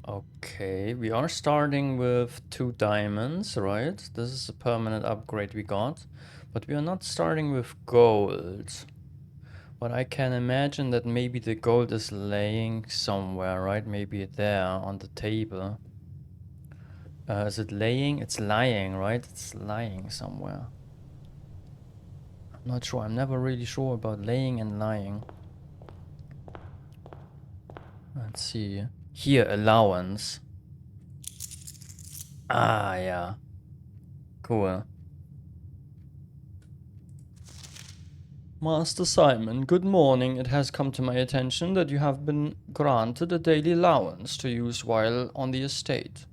Okay, we are starting with 2 diamonds, right? This is a permanent upgrade we got. But we are not starting with gold. But I can imagine that maybe the gold is laying somewhere, right? Maybe there on the table. Is it laying? It's lying, right? It's lying somewhere. I'm not sure. I'm never really sure about laying and lying. Let's see. Here, allowance. Ah, yeah. Cool. Master Simon, good morning. It has come to my attention that you have been granted a daily allowance to use while on the estate.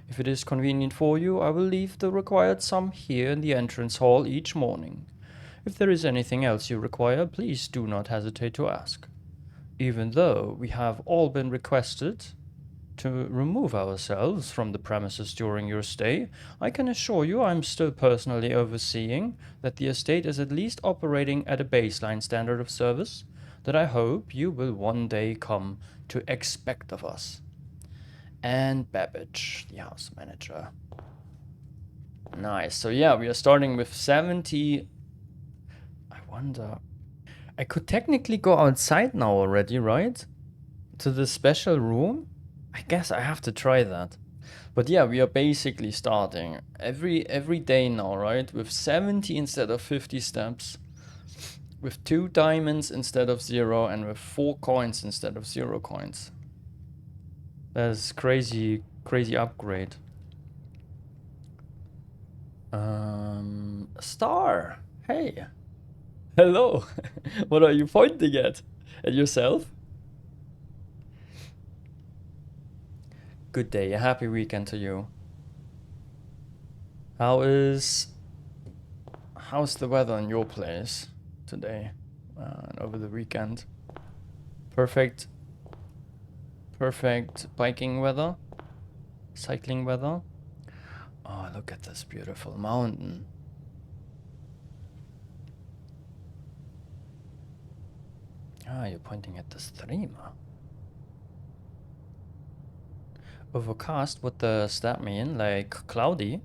If it is convenient for you, I will leave the required sum here in the entrance hall each morning. If there is anything else you require, please do not hesitate to ask. Even though we have all been requested to remove ourselves from the premises during your stay, I can assure you I'm still personally overseeing that the estate is at least operating at a baseline standard of service that I hope you will one day come to expect of us. And Babbage, the house manager. Nice. So yeah, we are starting with 70. I wonder. I could technically go outside now already, right? To the special room? I guess I have to try that. But yeah, we are basically starting every day now, right? With 70 instead of 50 steps. With 2 diamonds instead of 0 and with 4 coins instead of 0 coins. That's crazy upgrade. Star. Hey. Hello. What are you pointing at? At yourself? Good day. A happy weekend to you. How's the weather in your place today and over the weekend? Perfect biking weather? Cycling weather? Oh, look at this beautiful mountain. Ah, you're pointing at the streamer. Overcast, what does that mean? Like cloudy?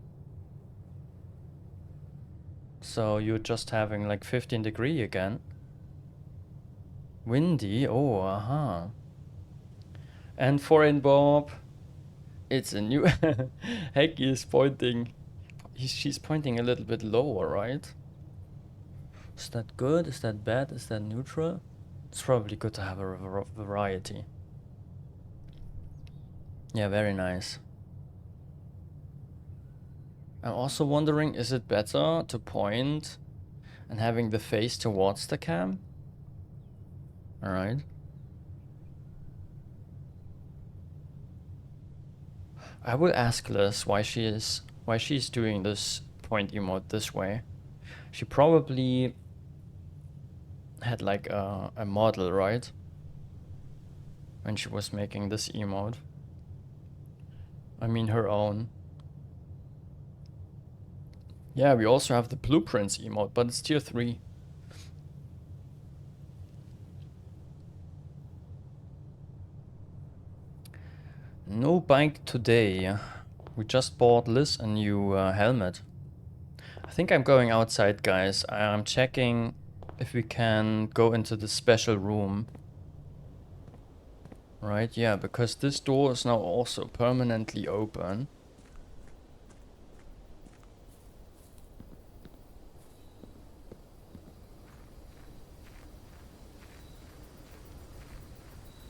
So you're just having like 15 degree again. Windy, oh, uh-huh. And foreign Bob, it's a new... Hecky is pointing... She's pointing a little bit lower, right? Is that good? Is that bad? Is that neutral? It's probably good to have a variety. Yeah, very nice. I'm also wondering, is it better to point and having the face towards the cam? Alright. I will ask Liz why she's doing this point emote this way. She probably had like a model, right? When she was making this emote. I mean her own. Yeah, we also have the blueprints emote, but it's tier 3. No bike today. We just bought Liz a new helmet. I think I'm going outside, guys. I'm checking if we can go into the special room. Right, yeah, because this door is now also permanently open.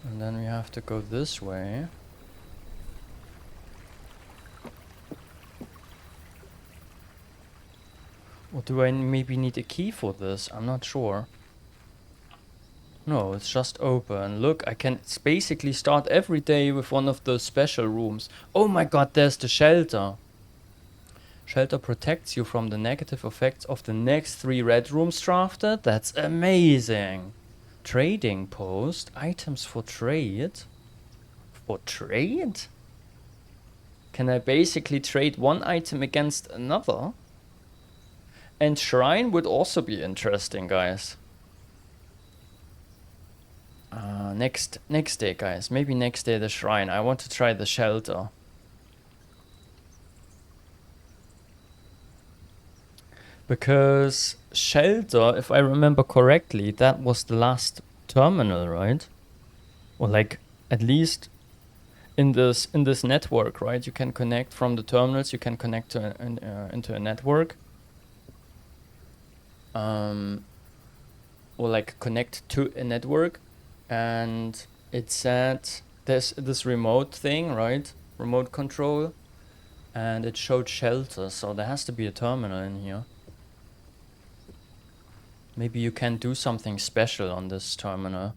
And then we have to go this way. Or do I maybe need a key for this? I'm not sure. No, it's just open. Look, I can basically start every day with one of those special rooms. Oh my god, there's the shelter. Shelter protects you from the negative effects of the next 3 red rooms drafted? That's amazing. Trading post. Items for trade. For trade? Can I basically trade one item against another? And shrine would also be interesting, guys. Next day, guys. Maybe next day the shrine. I want to try the shelter. Because shelter, if I remember correctly, that was the last terminal, right? Or like at least in this network, right? You can connect from the terminals. You can connect to into a network. Or like connect to a network, and it said there's this remote thing, right? Remote control, and it showed shelter, so there has to be a terminal in here. Maybe you can do something special on this terminal.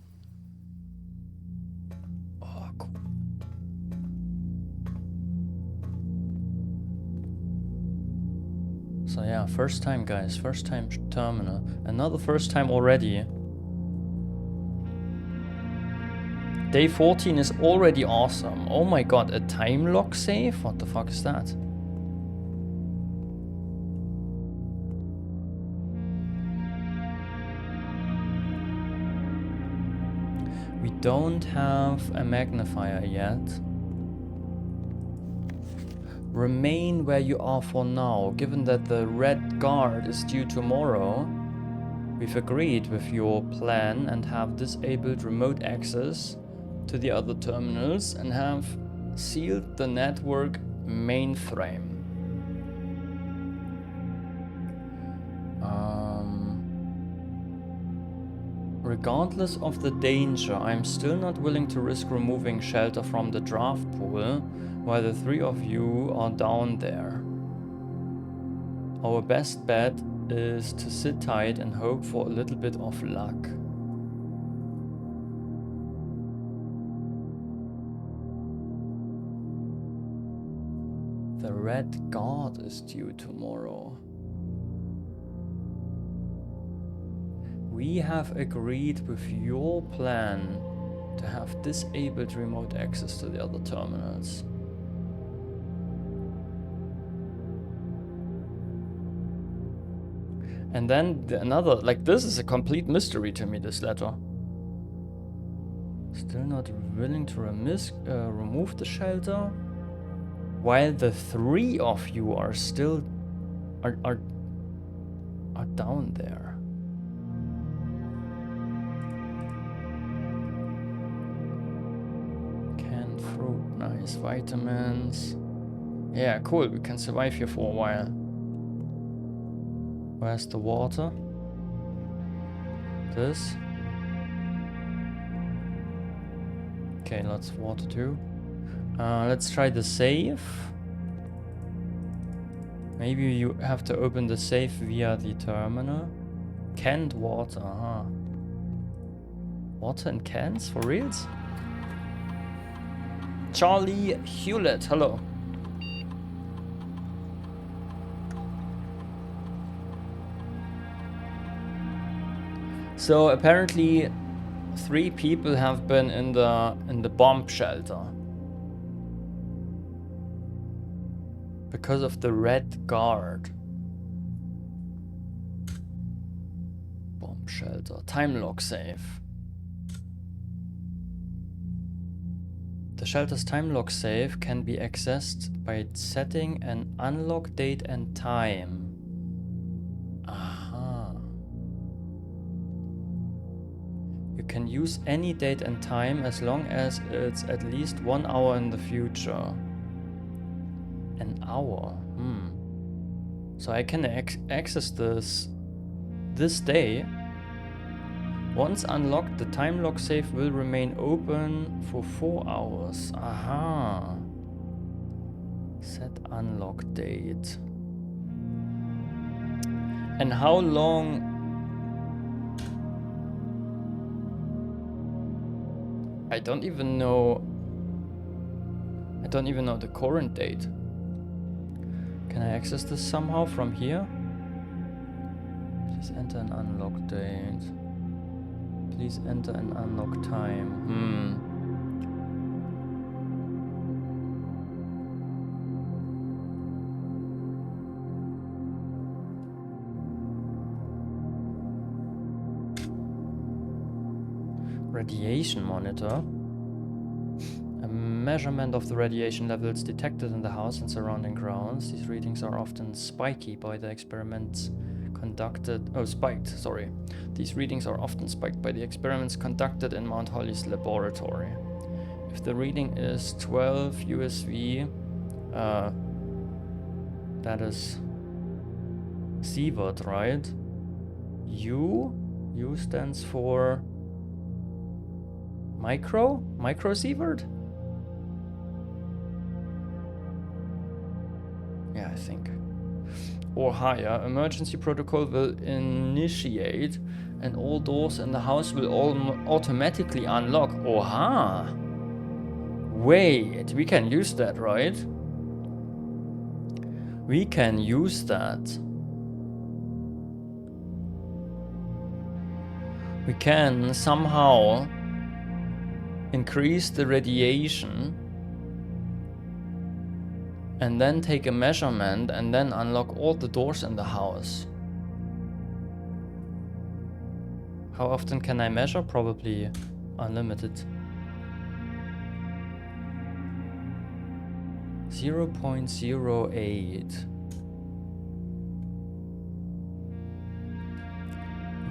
Oh, cool. So yeah, first time, guys. First time terminal. Another first time already. Day 14 is already awesome. Oh my god, a time lock save? What the fuck is that? We don't have a magnifier yet. Remain where you are for now. Given that the red guard is due tomorrow, we've agreed with your plan and have disabled remote access to the other terminals and have sealed the network mainframe. Regardless of the danger, I'm still not willing to risk removing shelter from the draft pool while the three of you are down there. Our best bet is to sit tight and hope for a little bit of luck. The red guard is due tomorrow. We have agreed with your plan to have disabled remote access to the other terminals. And then another, like, this is a complete mystery to me, this letter. Still not willing to remove the shelter? While the three of you are still are down there. Canned fruit, nice. Vitamins. Yeah, cool, we can survive here for a while. Where's the water? This. Okay, lots of water too. Let's try the safe. Maybe you have to open the safe via the terminal. Canned water, huh? Water in cans? For reals? Charlie Hewlett, hello. So apparently 3 people have been in the bomb shelter because of the red guard. Bomb shelter, time lock save. The shelter's time lock save can be accessed by setting an unlock date and time. You can use any date and time as long as it's at least 1 hour in the future. An hour? So I can access this day. Once unlocked, the time lock safe will remain open for 4 hours. Aha. Set unlock date. And how long... I don't even know the current date. Can I access this somehow from here? Please enter an unlock date. Please enter and unlock time. Radiation monitor. A measurement of the radiation levels detected in the house and surrounding grounds. These readings are often spiky by the experiments conducted. Oh, spiked, sorry. These readings are often spiked by the experiments conducted in Mount Holly's laboratory. If the reading is 12 USV, that is sievert, right? U stands for microsievert? Yeah, I think. Or higher, emergency protocol will initiate and all doors in the house will automatically unlock. Oha! Wait, we can use that, right? We can use that. We can somehow increase the radiation and then take a measurement and then unlock all the doors in the house. How often can I measure? Probably unlimited. 0.08.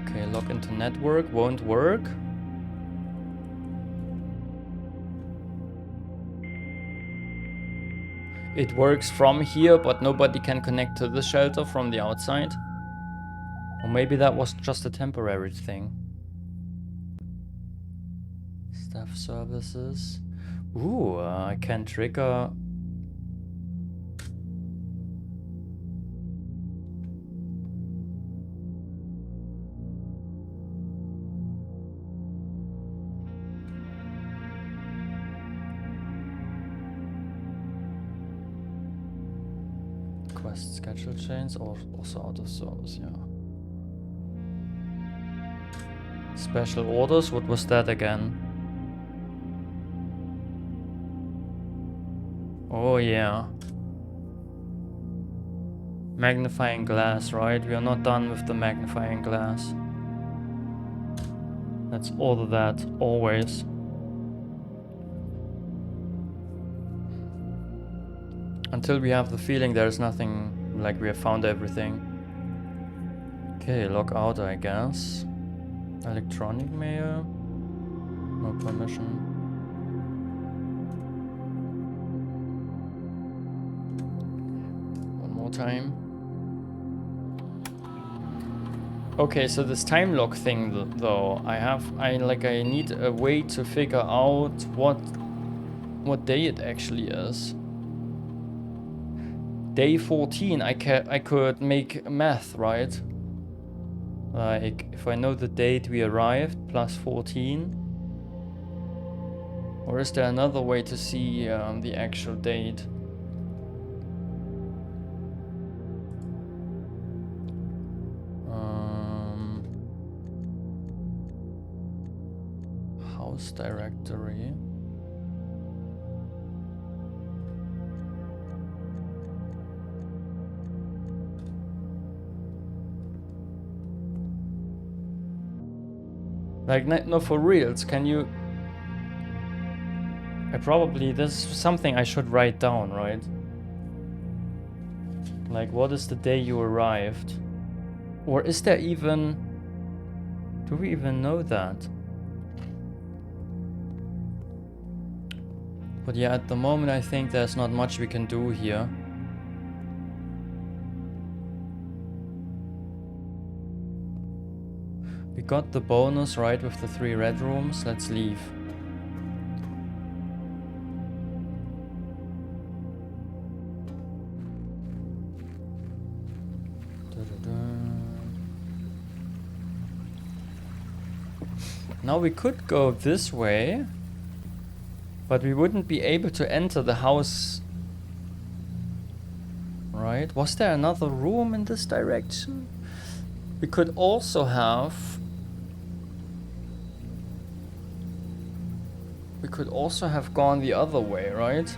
Okay, log into network, won't work. It works from here, but nobody can connect to the shelter from the outside. Or maybe that was just a temporary thing. Staff services. Ooh, I can trigger. Quest schedule chains or also out of service, yeah. Special orders, what was that again? Oh yeah. Magnifying glass, right? We are not done with the magnifying glass. Let's order that, always. Until we have the feeling there's nothing, like we have found everything. Okay, log out, I guess. Electronic mail. No permission. One more time. Okay, so this time lock thing though, I need a way to figure out what day it actually is. Day 14, I could make math, right? Like, if I know the date we arrived, plus 14. Or is there another way to see the actual date? House directory. Like, no, for reals, can you... this is something I should write down, right? Like, what is the day you arrived? Or is there even... Do we even know that? But yeah, at the moment I think there's not much we can do here. We got the bonus, right, with the 3 red rooms. Let's leave. Now we could go this way, but we wouldn't be able to enter the house. Right? Was there another room in this direction? We could also have... We could also have gone the other way, right?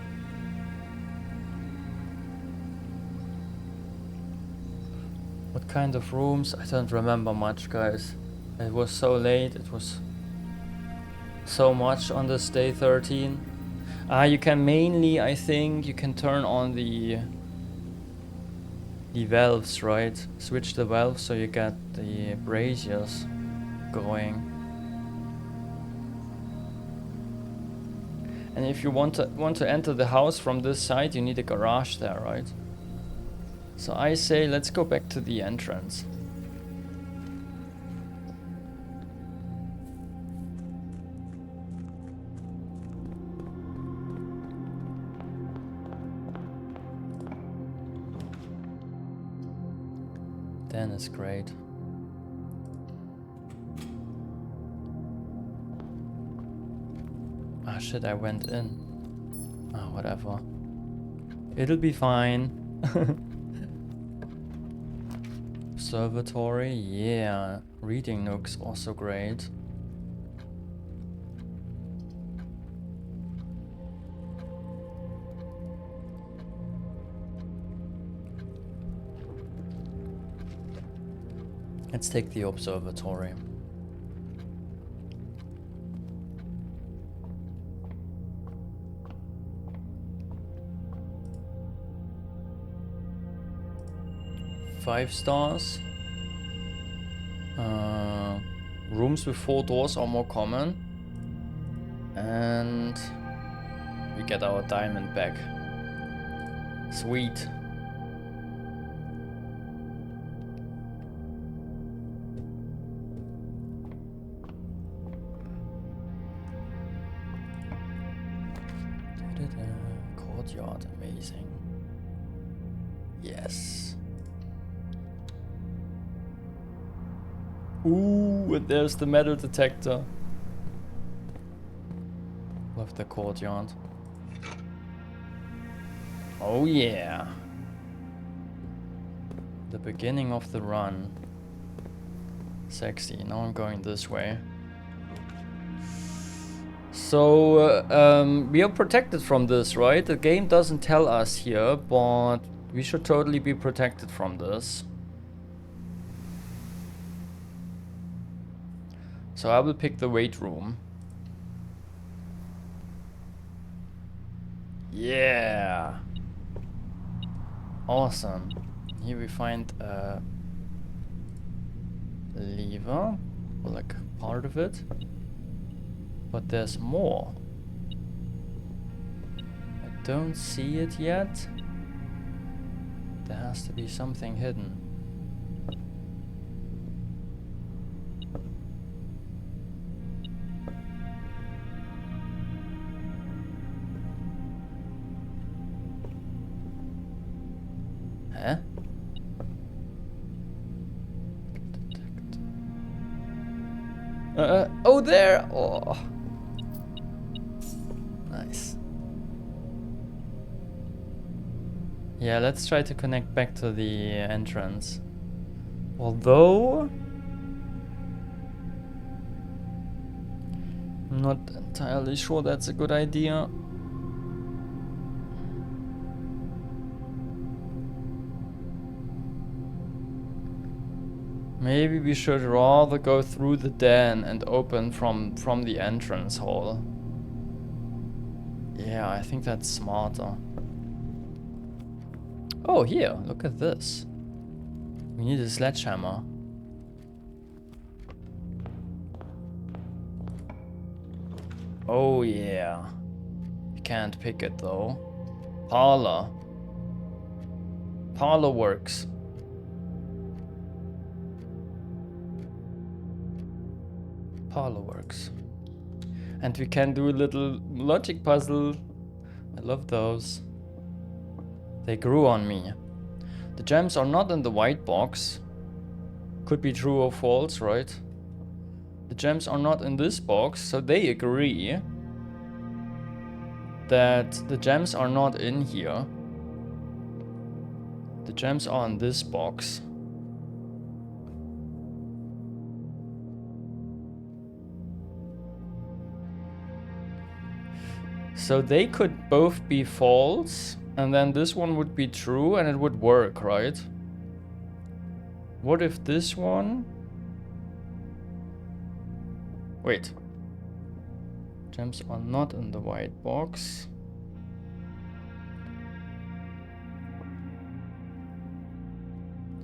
What kind of rooms? I don't remember much, guys. It was so late. It was so much on this day 13. You can mainly, I think, you can turn on the valves, right? Switch the valves so you get the braziers going. And if you want to enter the house from this side, you need a garage there, right? So I say let's go back to the entrance. Den is great. Ah shit, I went in. Ah, whatever. It'll be fine. Observatory, yeah. Reading nook's also great. Let's take the observatory. Five stars. Rooms with 4 doors are more common. And we get our diamond back. Sweet. Courtyard, amazing. Yes. Ooh, and there's the metal detector. Love the courtyard. Oh yeah. The beginning of the run. Sexy. Now I'm going this way. So, we are protected from this, right? The game doesn't tell us here, but we should totally be protected from this. So I will pick the weight room. Yeah. Awesome. Here we find a lever, or like part of it. But there's more. I don't see it yet. There has to be something hidden. Huh? Oh, there! Oh. Nice. Yeah, let's try to connect back to the entrance. Although I'm not entirely sure that's a good idea. Maybe we should rather go through the den and open from the entrance hall. Yeah, I think that's smarter. Oh, here, look at this. We need a sledgehammer. Oh yeah. We can't pick it though. Parlor. Parlor works. Parlor works. And we can do a little logic puzzle. I love those. They grew on me. The gems are not in the white box. Could be true or false, right? The gems are not in this box, so they agree that the gems are not in here. The gems are in this box. So they could both be false, and then this one would be true, and it would work, right? What if this one... Wait. Gems are not in the white box.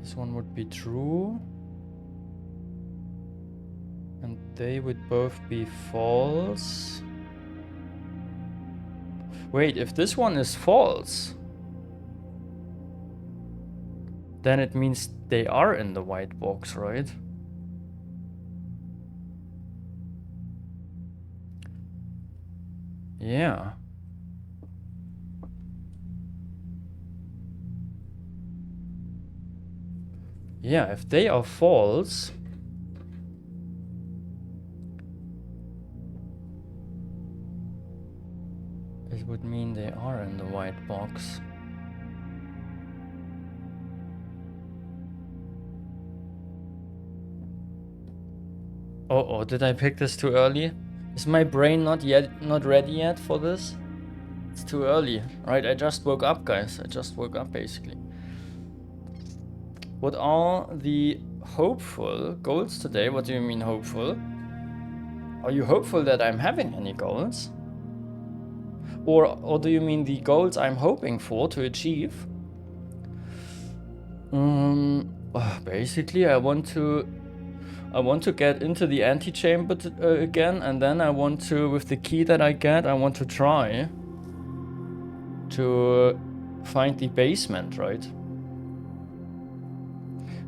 This one would be true. And they would both be false. Wait, if this one is false, then it means they are in the white box, right? Yeah. Yeah, if they are false, it would mean they are in the white box. Uh-oh, did I pick this too early? Is my brain not ready yet for this? It's too early, right? I just woke up, guys. I just woke up, basically. What are the hopeful goals today? What do you mean hopeful? Are you hopeful that I'm having any goals? Or do you mean the goals I'm hoping for to achieve? Basically, I want to get into the antechamber again, and then I want to, with the key that I get, I want to try to find the basement, right?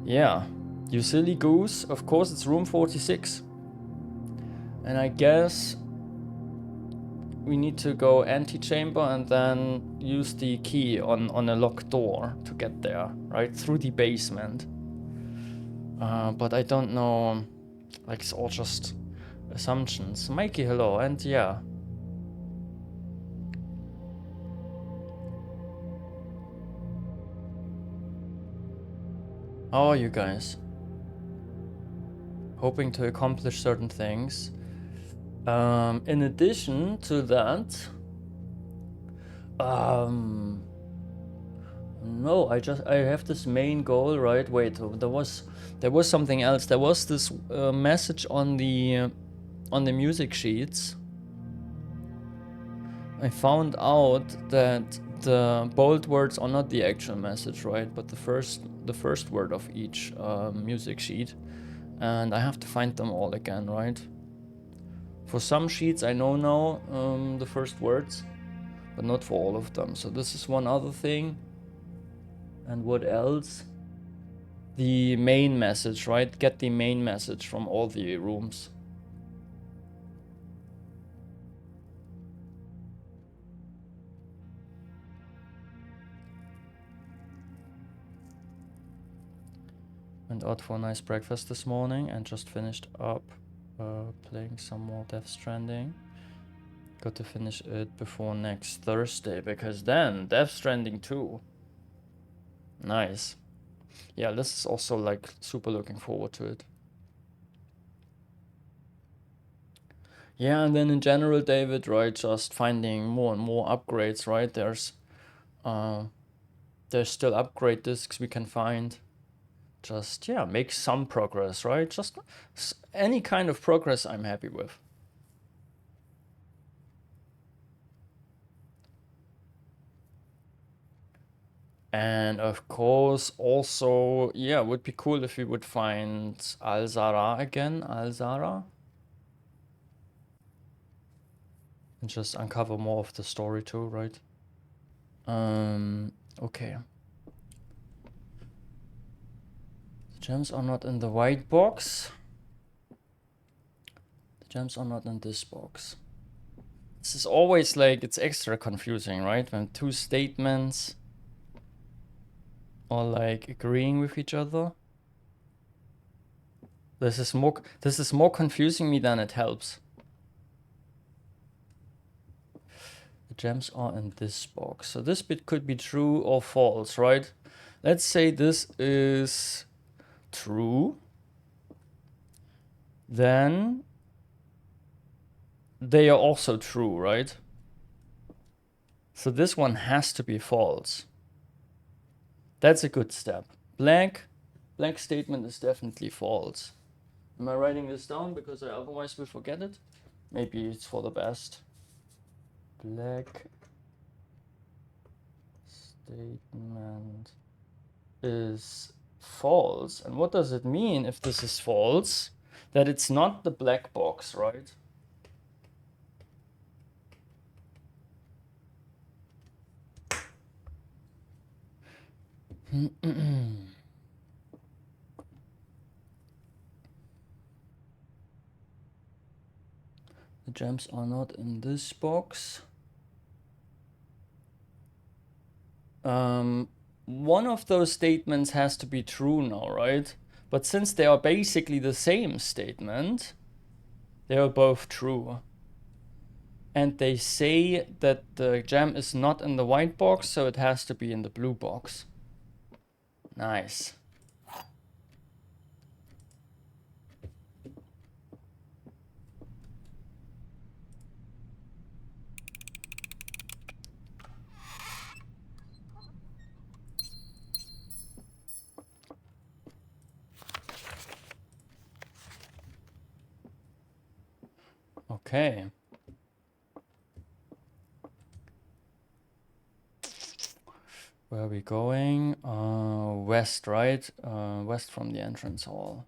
Yeah, you silly goose. Of course, it's room 46. And I guess we need to go antechamber and then use the key on a locked door to get there, right? Through the basement. But I don't know, like, it's all just assumptions. Mikey, hello, and yeah. How are you guys? Hoping to accomplish certain things. In addition to that, no, I have this main goal, right? Wait, there was something else. There was this message on the music sheets. I found out that the bold words are not the actual message, right? But the first word of each music sheet, and I have to find them all again, right? For some sheets I know now the first words, but not for all of them. So this is one other thing. And what else? The main message, right? Get the main message from all the rooms. Went out for a nice breakfast this morning and just finished up playing some more Death Stranding. Got to finish it before next Thursday, because then Death Stranding 2. Nice. Yeah, this is also like super looking forward to it. Yeah, and then in general, David, right, just finding more and more upgrades, right? There's still upgrade discs we can find. Just, yeah, make some progress, right? Just any kind of progress I'm happy with. And of course, also, yeah, it would be cool if we would find Al-Zara again, Al-Zara. And just uncover more of the story too, right? Okay. The gems are not in the white box. The gems are not in this box. This is always like, it's extra confusing, right? When two statements are like agreeing with each other. This is more confusing me than it helps. The gems are in this box. So this bit could be true or false, right? Let's say this is true. Then they are also true, right? So this one has to be false. That's a good step. Blank statement is definitely false. Am I writing this down because I otherwise will forget it? Maybe it's for the best. Black statement is false. And what does it mean if this is false? That it's not the black box, right? The gems are not in this box. One of those statements has to be true now, right? But since they are basically the same statement, they are both true. And they say that the gem is not in the white box, so it has to be in the blue box. Nice. Okay. Where are we going? West, right? West from the entrance hall.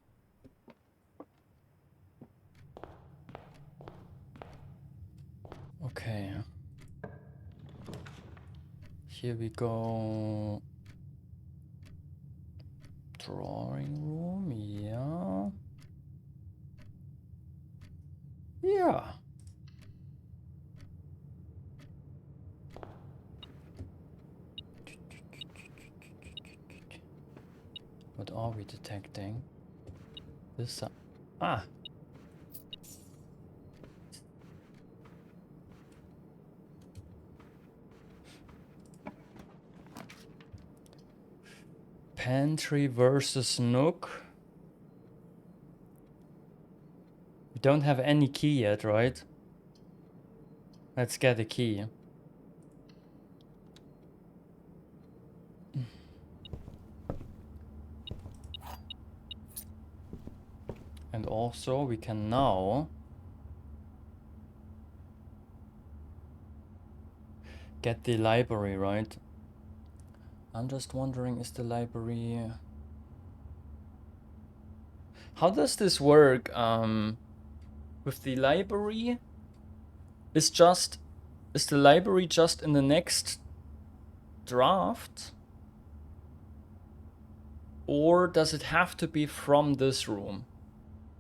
Okay. Here we go. Drawing room, yeah. Yeah. What are we detecting? This ah. Pantry versus Nook. We don't have any key yet, right? Let's get a key. And also we can now get the library, right? I'm just wondering, is the library... How does this work? With the library, is the library just in the next draft? Or does it have to be from this room?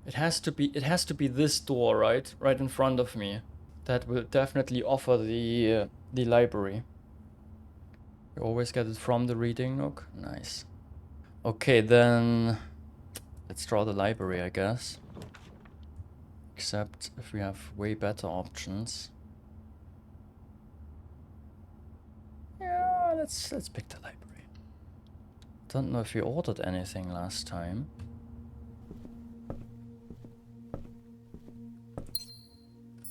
It has to be this door, right? Right in front of me. That will definitely offer the library. You always get it from the reading nook. Nice. Okay, then let's draw the library, I guess. Except if we have way better options. Yeah, let's pick the library. Don't know if we ordered anything last time.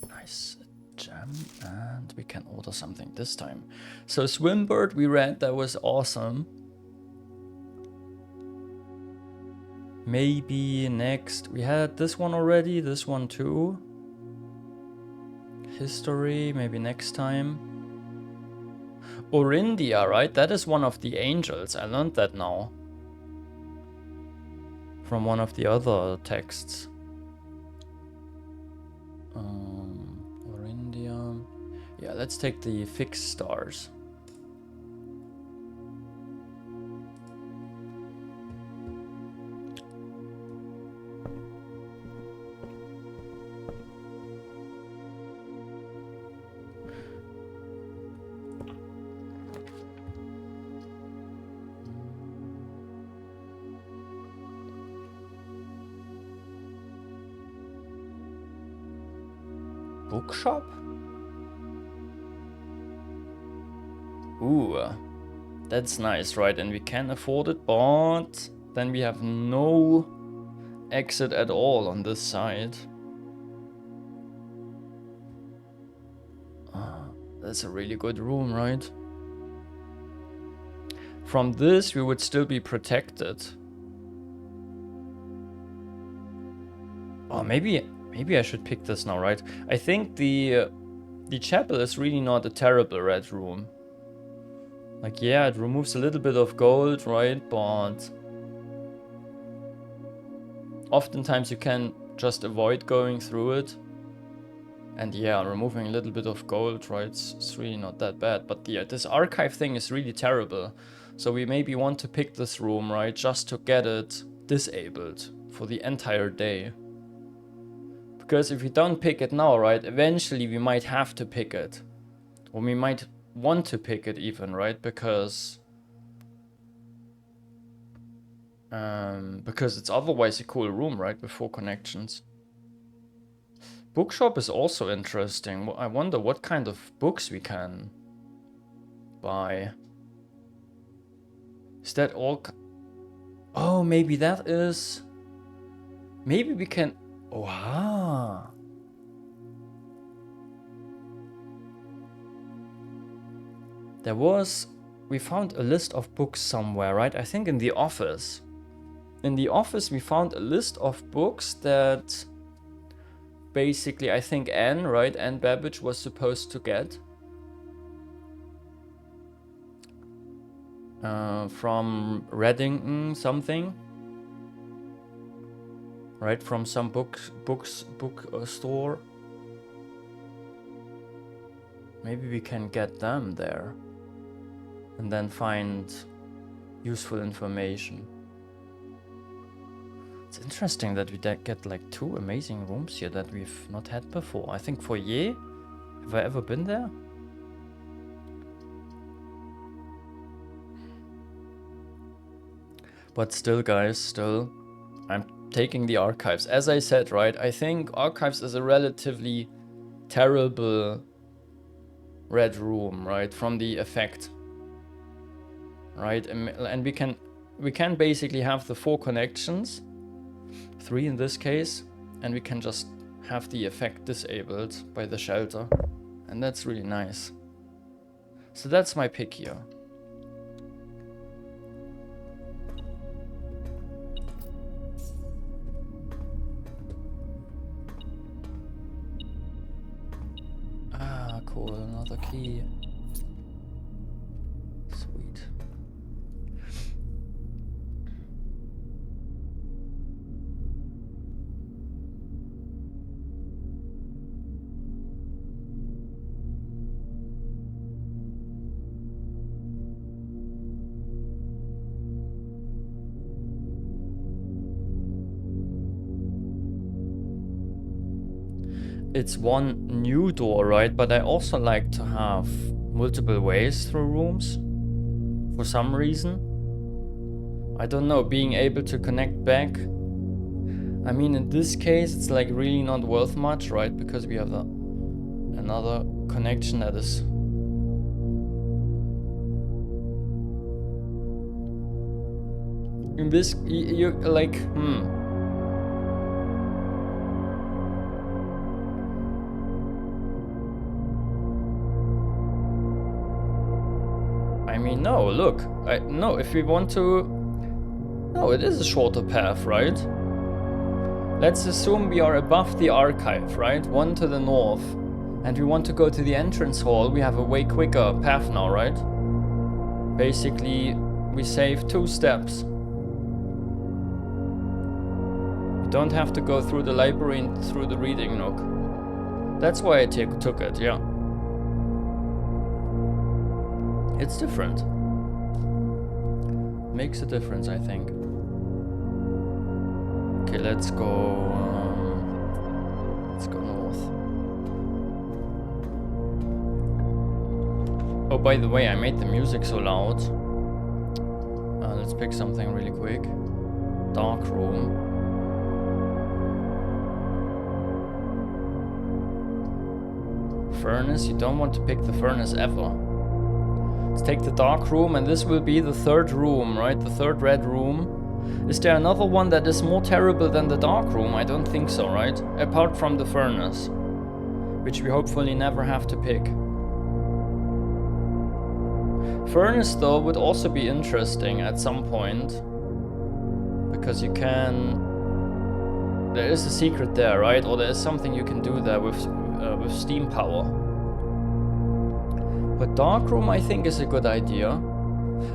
Nice. Gem, and we can order something this time. So Swimbird we read, that was awesome. Maybe next, we had this one already, this one too. History, maybe next time. Orindia, right? That is one of the angels, I learned that now. From one of the other texts. Orindia. Yeah, let's take the fixed stars. Bookshop? Ooh, that's nice, right? And we can afford it, but then we have no exit at all on this side. That's a really good room, right? From this, we would still be protected. Oh, maybe I should pick this now, right? I think the chapel is really not a terrible red room. Like, yeah, it removes a little bit of gold, right? But oftentimes you can just avoid going through it. And yeah, removing a little bit of gold, right? It's really not that bad. But yeah, this archive thing is really terrible. So we maybe want to pick this room, right? Just to get it disabled for the entire day. Because if we don't pick it now, right? Eventually we might have to pick it. Or we might want to pick it even, right? Because it's otherwise a cool room, right? With 4 connections. Bookshop is also interesting. I wonder what kind of books we can buy. Is that all? Oh, maybe that is... Maybe we can... Wow. There was... We found a list of books somewhere, right? I think in the office. In the office we found a list of books that... Basically, I think Anne, right? Anne Babbage was supposed to get. From Reddington something. Right? From some book store. Maybe we can get them there. And then find useful information. It's interesting that we get like 2 amazing rooms here that we've not had before. I think foyer. Have I ever been there? But still, guys, still, I'm taking the archives. As I said, right, I think archives is a relatively terrible red room, right, from the effect. Right, and we can basically have the 4 connections. 3 in this case, and we can just have the effect disabled by the shelter, and that's really nice. So that's my pick here. Ah, cool, another key. Sweet. It's one new door, right? But I also like to have multiple ways through rooms. For some reason. I don't know, being able to connect back. I mean, in this case, it's like really not worth much, right? Because we have another connection that is... In this, you're like, I mean, no, look. No, if we want to... No, it is a shorter path, right? Let's assume we are above the archive, right? 1 to the north. And we want to go to the entrance hall. We have a way quicker path now, right? Basically, we save 2 steps. We don't have to go through the library and through the reading nook. That's why I took it, yeah. It's different. Makes a difference, I think. Okay, let's go north. Oh, by the way, I made the music so loud. Let's pick something really quick. Dark room. Furnace, you don't want to pick the furnace ever. Let's take the dark room, and this will be the 3rd room, right? The 3rd red room. Is there another one that is more terrible than the dark room? I don't think so, right? Apart from the furnace, which we hopefully never have to pick. Furnace though would also be interesting at some point. Because you can... There is a secret there, right? Or there is something you can do there with steam power. But darkroom I think is a good idea.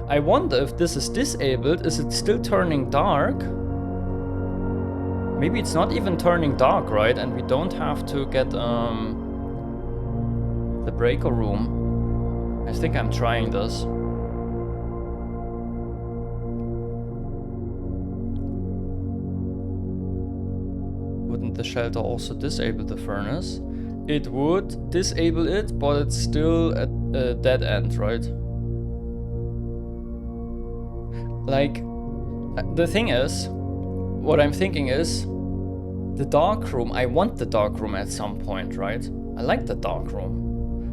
I wonder if this is disabled, is it still turning dark? Maybe it's not even turning dark, right? And we don't have to get the breaker room. I think I'm trying this. Wouldn't the shelter also disable the furnace? It would disable it, but it's still at a dead end, right? Like, the thing is, what I'm thinking is, the dark room, I want the dark room at some point, right? I like the dark room.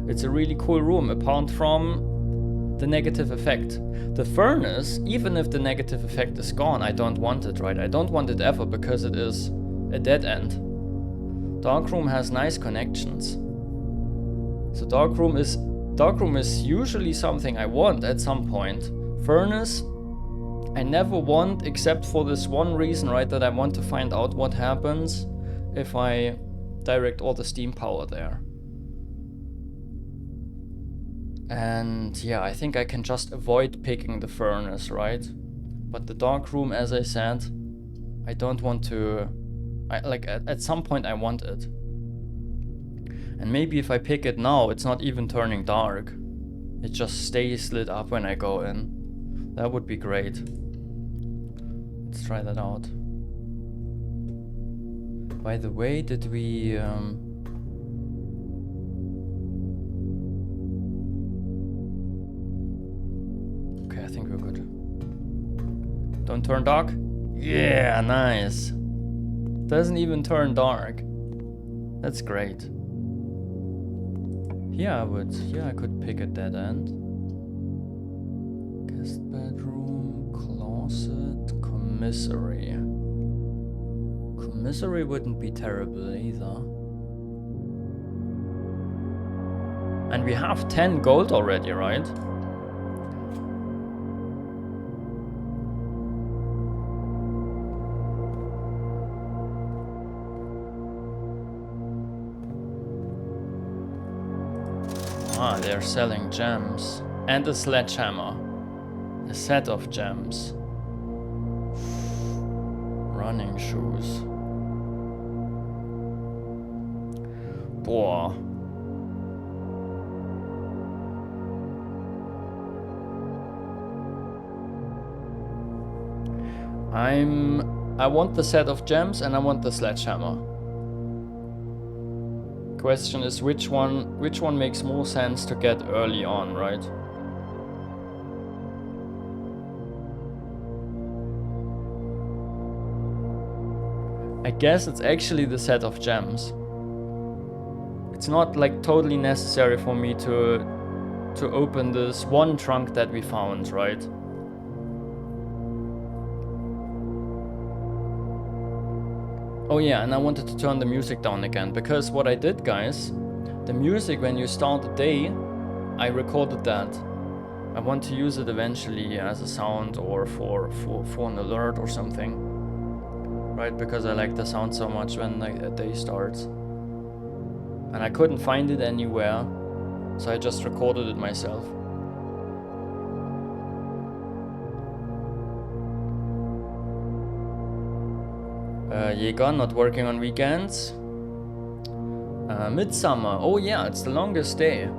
It's a really cool room, apart from the negative effect. The furnace, even if the negative effect is gone, I don't want it, right? I don't want it ever, because it is a dead end. Darkroom has nice connections. So darkroom is usually something I want at some point. Furnace, I never want, except for this one reason, right? That I want to find out what happens if I direct all the steam power there. And yeah, I think I can just avoid picking the furnace, right? But the darkroom, as I said, I don't want to... at some point I want it. And maybe if I pick it now, it's not even turning dark. It just stays lit up when I go in. That would be great. Let's try that out. By the way, did we... Okay, I think we're good. Don't turn dark? Yeah, nice. Doesn't even turn dark. That's great. Yeah, I could pick a dead end. Guest bedroom, closet, commissary. Commissary wouldn't be terrible either. And we have 10 gold already, right? Ah, they're selling gems. And a sledgehammer. A set of gems. Running shoes. Boah. I want the set of gems and I want the sledgehammer. Question is which one makes more sense to get early on, right? I guess it's actually the set of gems. It's not like totally necessary for me to open this one trunk that we found, right? Oh yeah, and I wanted to turn the music down again, because what I did, guys, the music when you start the day, I recorded that. I want to use it eventually as a sound or for an alert or something. Right, because I like the sound so much when a day starts. And I couldn't find it anywhere, so I just recorded it myself. Jäger not working on weekends. Midsummer. Oh yeah, it's the longest day.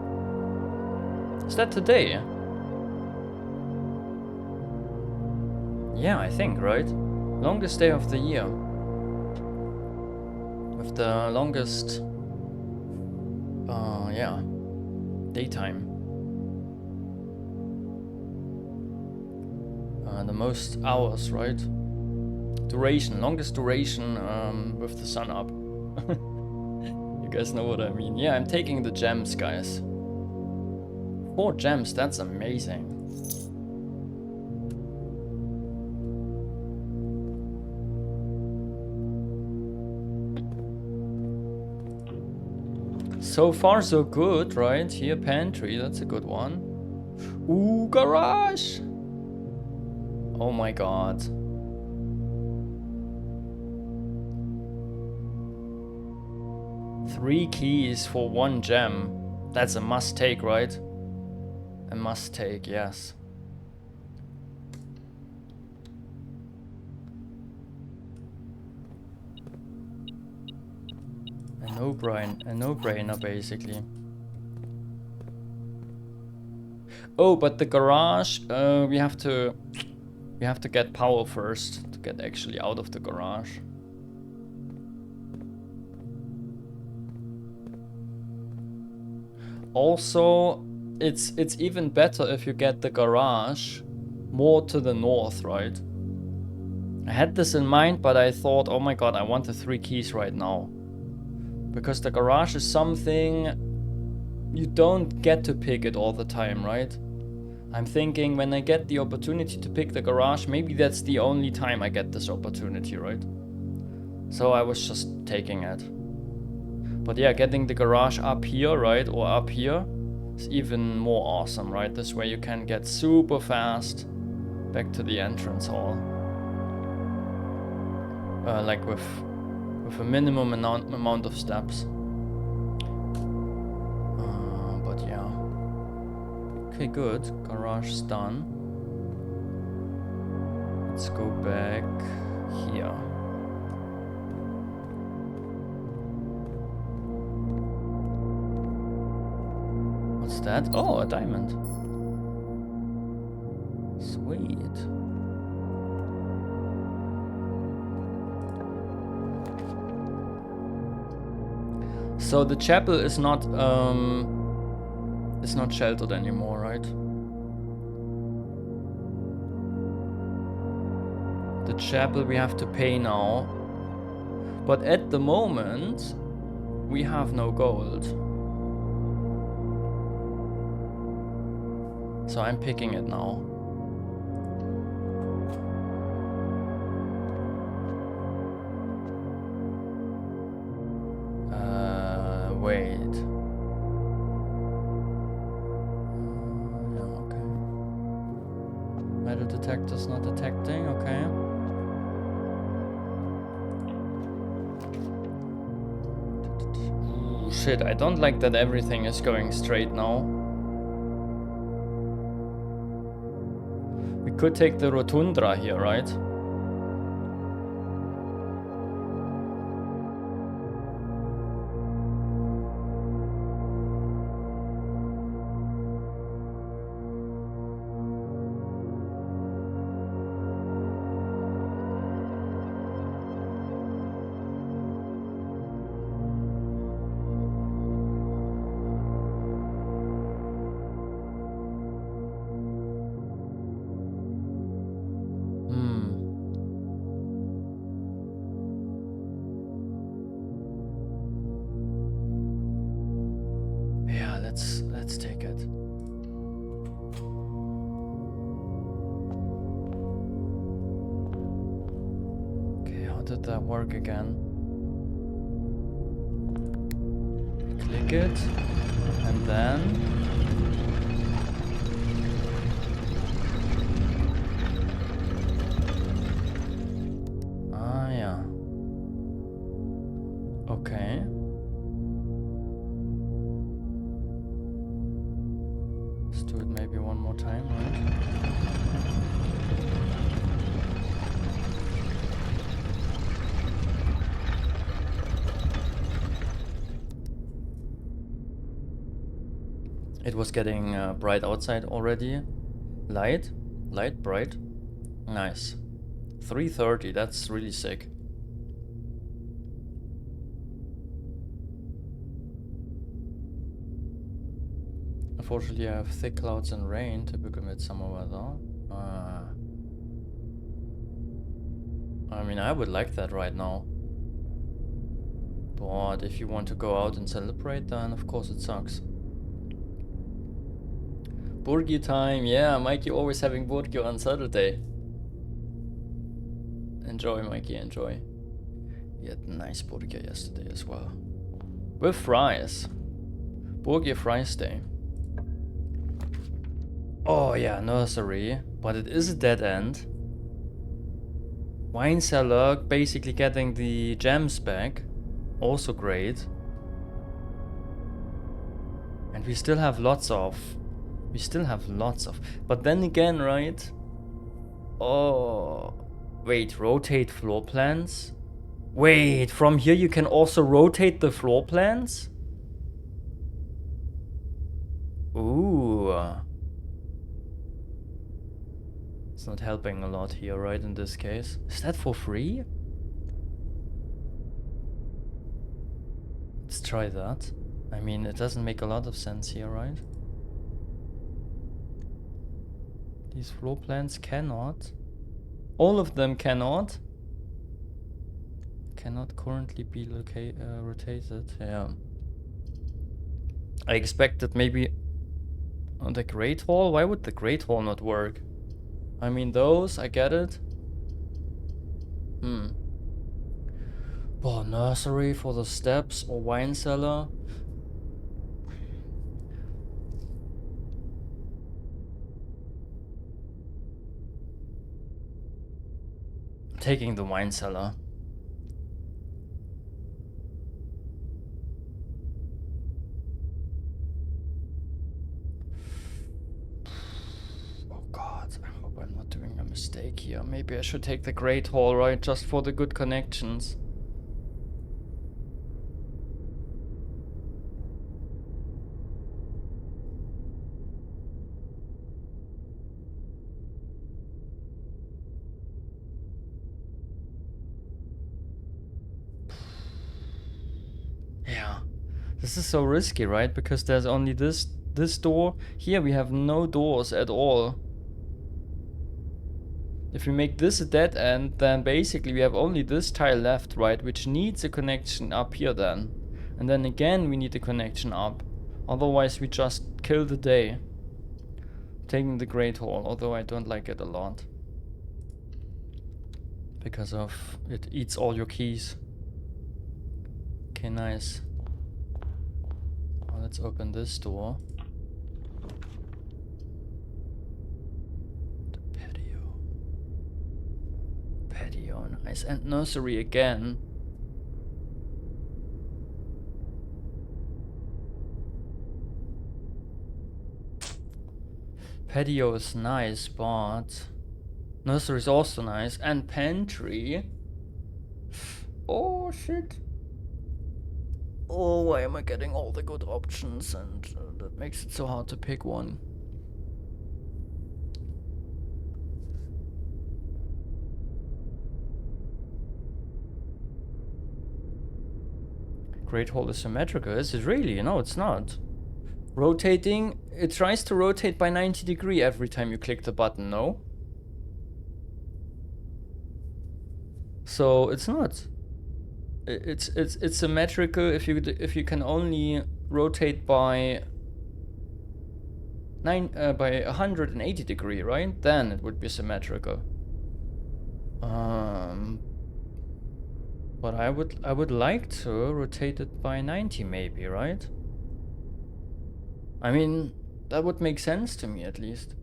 Is that today? Yeah, I think, right? Longest day of the year. With the longest... yeah. Daytime. The most hours, right? Duration, longest duration with the sun up. You guys know what I mean. Yeah, I'm taking the gems, guys. 4 gems, that's amazing. So far so good, right? Here, pantry, that's a good one. Ooh, garage! Oh my god. Three keys for one gem. That's a must take, right? A must take, yes. A no-brainer basically. Oh, but the garage, we have to get power first to get actually out of the garage. Also, it's even better if you get the garage more to the north, right? I had this in mind, but I thought, oh my god, I want the 3 keys right now. Because the garage is something you don't get to pick it all the time, right? I'm thinking when I get the opportunity to pick the garage, maybe that's the only time I get this opportunity, right? So I was just taking it. But yeah, getting the garage up here, right, or up here is even more awesome, right? This way you can get super fast back to the entrance hall. Like with a minimum amount of steps. But yeah. Okay, good. Garage is done. Let's go back here. What's that? Oh, a diamond. Sweet. So the chapel is not sheltered anymore, right? The chapel we have to pay now. But at the moment, we have no gold. So I'm picking it now. Wait. Yeah, okay. Metal detector's not detecting, okay. Ooh, shit, I don't like that everything is going straight now. We could take the rotundra here, right? Yeah, let's take it. Okay, how did that work again? Click it, and then yeah. Okay. Let's do it maybe one more time, right? It was getting bright outside already. Light, bright. Nice. 3:30, that's really sick. Unfortunately, I have thick clouds and rain, typical midsummer weather. I mean, I would like that right now. But if you want to go out and celebrate, then of course it sucks. Burgi time, yeah, Mikey always having Burgi on Saturday. Enjoy, Mikey, enjoy. We had nice Burgi yesterday as well. With fries. Burgi Fries Day. Oh yeah, nursery. But it is a dead end. Wine cellar, basically getting the gems back. Also great. And we still have lots of... But then again, right? Oh... Wait, rotate floor plans? Wait, from here you can also rotate the floor plans? Ooh. It's not helping a lot here, right, in this case. Is that for free? Let's try that. I mean, it doesn't make a lot of sense here, right? These floor plans cannot. All of them cannot. Cannot currently be rotated. Yeah. I expected maybe on the Great Hall. Why would the Great Hall not work? I mean, those, I get it. Oh, nursery for the steps or wine cellar. Taking the wine cellar. Oh god, I hope I'm not doing a mistake here. Maybe I should take the Great Hall, right? Just for the good connections. Yeah. This is so risky, right? Because there's only this door. Here we have no doors at all. If we make this a dead end, then basically we have only this tile left, right? Which needs a connection up here then. And then again we need a connection up. Otherwise we just kill the day. Taking the Great Hall, although I don't like it a lot. Because of it eats all your keys. Okay, nice. Well, let's open this door. The patio. Patio, nice. And nursery again. Patio is nice, but nursery is also nice. And pantry. Oh shit. Oh, why am I getting all the good options? And that makes it so hard to pick one. Great Hall is symmetrical. Is it really? No, it's not. Rotating, it tries to rotate by 90 degrees every time you click the button, no? So it's not. It's symmetrical if you can only rotate by 180 degree, right? Then it would be symmetrical. But I would like to rotate it by 90 maybe, right? I mean, that would make sense to me at least.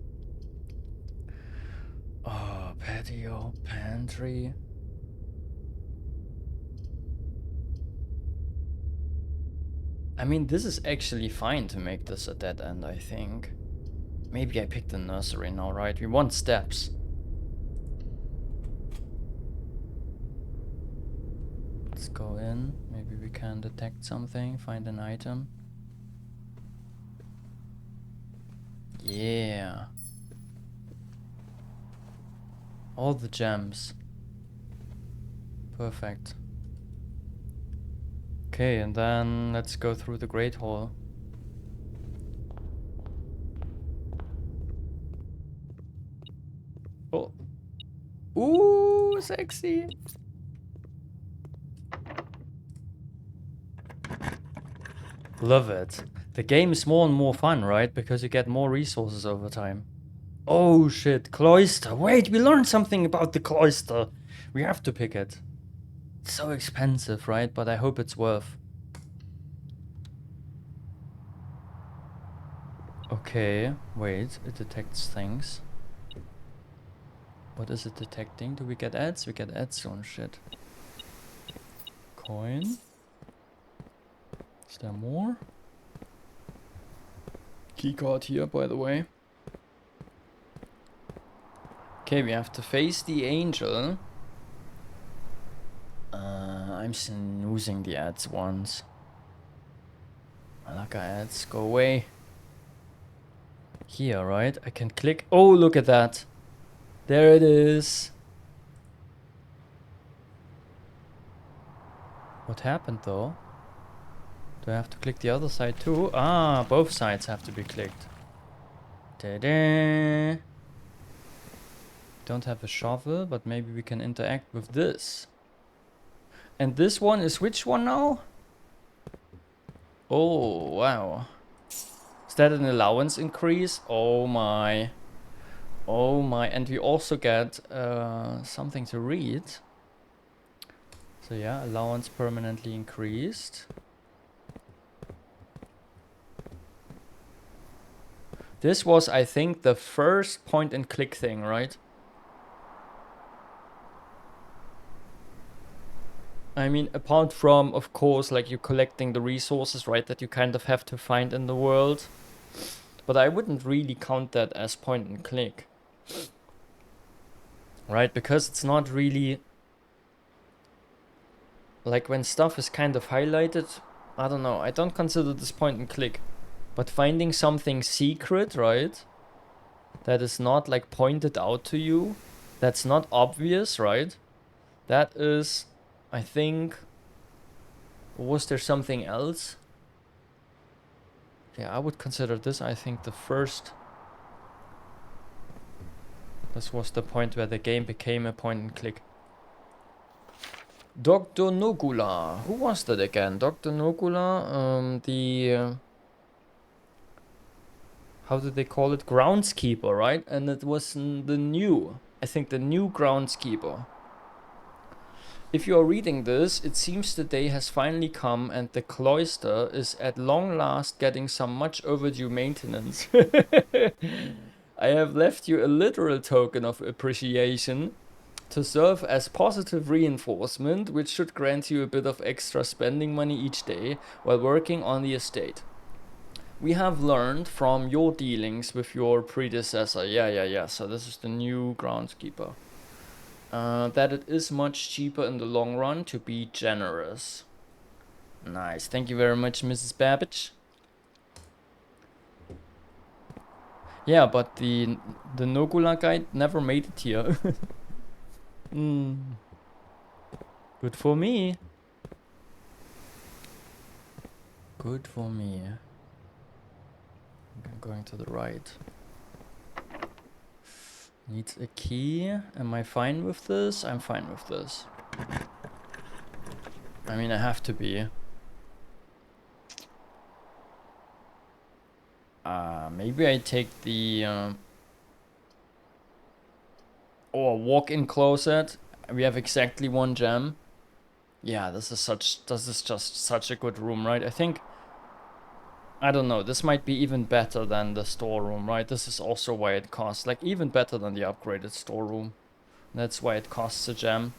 Oh, patio, pantry. I mean, this is actually fine to make this a dead end, I think. Maybe I picked the nursery now, right? We want steps. Let's go in. Maybe we can detect something, find an item. Yeah. All the gems. Perfect. Okay, and then let's go through the Great Hall. Oh. Ooh, sexy. Love it. The game is more and more fun, right? Because you get more resources over time. Oh shit, cloister. Wait, we learned something about the cloister. We have to pick it. It's so expensive, right? But I hope it's worth. Okay, wait, it detects things. What is it detecting? Do we get ads? We get ads on shit. Coin. Is there more? Keycard here, by the way. Okay, we have to face the angel. I'm snoozing the ads once. Malaka ads, go away. Here, right? I can click. Oh, look at that. There it is. What happened though? Do I have to click the other side too? Ah, both sides have to be clicked. Ta-da! Don't have a shovel, but maybe we can interact with this. And this one is which one now? Oh, wow. Is that an allowance increase? Oh my. Oh my. And we also get something to read. So yeah, allowance permanently increased. This was, I think, the first point and click thing, right? I mean, apart from, of course, like you collecting the resources, right, that you kind of have to find in the world. But I wouldn't really count that as point and click. Right, because it's not really... Like when stuff is kind of highlighted, I don't know, I don't consider this point and click. But finding something secret, right, that is not like pointed out to you, that's not obvious, right? That is, I think... Was there something else? Yeah, I would consider this, I think, the first... This was the point where the game became a point and click. Dr. Nogula. Who was that again? Dr. Nogula, how did they call it? Groundskeeper, right? And it was the new, I think the new groundskeeper. If you are reading this, it seems the day has finally come and the cloister is at long last getting some much overdue maintenance. I have left you a literal token of appreciation to serve as positive reinforcement, which should grant you a bit of extra spending money each day while working on the estate. We have learned from your dealings with your predecessor, so this is the new groundskeeper, that it is much cheaper in the long run to be generous. Nice, thank you very much, Mrs. Babbage. Yeah, but the Nogula guy never made it here. Good for me. Good for me. I'm going to the right. Needs a key. Am I fine with this? I'm fine with this. I mean, I have to be. Maybe I take the... walk-in closet. We have exactly 1 gem. Yeah, this is just such a good room, right? I think... I don't know, this might be even better than the storeroom, right? This is also why it costs, like, even better than the upgraded storeroom. That's why it costs a gem.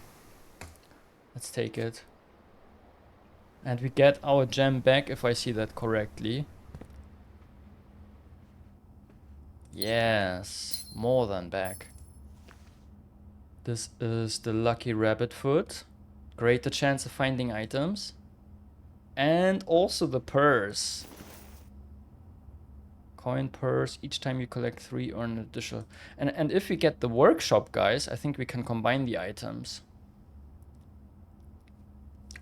Let's take it. And we get our gem back, if I see that correctly. Yes, more than back. This is the lucky rabbit foot. Greater chance of finding items. And also the purse. Coin purse. Each time you collect 3, earn an additional. And if we get the workshop, guys, I think we can combine the items.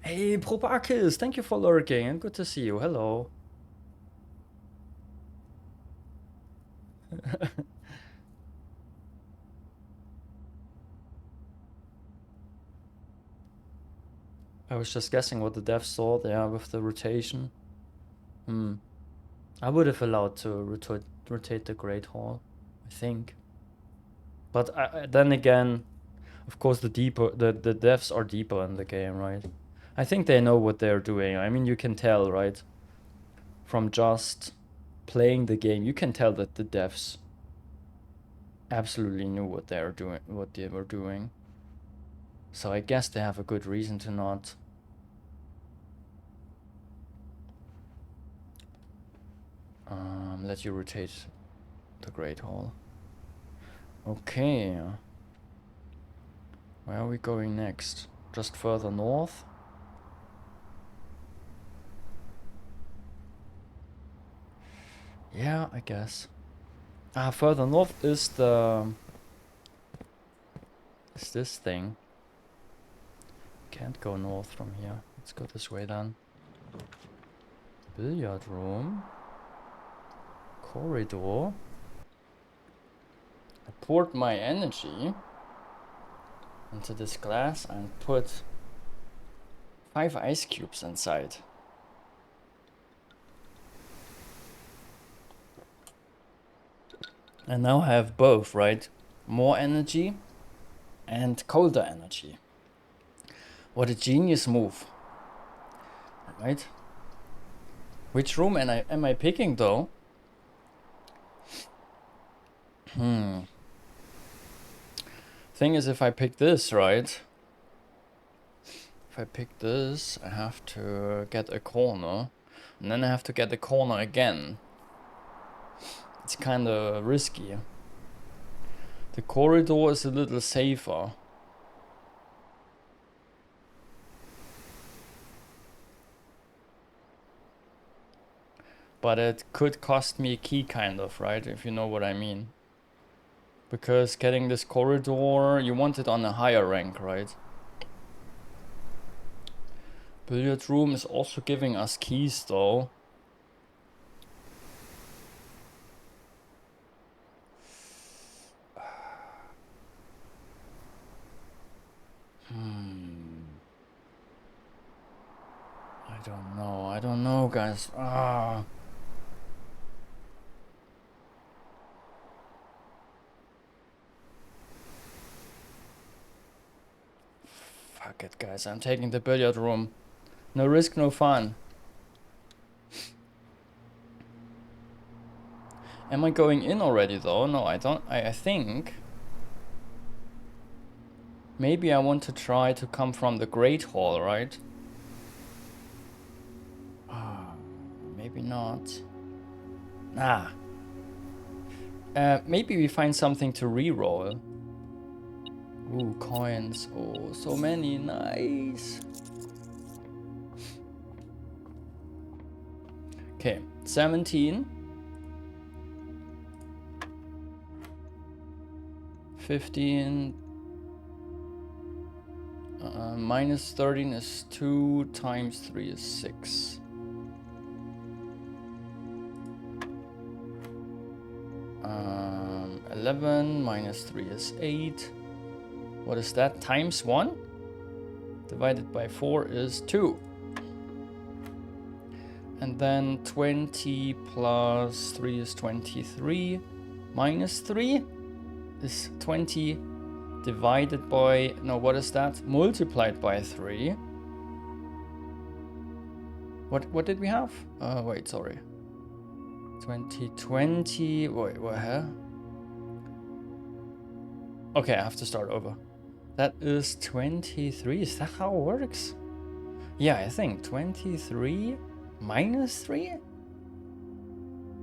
Hey, Probakis, thank you for lurking and good to see you. Hello. I was just guessing what the devs saw there with the rotation. I would have allowed to rotate the Great Hall, I think. But then again, of course, the devs are deeper in the game, right? I think they know what they're doing. I mean, you can tell, right? From just playing the game, you can tell that the devs absolutely knew what they were doing. So I guess they have a good reason to not. Let you rotate the Great Hall. Okay. Where are we going next? Just further north? Yeah, I guess. Further north is this thing. Can't go north from here. Let's go this way then. Billiard room. Corridor. I poured my energy into this glass and put 5 ice cubes inside. And now I have both, right? More energy and colder energy. What a genius move. Right? Which room am I picking though? Thing is, if I pick this, right? If I pick this, I have to get a corner. And then I have to get a corner again. It's kind of risky. The corridor is a little safer. But it could cost me a key, kind of, right? If you know what I mean. Because getting this corridor, you want it on a higher rank, right? Billiard room is also giving us keys, though. I don't know, guys. Fuck it, guys. I'm taking the billiard room. No risk, no fun. Am I going in already, though? No, I don't. I think... Maybe I want to try to come from the Great Hall, right? Maybe not. Maybe we find something to re-roll. Ooh, coins. Oh, so many. Nice. Okay, 17. 15. Minus 13 is 2 times 3 is 6. Um, 11 minus 3 is 8. What is that? Times 1? Divided by 4 is 2. And then 20 plus 3 is 23. Minus 3 is 20 divided by... No, what is that? Multiplied by 3. What did we have? Wait, sorry. 2020... Wait, what? Huh? Okay, I have to start over. That is 23. Is that how it works? Yeah, I think 23 minus 3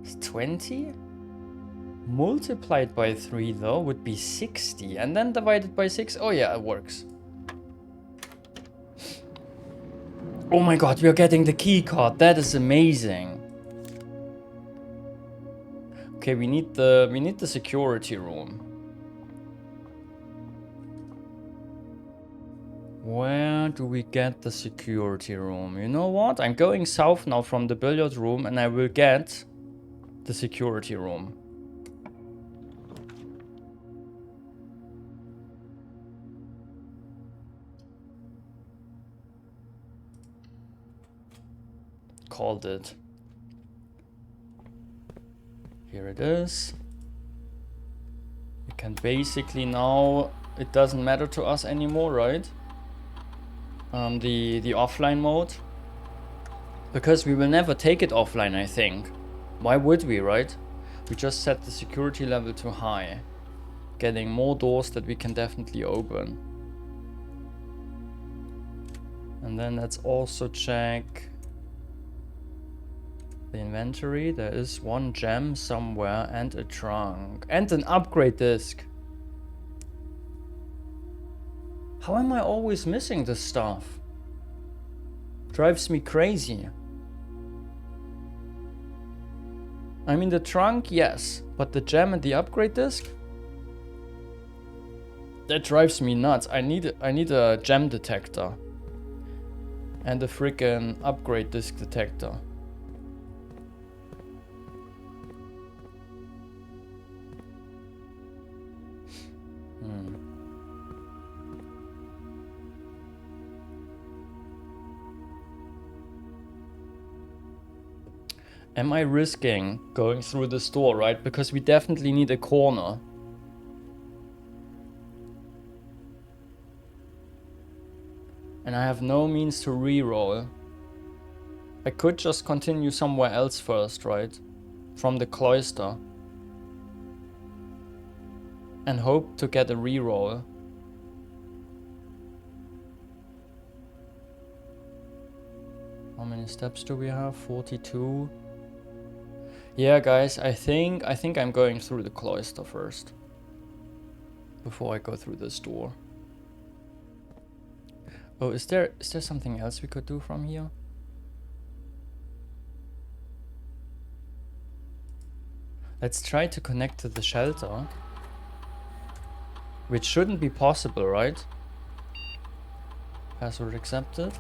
is 20. Multiplied by 3 though would be 60. And then divided by 6. Oh yeah, it works. Oh my god, we are getting the key card. That is amazing. Okay, we need the security room. Where do we get the security room? You know what? I'm going south now from the billiard room and I will get the security room. Called it. Here it is. We can basically now, it doesn't matter to us anymore, right? The offline mode, because we will never take it offline, I think. Why would we, right? We just set the security level too high. Getting more doors that we can definitely open. And then let's also check the inventory. There is one gem somewhere and a trunk. And an upgrade disc. How am I always missing this stuff? Drives me crazy. I mean the trunk, yes. But the gem and the upgrade disc? That drives me nuts. I need a gem detector. And a freaking upgrade disc detector. Am I risking going through this door, right? Because we definitely need a corner. And I have no means to reroll. I could just continue somewhere else first, right? From the cloister. And hope to get a reroll. How many steps do we have? 42. Yeah, guys, I think I'm going through the cloister first. Before I go through this door. Oh, is there something else we could do from here? Let's try to connect to the shelter. Which shouldn't be possible, right? Password accepted.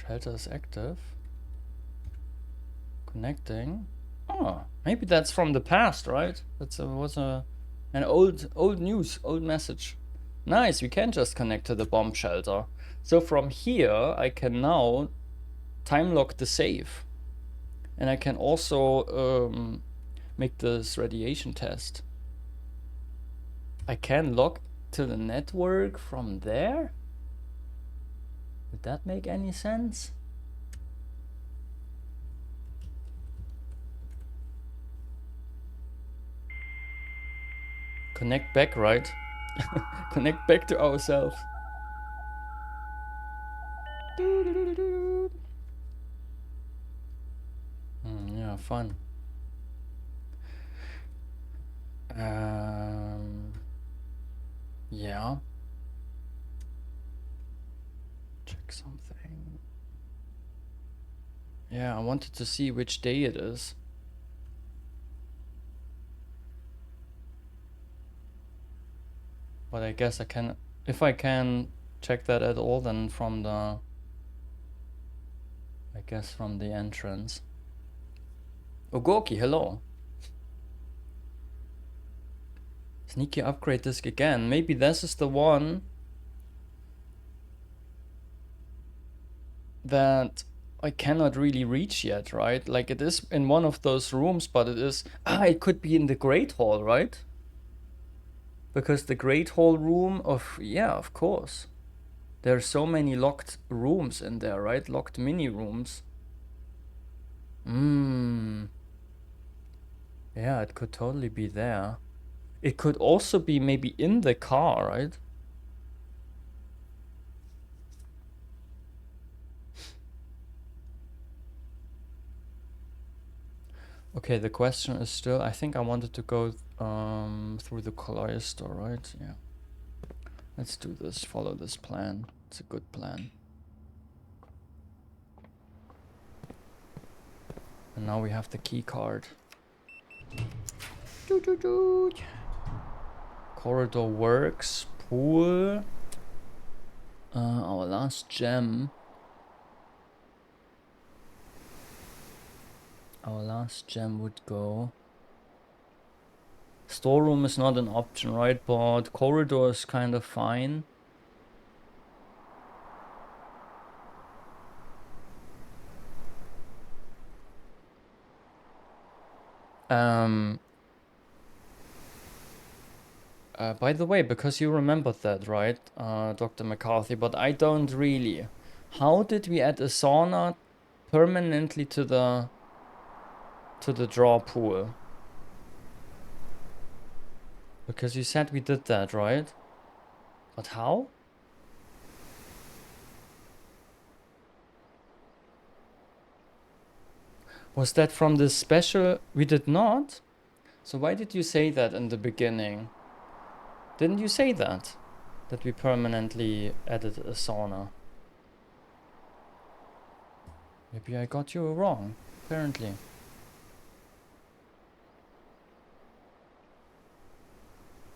Shelter is active. Connecting. Oh, maybe that's from the past, right? That was an old news, old message. Nice, we can just connect to the bomb shelter. So from here, I can now time lock the save. And I can also make this radiation test. I can log to the network from there? Would that make any sense? Connect back, right? Connect back to ourselves. Yeah, fun. Yeah. Check something. Yeah, I wanted to see which day it is. But I guess I can, if I can check that at all, then from the, I guess from the entrance. Ogoki, hello. Sneaky upgrade disc again. Maybe this is the one that I cannot really reach yet, right? Like it is in one of those rooms, but it is, it could be in the Great Hall, right? Because the Great Hall room of, yeah, of course. There are so many locked rooms in there, right? Locked mini rooms. Yeah, it could totally be there. It could also be maybe in the car, right? Okay, the question is still, I think I wanted to go through the cloister, right? Yeah. Let's do this, follow this plan. It's a good plan. And now we have the key card. Corridor works. Pool. Our last gem. Our last gem would go. Storeroom is not an option, right? But corridor is kind of fine. By the way, because you remembered that, right, Dr. McCarthy, but I don't really. How did we add a sauna permanently to the draw pool? Because you said we did that, right? But how? Was that from the special? We did not? So why did you say that in the beginning? Didn't you say that? That we permanently added a sauna? Maybe I got you wrong, apparently.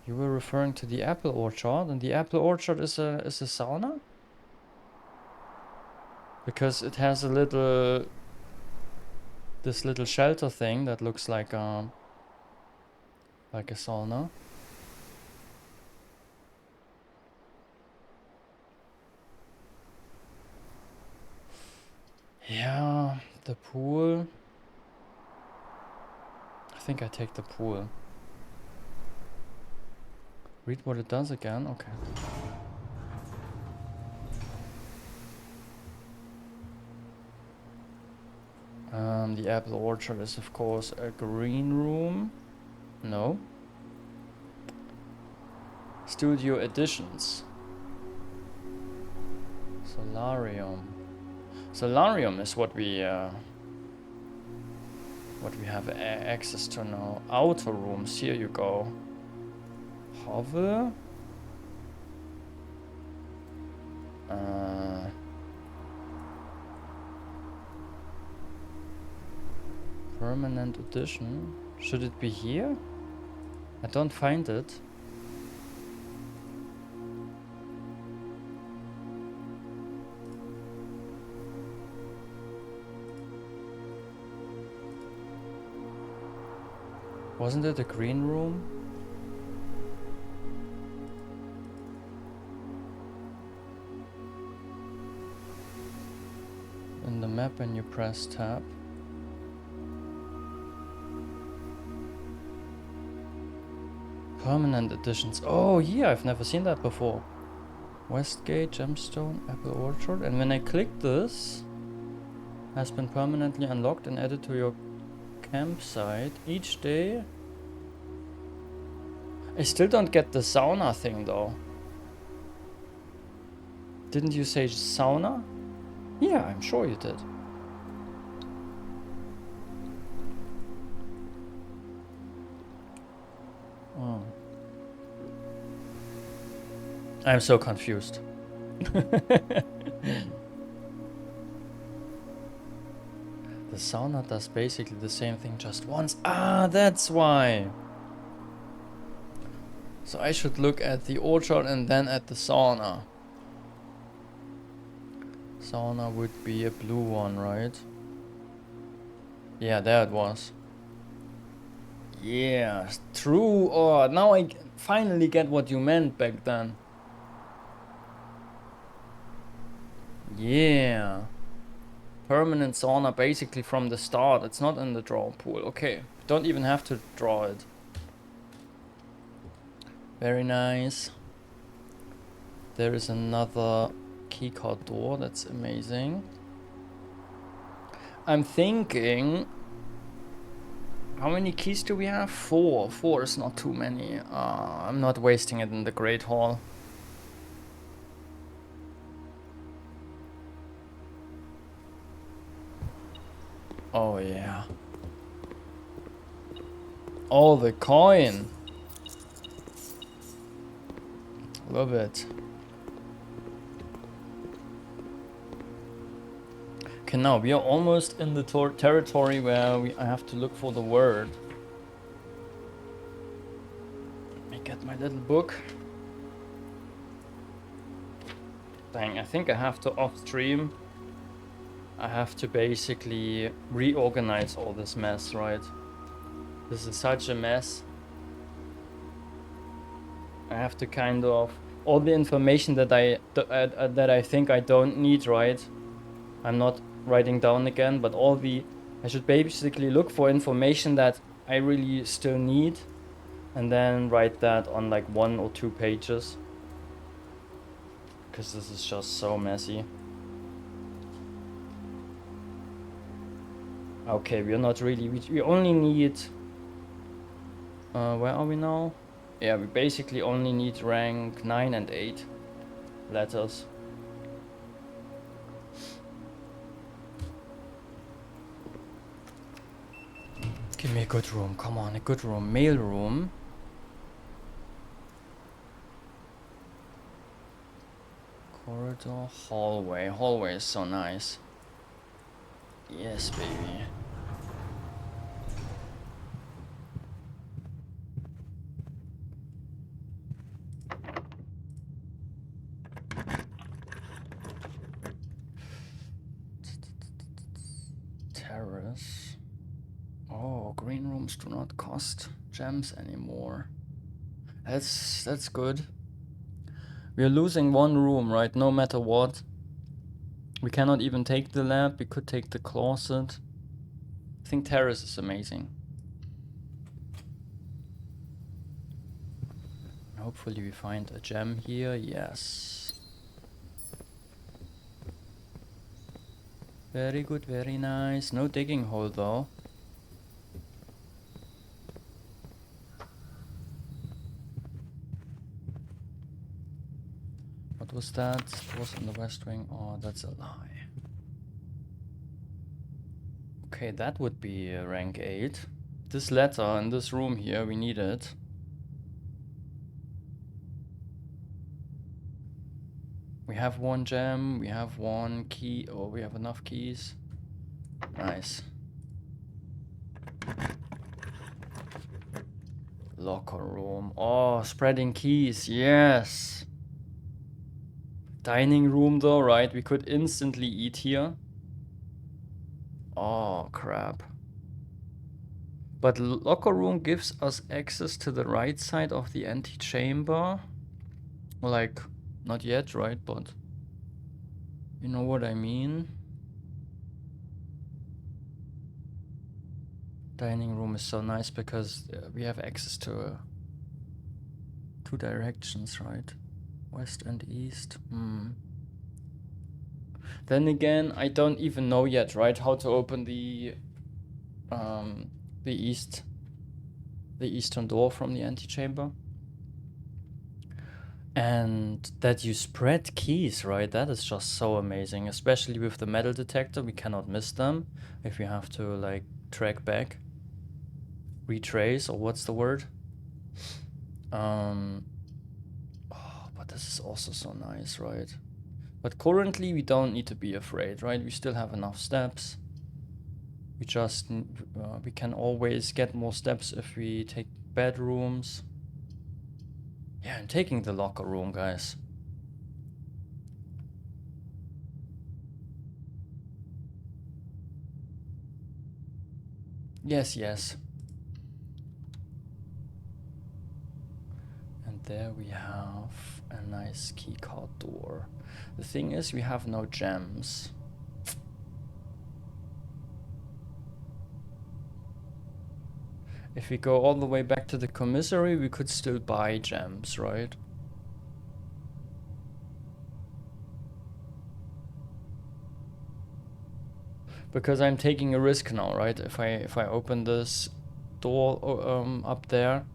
You were referring to the apple orchard, and the apple orchard is a sauna? Because it has a little... this little shelter thing that looks like a sauna. Yeah, the pool. I think I take the pool. Read what it does again? Okay. The apple orchard is of course a green room. No. Studio additions. Solarium. Solarium is what we have access to now. Outer rooms, here you go. Hovel. Permanent addition. Should it be here? I don't find it. Wasn't it a green room? In the map when you press tab. Permanent additions. Oh yeah, I've never seen that before. Westgate, Gemstone, Apple Orchard. And when I click this, has been permanently unlocked and added to your campsite each day. I still don't get the sauna thing though. Didn't you say sauna? Yeah, I'm sure you did. Oh. I'm so confused. The sauna does basically the same thing just once. Ah, that's why. So I should look at the orchard and then at the sauna. Sauna would be a blue one, right? Yeah, there it was. Yeah, true. Oh, now I finally get what you meant back then. Yeah. Permanent sauna basically from the start. It's not in the draw pool. Okay, don't even have to draw it. Very nice. There is another keycard door. That's amazing. I'm thinking... How many keys do we have? 4. 4 is not too many. I'm not wasting it in the Great Hall. Oh yeah. Oh, the coin. Love it. Okay, now we are almost in the territory where I have to look for the word. Let me get my little book. Dang, I think I have to off stream. I have to basically reorganize all this mess, right? This is such a mess. I have to kind of... all the information that I think I don't need, right? I'm not writing down again, but all the... I should basically look for information that I really still need, and then write that on like 1 or 2 pages, because this is just so messy. Okay, we're not really, we only need, where are we now? Yeah, we basically only need rank 9 and 8 letters. Give me a good room, come on, a good room. Mail room. Corridor, hallway. Hallway is so nice. Yes, baby. Terrace. Oh, green rooms do not cost gems anymore. That's good. We are losing 1 room, right? No matter what. We cannot even take the lab. We could take the closet. I think terrace is amazing. Hopefully we find a gem here. Yes. Very good, very nice. No digging hole though. What was that? It was in the west wing. Oh, that's a lie. Okay, that would be rank 8. This letter in this room here, we need it. We have 1 gem, we have 1 key. Oh, we have enough keys. Nice. Locker room. Oh, spreading keys. Yes. Dining room though, right? We could instantly eat here. Oh, crap. But locker room gives us access to the right side of the antechamber. Like, not yet, right? But you know what I mean. Dining room is so nice because we have access to 2 directions, right? West and east. Then again, I don't even know yet, right? How to open the eastern door from the antechamber. And that you spread keys, right? That is just so amazing, especially with the metal detector. We cannot miss them if we have to like track back, retrace, or what's the word? Oh, but this is also so nice, right? But currently we don't need to be afraid, right? We still have enough steps. We just we can always get more steps if we take bedrooms. Yeah, I'm taking the locker room, guys. Yes, yes. And there we have a nice keycard door. The thing is, we have no gems. If we go all the way back to the commissary, we could still buy gems, right? Because I'm taking a risk now, right? If I open this door up there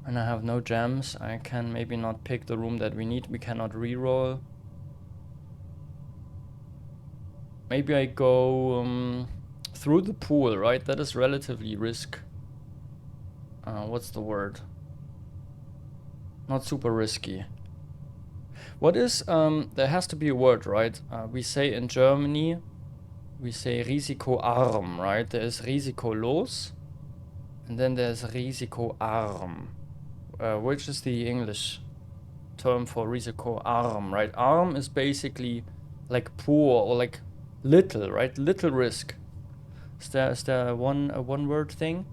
and I have no gems, I can maybe not pick the room that we need. We cannot reroll. Maybe I go through the pool, right? That is relatively risk. What's the word? Not super risky. What is, there has to be a word, right? We say in Germany, we say risikoarm, right? There is risikolos, and then there's risikoarm, which is the English term for risikoarm, right? Arm is basically like poor or like little, right? Little risk. Is there a one word thing?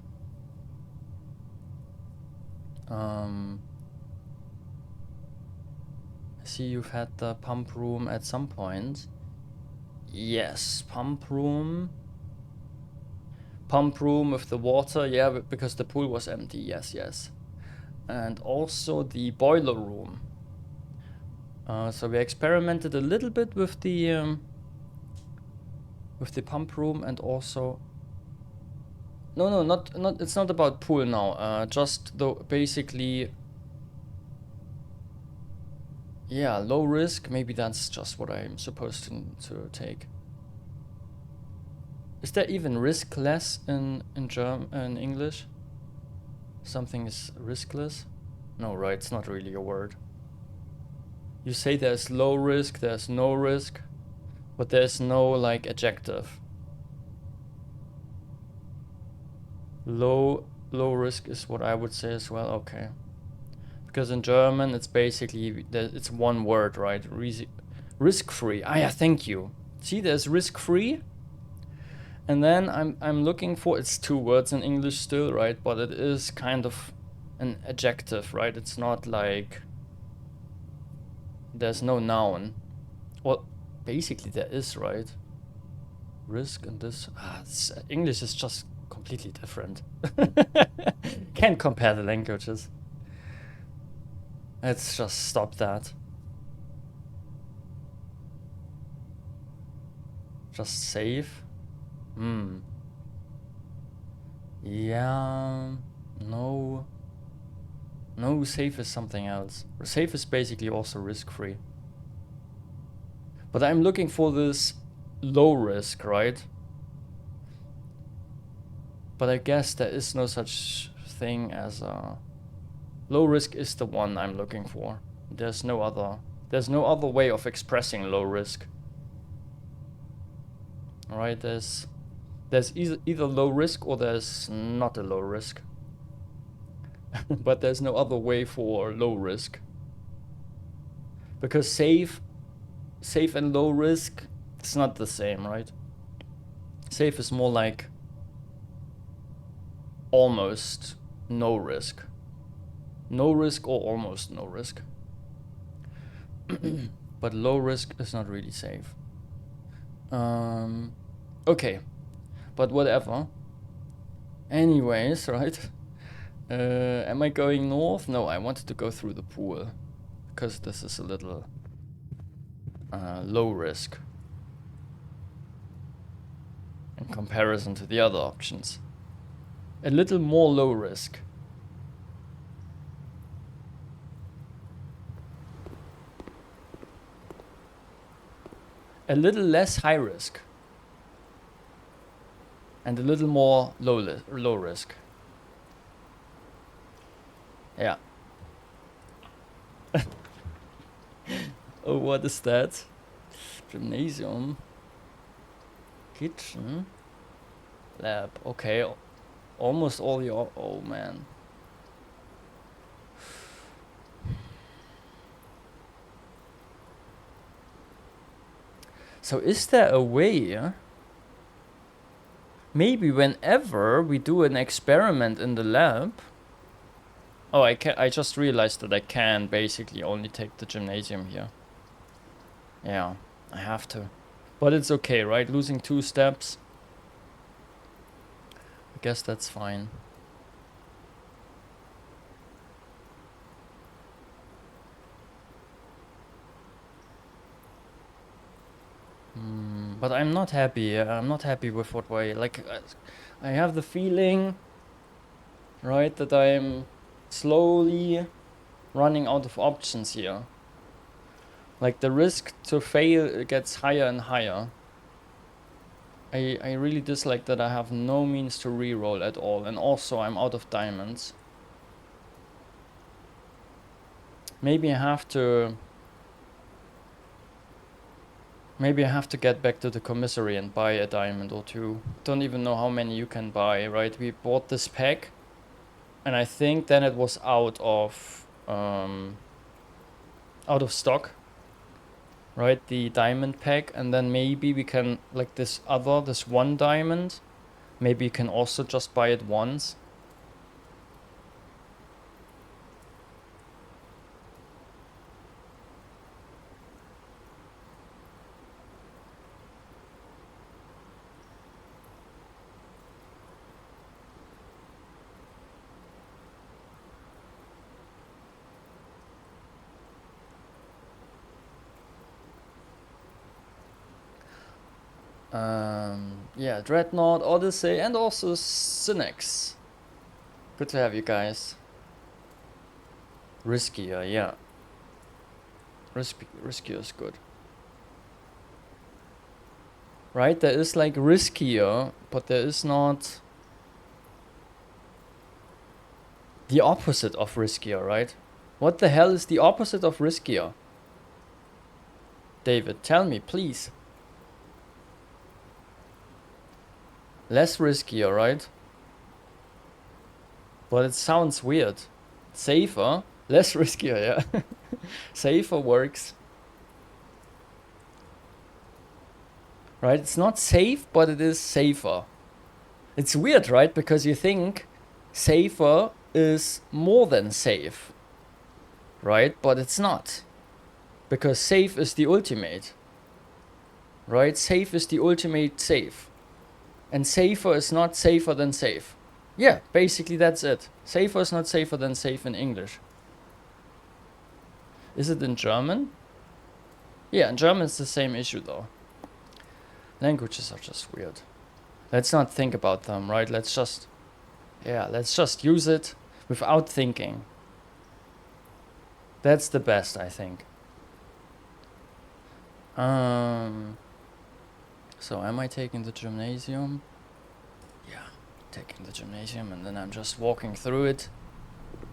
I see you've had the pump room at some point. Yes, pump room. Pump room with the water, yeah, because the pool was empty, yes, yes. And also the boiler room. So we experimented a little bit with the pump room, and also no, not it's not about pool now. Just though basically, yeah, low risk. Maybe that's just what I'm supposed to take. Is there even riskless in English? Something is riskless? No, right? It's not really a word. You say there's low risk, there's no risk, but there's no like adjective. Low risk is what I would say as well. Okay, because in German it's basically it's one word, right? Risk free. Ah, yeah, thank you. See, there's risk free, and then I'm looking for, it's two words in English still, right? But it is kind of an adjective, right? It's not like there's no noun. Well, basically there is, right? Risk and this. English is just completely different. Can't compare the languages. Let's just stop that. Just save. Yeah. No. No, safe is something else. Safe is basically also risk-free. But I'm looking for this low risk, right? But I guess there is no such thing as a... Low risk is the one I'm looking for. There's no other way of expressing low risk. Alright, there's either low risk or there's not a low risk. But there's no other way for low risk. Because safe and low risk, it's not the same, right? Safe is more like almost no risk. No risk or almost no risk. But low risk is not really safe. Okay, but whatever. Anyways, right? Am I going north? No, I wanted to go through the pool, because this is a little low risk in comparison to the other options. A little more low risk. A little less high risk. And a little more low risk. Yeah. Oh, what is that? Gymnasium. Kitchen. Lab. Okay. Almost all your... Oh, man. So is there a way... Maybe whenever we do an experiment in the lab... Oh, I just realized that I can basically only take the gymnasium here. Yeah, I have to. But it's okay, right? Losing 2 steps. I guess that's fine. But I'm not happy. I'm not happy with what way. Like, I have the feeling, right, that I'm slowly running out of options here. Like, the risk to fail gets higher and higher. I really dislike that I have no means to reroll at all. And also, I'm out of diamonds. Maybe I have to... Maybe I have to get back to the commissary and buy a diamond or 2. Don't even know how many you can buy, right? We bought this pack, and I think then it was out of stock, right? The diamond pack, and then maybe we can, like this 1 diamond, maybe you can also just buy it once. Yeah, Dreadnought, Odyssey, and also Cynics. Good to have you guys. Riskier, yeah. Riskier is good. Right, there is like riskier, but there is not the opposite of riskier, right? What the hell is the opposite of riskier? David, tell me, please. Less riskier, right? But it sounds weird. Safer, less riskier, yeah. Safer works. Right, it's not safe, but it is safer. It's weird, right? Because you think safer is more than safe, right? But it's not. Because safe is the ultimate, right? Safe is the ultimate safe. And safer is not safer than safe. Yeah, basically that's it. Safer is not safer than safe in English. Is it in German? Yeah, in German it's the same issue though. Languages are just weird. Let's not think about them, right? Let's just use it without thinking. That's the best, I think. So am I taking the gymnasium? Yeah, taking the gymnasium, and then I'm just walking through it.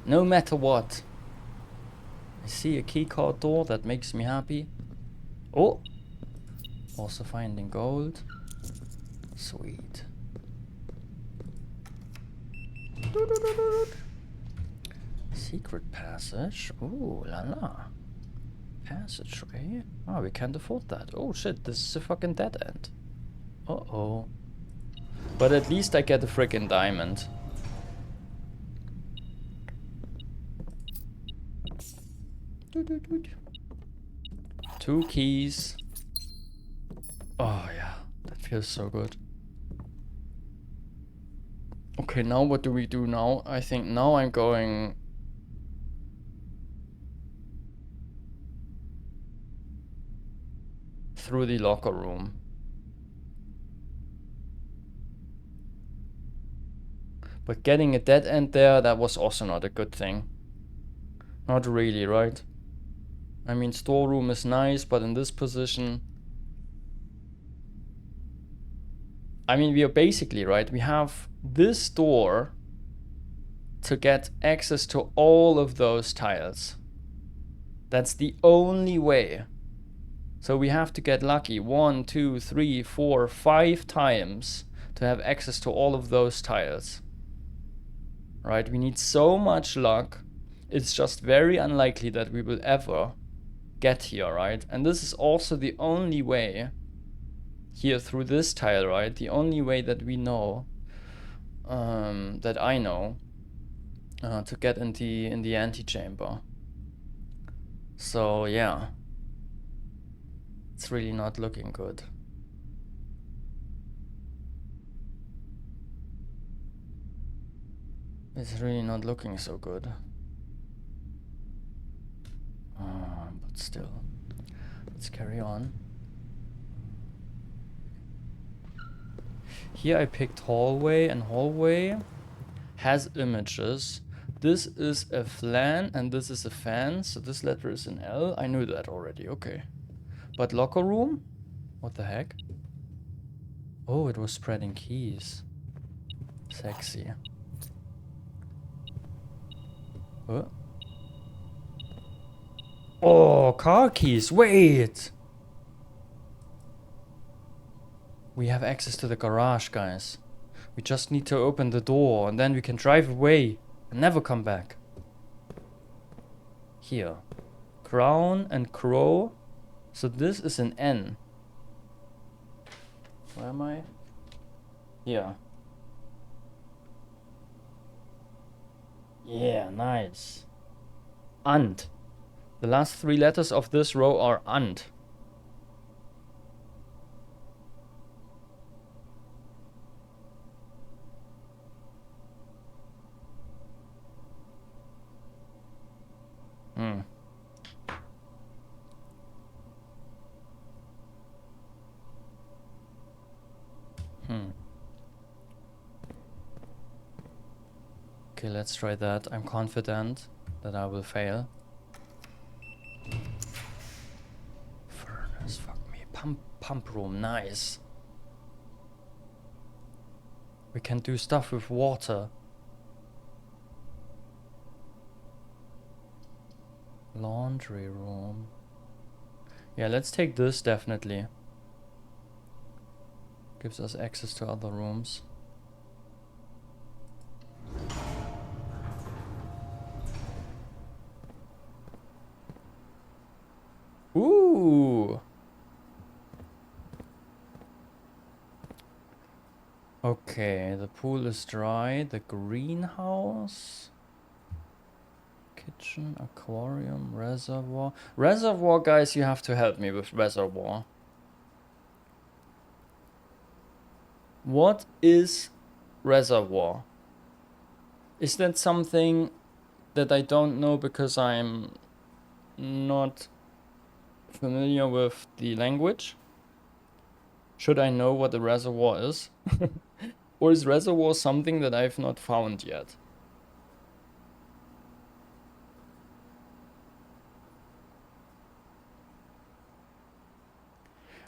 No matter what. I see a keycard door, that makes me happy. Oh! Also finding gold. Sweet. Secret passage. Ooh la la. Passageway. Oh, we can't afford that. Oh shit, this is a fucking dead end. Uh-oh. But at least I get a freaking diamond. Two keys. Oh yeah, that feels so good. Okay, now what do we do now? I think now I'm going... through the locker room. But getting a dead end there, that was also not a good thing. Not really, right? I mean, storeroom is nice, but in this position... I mean, we are basically, right? We have this door to get access to all of those tiles. That's the only way. So we have to get lucky 1, 2, 3, 4, 5 times to have access to all of those tiles. Right? We need so much luck. It's just very unlikely that we will ever get here, right? And this is also the only way here through this tile, right? The only way that we know, that I know, to get in the antechamber. So yeah, it's really not looking good. It's really not looking so good. But still, let's carry on. Here I picked hallway, and hallway has images. This is a flan and this is a fan, so this letter is an L. I knew that already, okay. But locker room? What the heck? Oh, it was spreading keys. Sexy. What? Oh, car keys, wait! We have access to the garage, guys. We just need to open the door and then we can drive away and never come back. Here. Crown and crow. So this is an N. Where am I? Here. Yeah, nice. And. The last 3 letters of this row are and. Okay, let's try that. I'm confident that I will fail. Furnace, fuck me. Pump room, nice. We can do stuff with water. Laundry room. Yeah, let's take this definitely. Gives us access to other rooms. Ooh. Okay, the pool is dry. The greenhouse. Kitchen, aquarium, reservoir. Reservoir, guys, you have to help me with reservoir. What is reservoir? Is that something that I don't know because I'm not familiar with the language? Should I know what a reservoir is? Or is reservoir something that I've not found yet?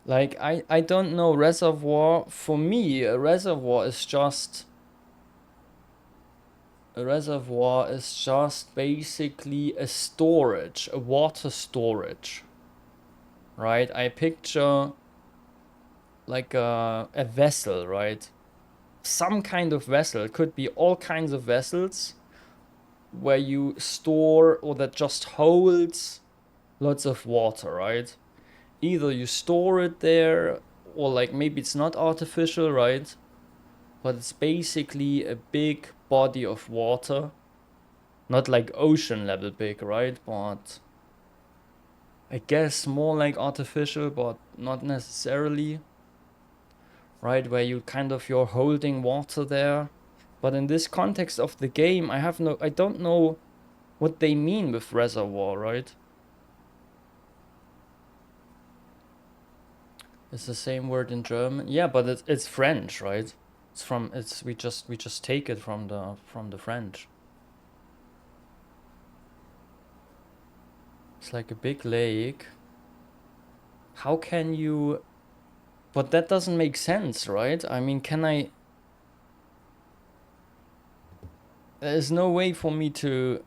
Like, I don't know. Reservoir, for me, a reservoir is just basically a storage, a water storage, right? I picture like a vessel, right? Some kind of vessel. It could be all kinds of vessels where you store or that just holds lots of water, right? Either you store it there or like maybe it's not artificial, right? But it's basically a big body of water. Not like ocean level big, right? But I guess more like artificial, but not necessarily. Right, where you're holding water there. But in this context of the game, I don't know what they mean with reservoir, right? It's the same word in German. Yeah, but it's French, right? We just take it from the French. It's like a big lake. How can you... But that doesn't make sense, right? I mean, there's no way for me to...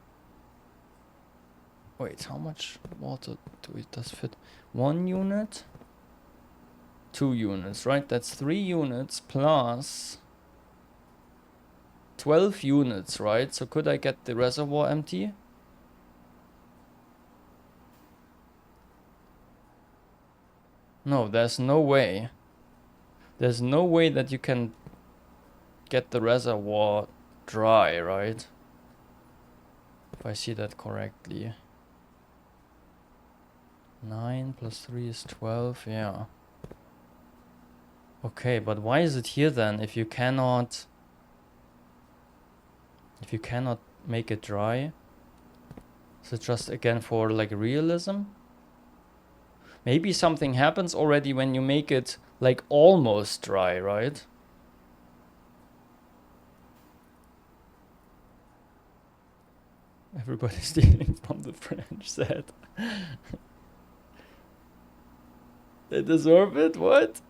Wait, how much water does fit? 1 unit? 2 units, right? That's 3 units plus 12 units, right? So could I get the reservoir empty? No, there's no way. There's no way that you can get the reservoir dry, right? If I see that correctly. 9 plus 3 is 12, yeah. Okay, but why is it here then if you cannot make it dry? Is it just again for like realism? Maybe something happens already when you make it like almost dry, right? Everybody's stealing from the French set. They deserve it? What?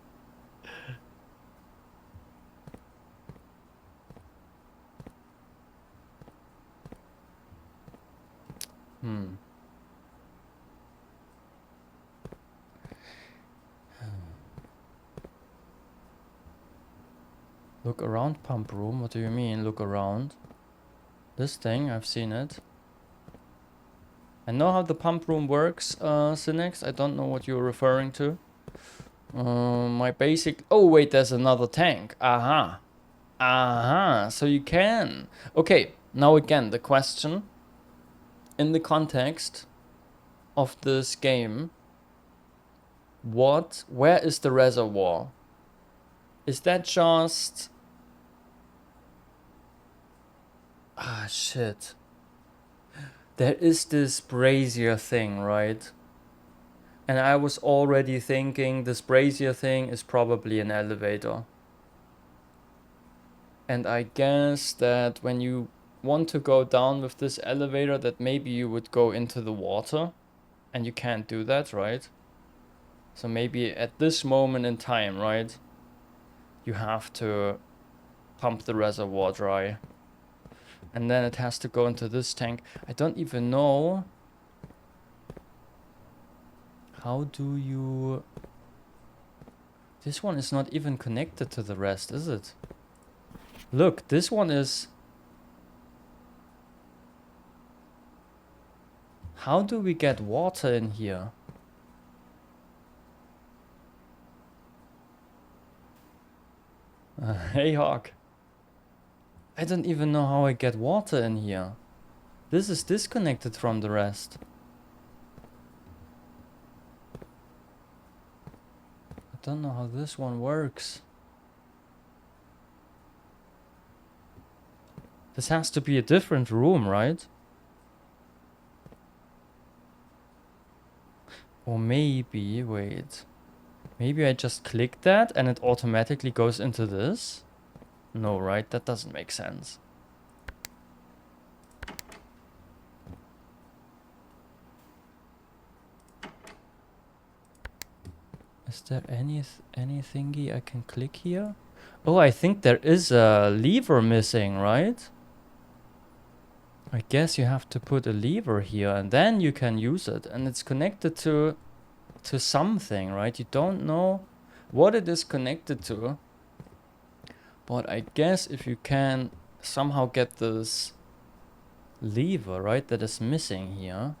Look around pump room? What do you mean, look around? This thing, I've seen it. I know how the pump room works, Synex. I don't know what you're referring to. My basic... Oh, wait, there's another tank. Aha. Aha, so you can. Okay, now again, the question. In the context of this game, where is the reservoir? Is that just... Ah, shit. There is this brazier thing, right? And I was already thinking this brazier thing is probably an elevator. And I guess that when you want to go down with this elevator, that maybe you would go into the water. And you can't do that, right? So maybe at this moment in time, right? You have to pump the reservoir dry. And then it has to go into this tank. I don't even know. How do you... This one is not even connected to the rest, is it? Look, this one is... How do we get water in here? Hey, Hawk. I don't even know how I get water in here. This is disconnected from the rest. I don't know how this one works. This has to be a different room, right? Or maybe, wait. Maybe I just click that and it automatically goes into this? No, right? That doesn't make sense. Is there any thingy I can click here? Oh, I think there is a lever missing, right? I guess you have to put a lever here and then you can use it. And it's connected to something, right? You don't know what it is connected to. But I guess if you can somehow get this lever, right, that is missing here,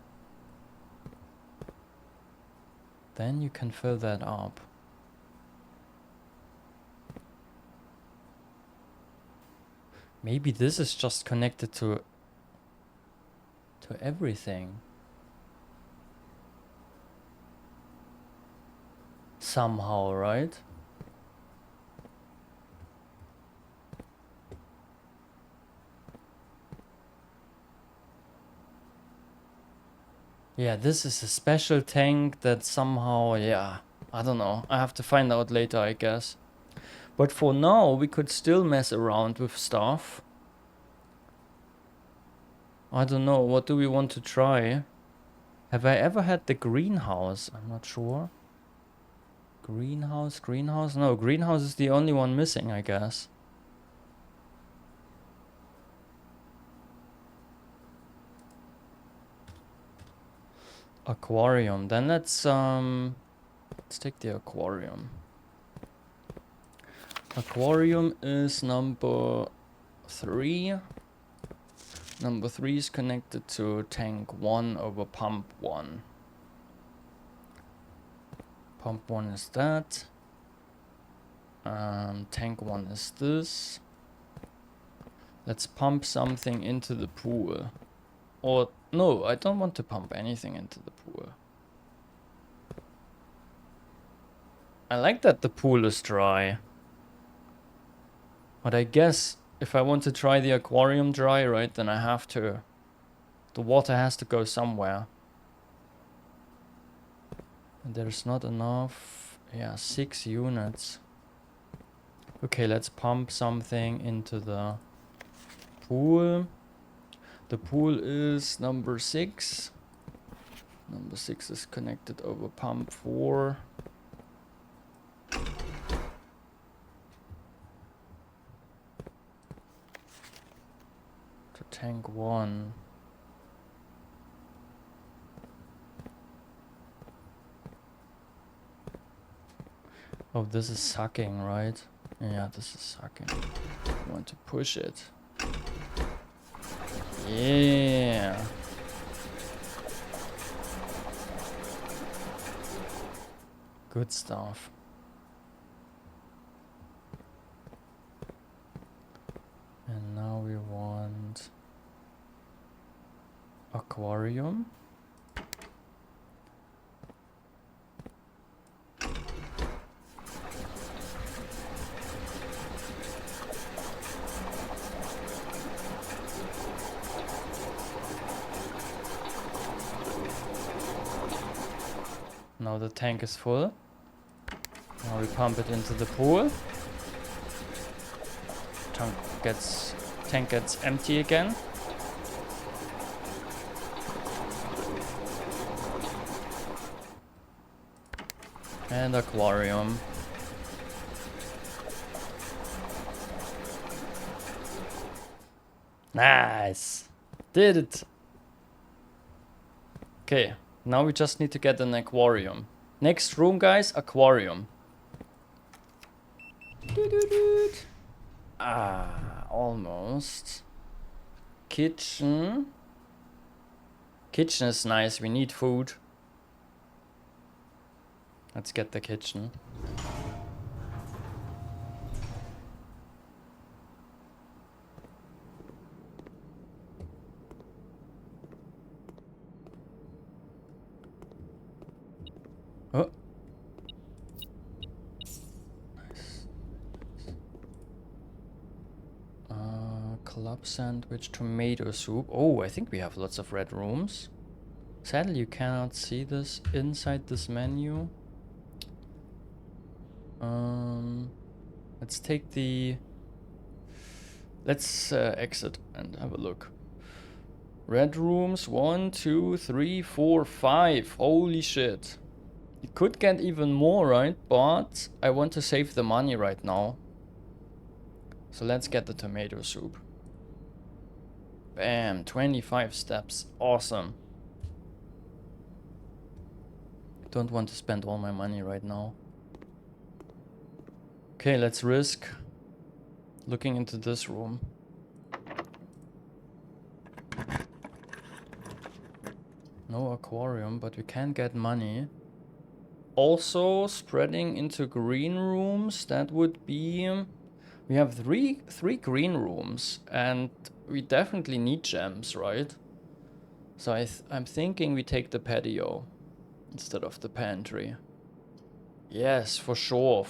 then you can fill that up. Maybe this is just connected to everything. Somehow, right? Yeah, this is a special tank that somehow, yeah, I don't know. I have to find out later, I guess. But for now, we could still mess around with stuff. I don't know, what do we want to try? Have I ever had the greenhouse? I'm not sure. Greenhouse? No, greenhouse is the only one missing, I guess. Aquarium. Then let's take the aquarium. Aquarium is number 3. Number 3 is connected to tank 1 over pump 1. Pump 1 is that. Tank 1 is this. Let's pump something into the pool. Or, no, I don't want to pump anything into the pool. I like that the pool is dry. But I guess if I want to try the aquarium dry, right, then I have to... The water has to go somewhere. And there's not enough... Yeah, 6 units. Okay, let's pump something into the pool. The pool is number 6. Number 6 is connected over pump 4. To tank 1. Oh, this is sucking, right? Yeah, this is sucking. I want to push it. Yeah. Good stuff. And now we want aquarium. Now the tank is full. Now we pump it into the pool. tank gets empty again. And aquarium. Nice. Did it. Okay, now we just need to get an aquarium. Next room, guys, aquarium. Ah, almost. Kitchen. Kitchen is nice, we need food. Let's get the kitchen. Oh. Nice. Club sandwich, tomato soup. Oh, I think we have lots of red rooms. Sadly, you cannot see this inside this menu. Let's take the... Let's exit and have a look. Red rooms, 1, 2, 3, 4, 5. Holy shit. It could get even more, right? But I want to save the money right now. So let's get the tomato soup. Bam, 25 steps. Awesome. Don't want to spend all my money right now. Okay, let's risk looking into this room. No aquarium, but we can get money. Also, spreading into green rooms, that would be... We have three green rooms, and we definitely need gems, right? So I'm thinking we take the patio instead of the pantry. Yes, for sure,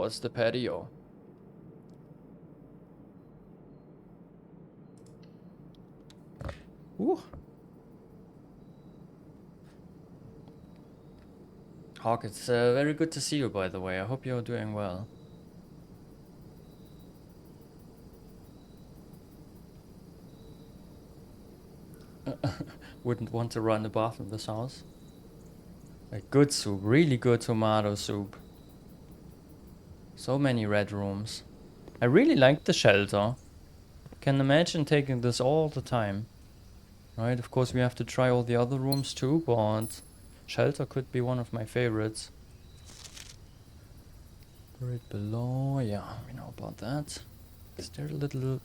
it's the patio. Ooh. Hawk, it's very good to see you, by the way. I hope you're doing well. Wouldn't want to run a bath in this house. A good soup, really good tomato soup. So many red rooms. I really like the shelter. Can imagine taking this all the time. Right, of course we have to try all the other rooms too, but shelter could be one of my favorites. Right below, yeah, we know about that. Is there a little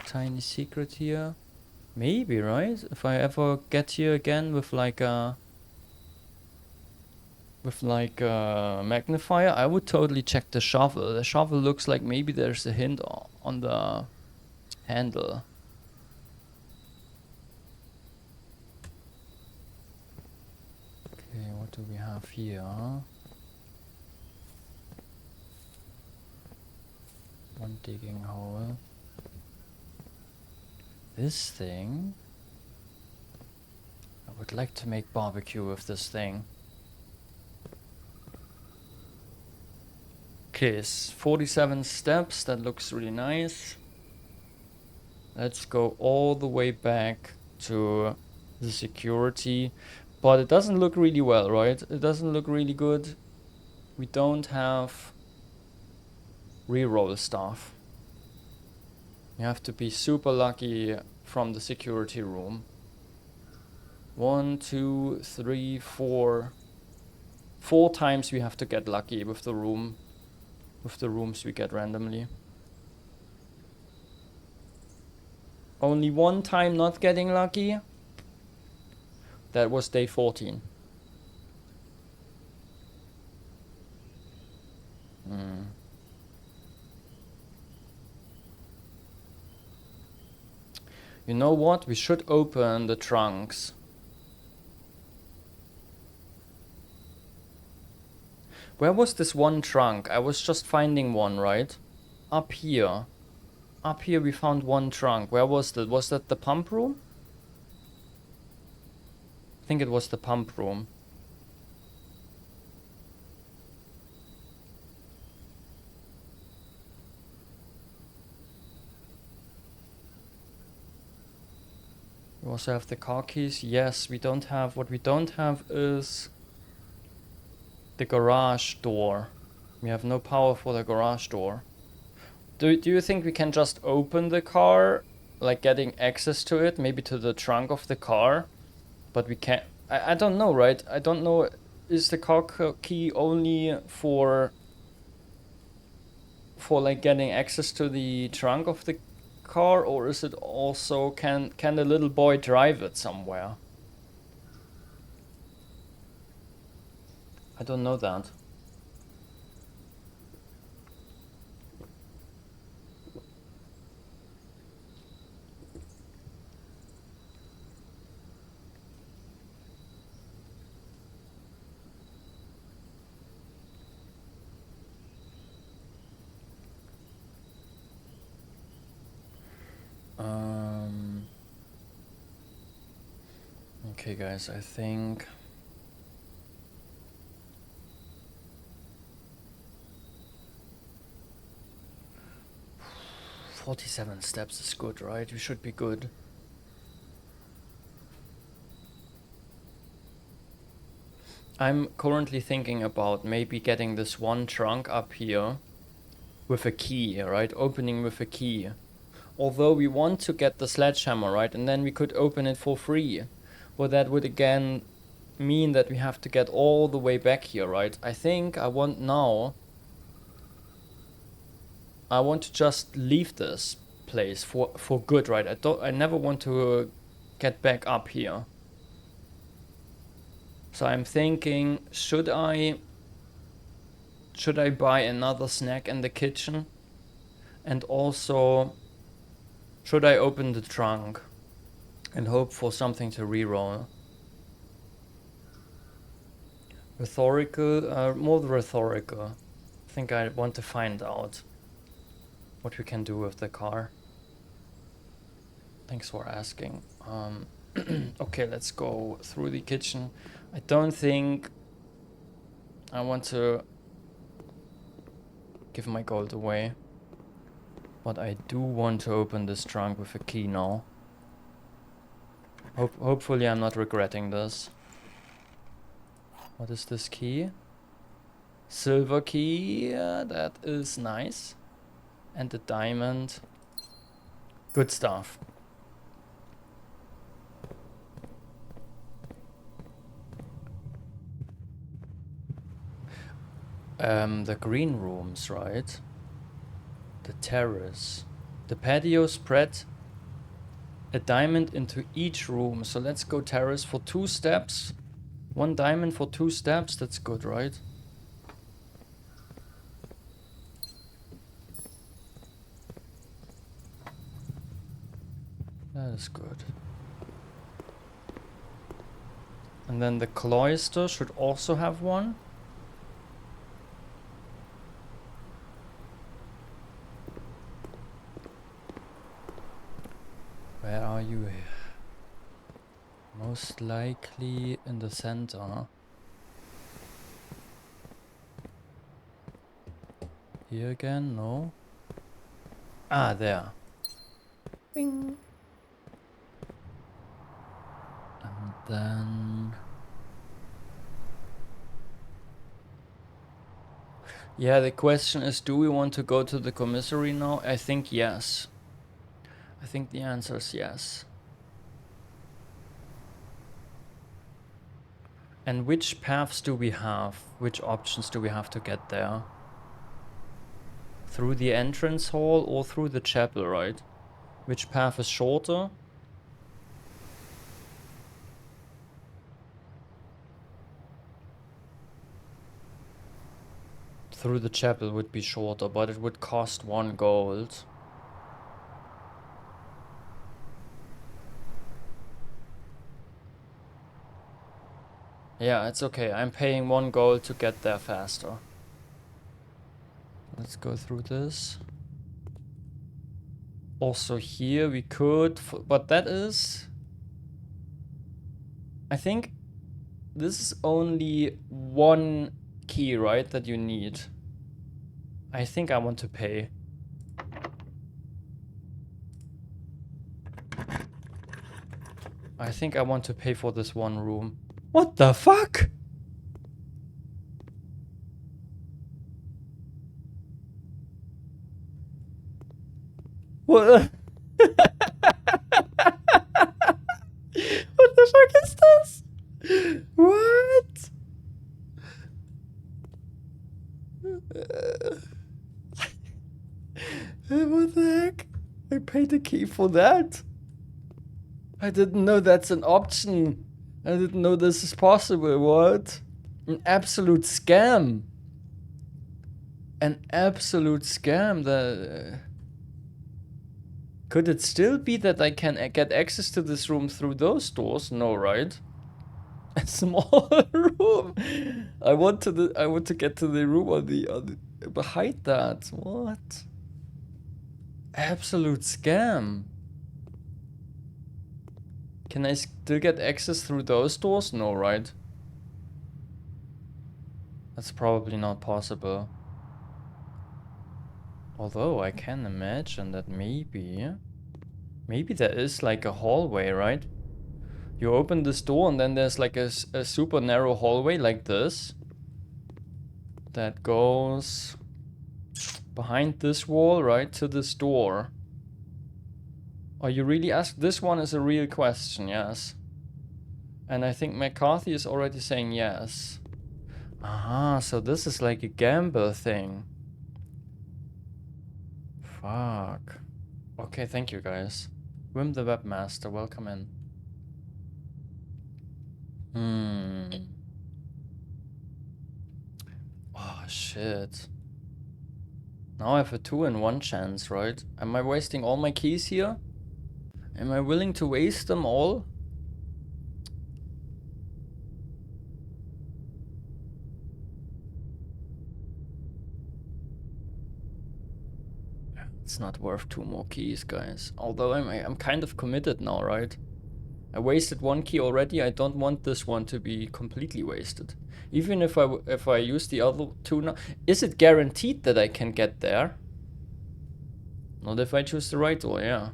tiny secret here? Maybe, right? If I ever get here again with like a magnifier, I would totally check the shovel. The shovel looks like maybe there's a hint on the handle. Okay, what do we have here? One digging hole. This thing. I would like to make barbecue with this thing. Okay, it's 47 steps. That looks really nice. Let's go all the way back to the security. But it doesn't look really well, right? It doesn't look really good. We don't have reroll stuff. You have to be super lucky from the security room. 1, 2, 3, 4. 4 times we have to get lucky with the room. With the rooms we get randomly. Only 1 time not getting lucky. That was day 14. You know what? We should open the trunks. Where was this one trunk? I was just finding one, right? Up here. Up here we found one trunk. Where was that? Was that the pump room? I think it was the pump room. We also have the car keys. Yes, we don't have... What we don't have is the garage door. We have no power for the garage door. Do you think we can just open the car, like getting access to it, maybe to the trunk of the car? But we can't... I don't know, right? I don't know. Is the car key only for like getting access to the trunk of the car, or is it also can the little boy drive it somewhere? I don't know that. Okay, guys, I think 47 steps is good, right? We should be good. I'm currently thinking about maybe getting this one trunk up here with a key, right? Opening with a key. Although we want to get the sledgehammer, right? And then we could open it for free. But that would again mean that we have to get all the way back here, right? I think I want to just leave this place for good, right? I never want to get back up here. So I'm thinking, should I buy another snack in the kitchen? And also, should I open the trunk and hope for something to reroll? Rhetorical, more rhetorical. I think I want to find out what we can do with the car. Thanks for asking. Okay, let's go through the kitchen. I don't think I want to give my gold away, but I do want to open this trunk with a key now. Hopefully I'm not regretting this. What is this key? Silver key, that is nice. And the diamond. Good stuff. The green rooms, right? The terrace. The patio spread a diamond into each room. So let's go terrace for 2 steps. 1 diamond for 2 steps. That's good, right? That is good. And then the cloister should also have 1. Where are you? Most likely in the center. Here again? No. Ah, there. Bing. And then... Yeah, the question is, do we want to go to the commissary now? I think yes. I think the answer is yes. And which paths do we have? Which options do we have to get there? Through the entrance hall or through the chapel, right? Which path is shorter? Through the chapel would be shorter, but it would cost 1 gold. Yeah, it's okay. I'm paying 1 gold to get there faster. Let's go through this. Also here we could, but that is... I think this is only 1 key, right, that you need. I think I want to pay. I think I want to pay for this one room. What the fuck? What? What the fuck is this? What? What the heck? I paid a key for that? I didn't know that's an option. I didn't know this is possible. What? An absolute scam. An absolute scam. Could it still be that I can get access to this room through those doors? No, right? A small room. I want to get to the room on the behind that. What? Absolute scam. Can I still get access through those doors? No, right? That's probably not possible. Although I can imagine that maybe there is like a hallway, right? You open this door and then there's like a super narrow hallway like this that goes behind this wall, right, to this door. Are you really asking? This one is a real question, yes. And I think McCarthy is already saying yes. Aha, so this is like a gamble thing. Fuck. Okay, thank you guys. Wim the Webmaster, welcome in. Oh, shit. Now I have a 2-in-1 chance, right? Am I wasting all my keys here? Am I willing to waste them all? It's not worth 2 more keys, guys. Although I'm kind of committed now, right? I wasted 1 key already. I don't want this one to be completely wasted. Even if I use the other 2 now. Is it guaranteed that I can get there? Not if I choose the right door, yeah.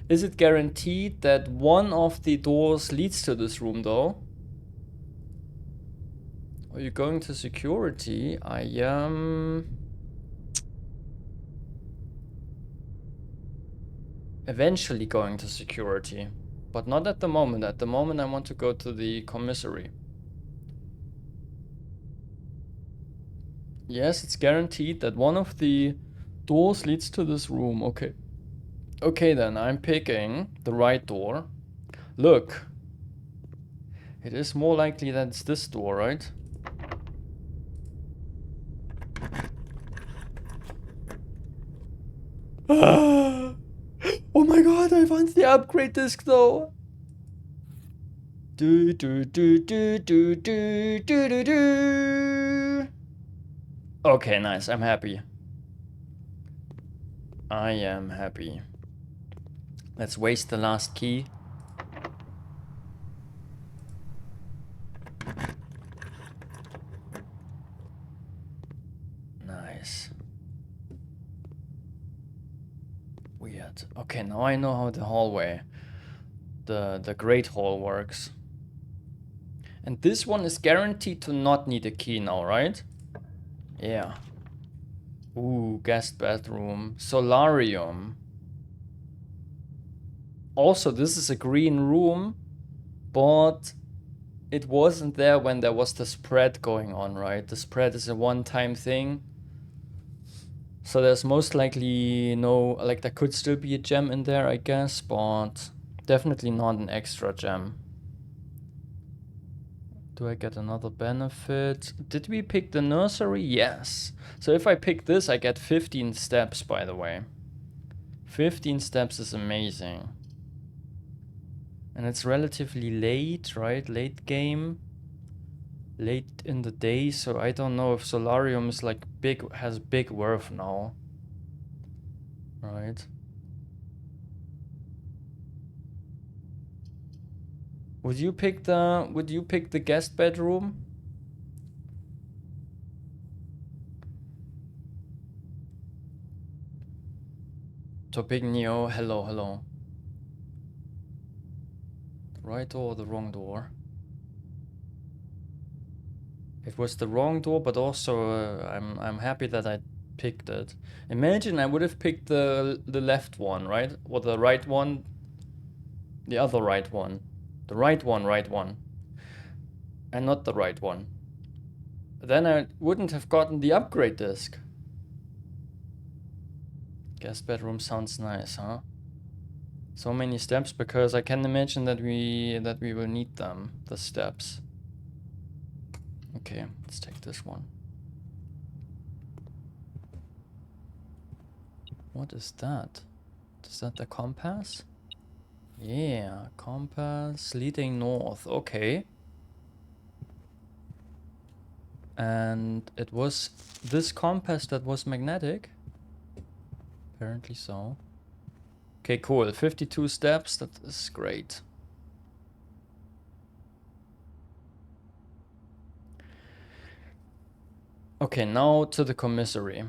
Is it guaranteed that one of the doors leads to this room, though? Are you going to security? I am... eventually going to security. But not at the moment. At the moment I want to go to the commissary. Yes, it's guaranteed that one of the doors leads to this room. Okay. Okay then, I'm picking the right door. Look. It is more likely that it's this door, right? Oh my god, I found the upgrade disc though. Do do do do do do do do do. Okay, nice. I'm happy. I am happy. Let's waste the last key. Nice. Weird. Okay, now I know how the hallway, the Great Hall works. And this one is guaranteed to not need a key now, right? Yeah. Ooh, guest bathroom. Solarium. Also, this is a green room, but it wasn't there when there was the spread going on, right? The spread is a one-time thing. So there's most likely no, like there could still be a gem in there, I guess, but definitely not an extra gem. Do I get another benefit? Did we pick the nursery? Yes. So if I pick this, I get 15 steps, by the way. 15 steps is amazing. And it's relatively late, right? Late game. Late in the day, so I don't know if Solarium is like has big worth now. Right. Would you pick the guest bedroom? Topignio, hello. right door or the wrong door? It was the wrong door, but also I'm happy that I picked it. Imagine I would have picked the left one, right? Or the right one, the other right one. The right one. And not the right one. Then I wouldn't have gotten the upgrade disc. Guest bedroom sounds nice, huh? So many steps because I can imagine that we will need them, the steps. Okay, let's take this one. What is that? Is that the compass? Yeah, compass leading north. Okay. And it was this compass that was magnetic? Apparently so. Okay, cool. 52 steps. That is great. Okay, now to the commissary.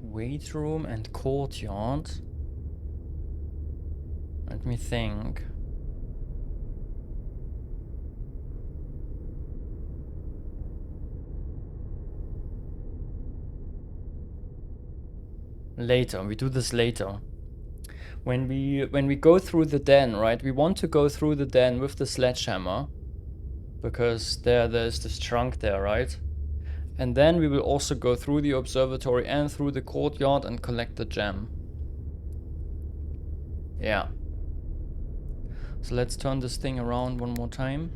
Weight room and courtyard. Let me think. Later, we do this later. When we go through the den, right? We want to go through the den with the sledgehammer. Because there's this trunk there, right? And then we will also go through the observatory and through the courtyard and collect the gem. Yeah. So let's turn this thing around one more time.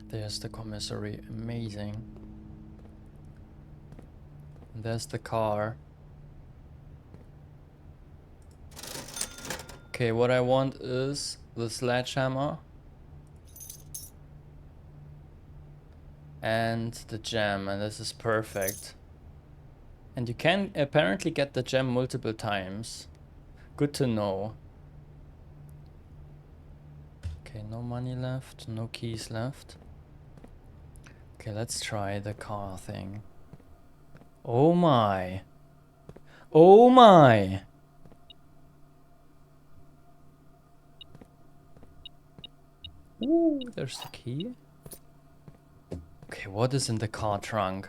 There's the commissary, amazing. And there's the car. Okay, what I want is the sledgehammer. And the gem, and this is perfect. And you can apparently get the gem multiple times. Good to know. Okay, no money left, no keys left. Okay, let's try the car thing. Oh my. Oh my. Ooh, there's the key. Okay, what is in the car trunk?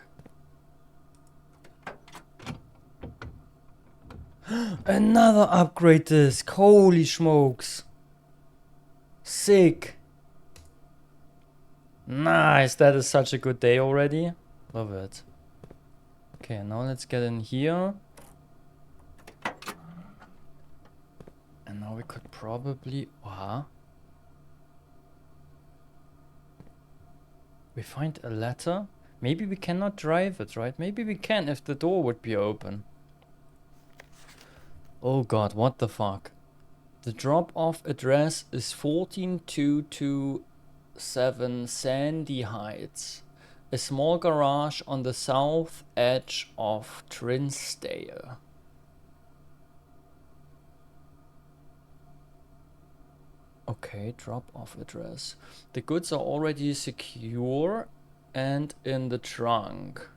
Another upgrade disc. Holy smokes. Sick. Nice. That is such a good day already. Love it. Okay, now let's get in here. And now we could probably... We find a letter. Maybe we cannot drive it, right? Maybe we can if the door would be open. Oh god, what the fuck? The drop-off address is 14227 Sandy Heights. A small garage on the south edge of Trinsdale. Okay, drop-off address. The goods are already secure and in the trunk.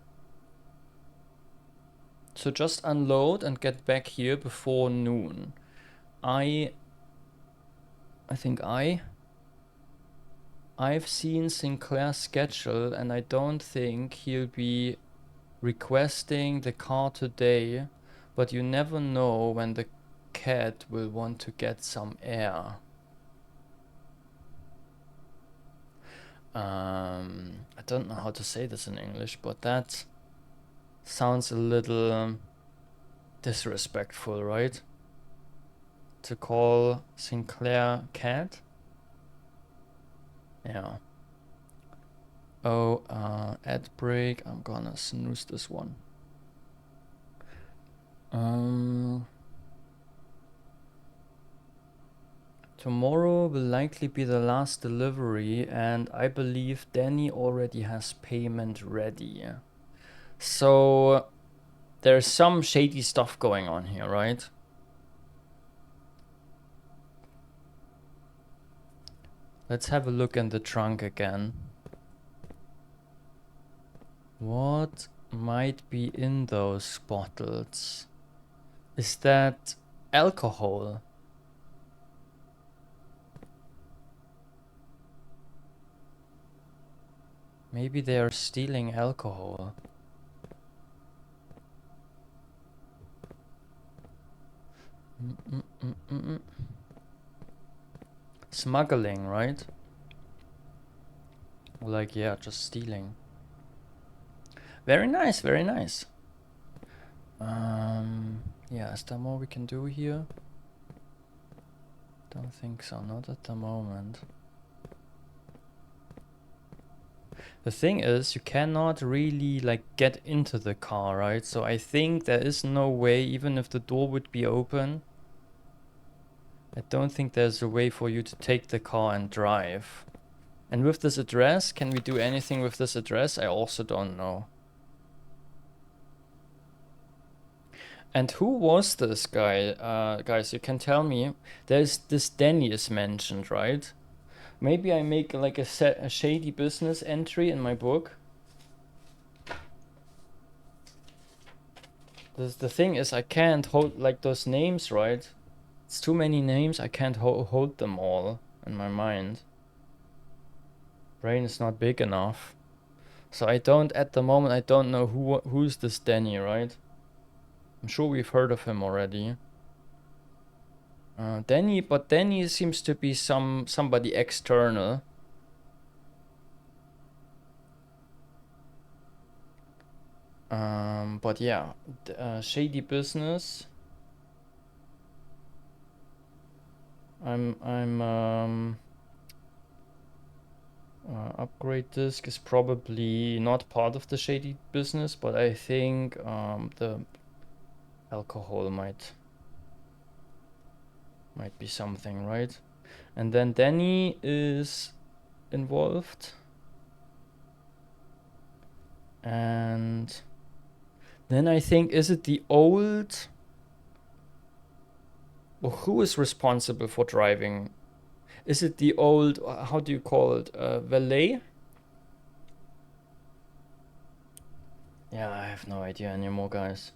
So just unload and get back here before noon. I think I've seen Sinclair's schedule and I don't think he'll be requesting the car today, but you never know when the cat will want to get some air. I don't know how to say this in English, but that sounds a little disrespectful, right? to call Sinclair cat. Yeah. Oh, ad break. I'm gonna snooze this one. Tomorrow will likely be the last delivery, and I believe Danny already has payment ready. So there's some shady stuff going on here, right? Let's have a look in the trunk again. What might be in those bottles? Is that alcohol? Maybe they are stealing alcohol. Smuggling, right? Like, yeah, just stealing. Very nice, very nice. Yeah, is there more we can do here? Don't think so, not at the moment. The thing is, you cannot really like get into the car, right? So I think there is no way, even if the door would be open, I don't think there's a way for you to take the car and drive. And with this address, can we do anything with this address? I also don't know. And who was this guy? Guys, you can tell me. There's this Danny is mentioned, right? Maybe I make like a shady business entry in my book. The thing is, I can't hold like those names, right? It's too many names. I can't hold them all in my mind. Brain is not big enough. So I don't, at the moment, I don't know who's this Danny, right? I'm sure we've heard of him already. Danny seems to be somebody external. But yeah, shady business. Upgrade disk is probably not part of the shady business, but I think the alcohol might be something, right? And then Danny is involved. And then I think, is it the old... Well, who is responsible for driving? Is it the old, how do you call it, valet? Yeah, I have no idea anymore, guys.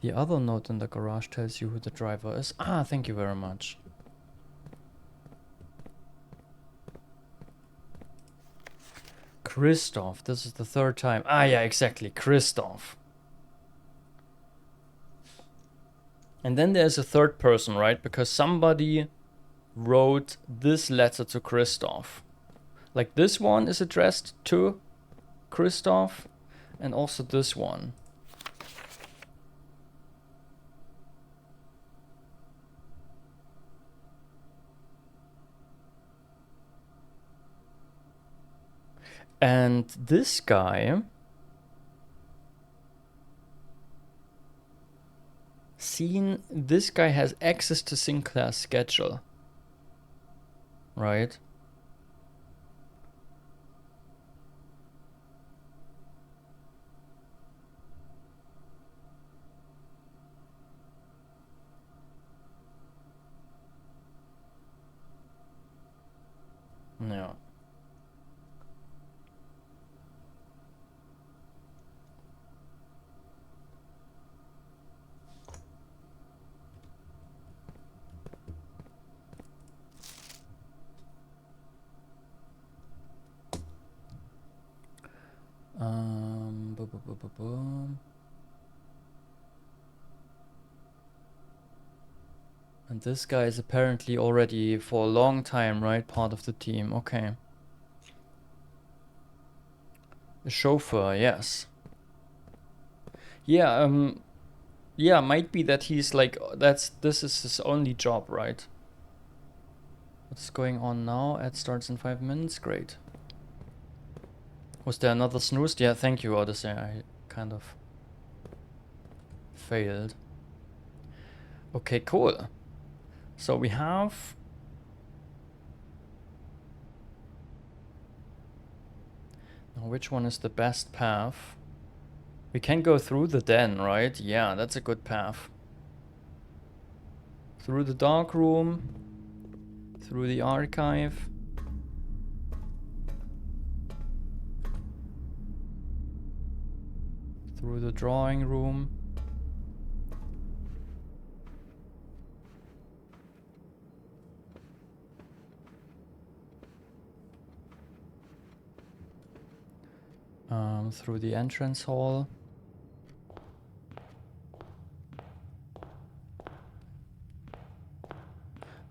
The other note in the garage tells you who the driver is. Ah, thank you very much. Christoph, this is the third time. Ah, yeah, exactly, Christoph. And then there's a third person, right? Because somebody wrote this letter to Christoph. Like this one is addressed to Christoph, and also this one. And this guy this guy has access to Sinclair's schedule, right? Yeah. And this guy is apparently already for a long time, right? Part of the team. Okay. A chauffeur, yes. Yeah, yeah, might be that he's like, this is his only job, right? What's going on now? Ad starts in 5 minutes. Great. Was there another snooze? Yeah, thank you, Odyssey. I kind of failed. Okay, cool. So we have... Now, which one is the best path? We can go through the den, right? Yeah, that's a good path. Through the dark room. Through the archive. Through the drawing room. Through the entrance hall.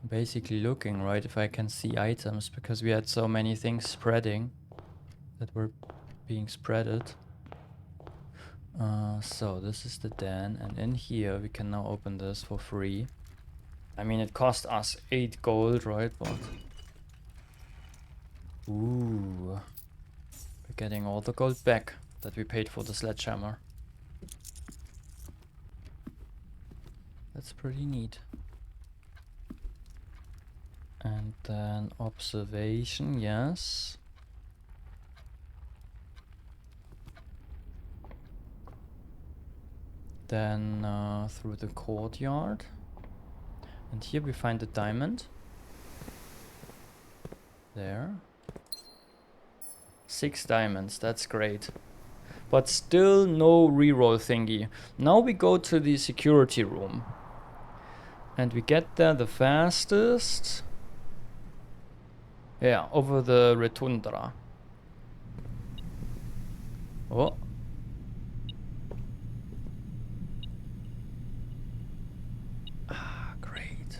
Basically looking, right, if I can see items, because we had so many things spreading that were being spreaded. So this is the den, and in here we can now open this for free. I mean, it cost us 8 gold, right? But ooh, we're getting all the gold back that we paid for the sledgehammer. That's pretty neat. And then observation, yes. Then through the courtyard. And here we find the diamond. There. 6 diamonds, that's great. But still no reroll thingy. Now we go to the security room. And we get there the fastest. Yeah, over the Retundra. Oh. Ah, great.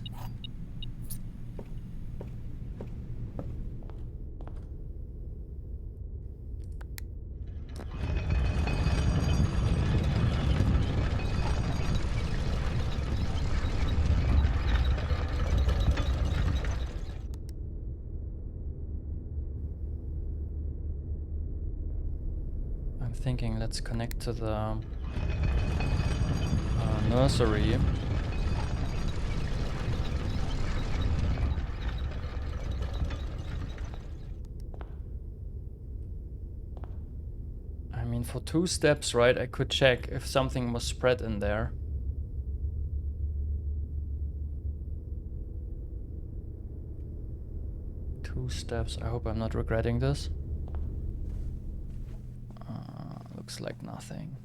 I'm thinking let's connect to the nursery. I mean, for 2 steps, right, I could check if something was spread in there. Two steps. I hope I'm not regretting this. Looks like nothing.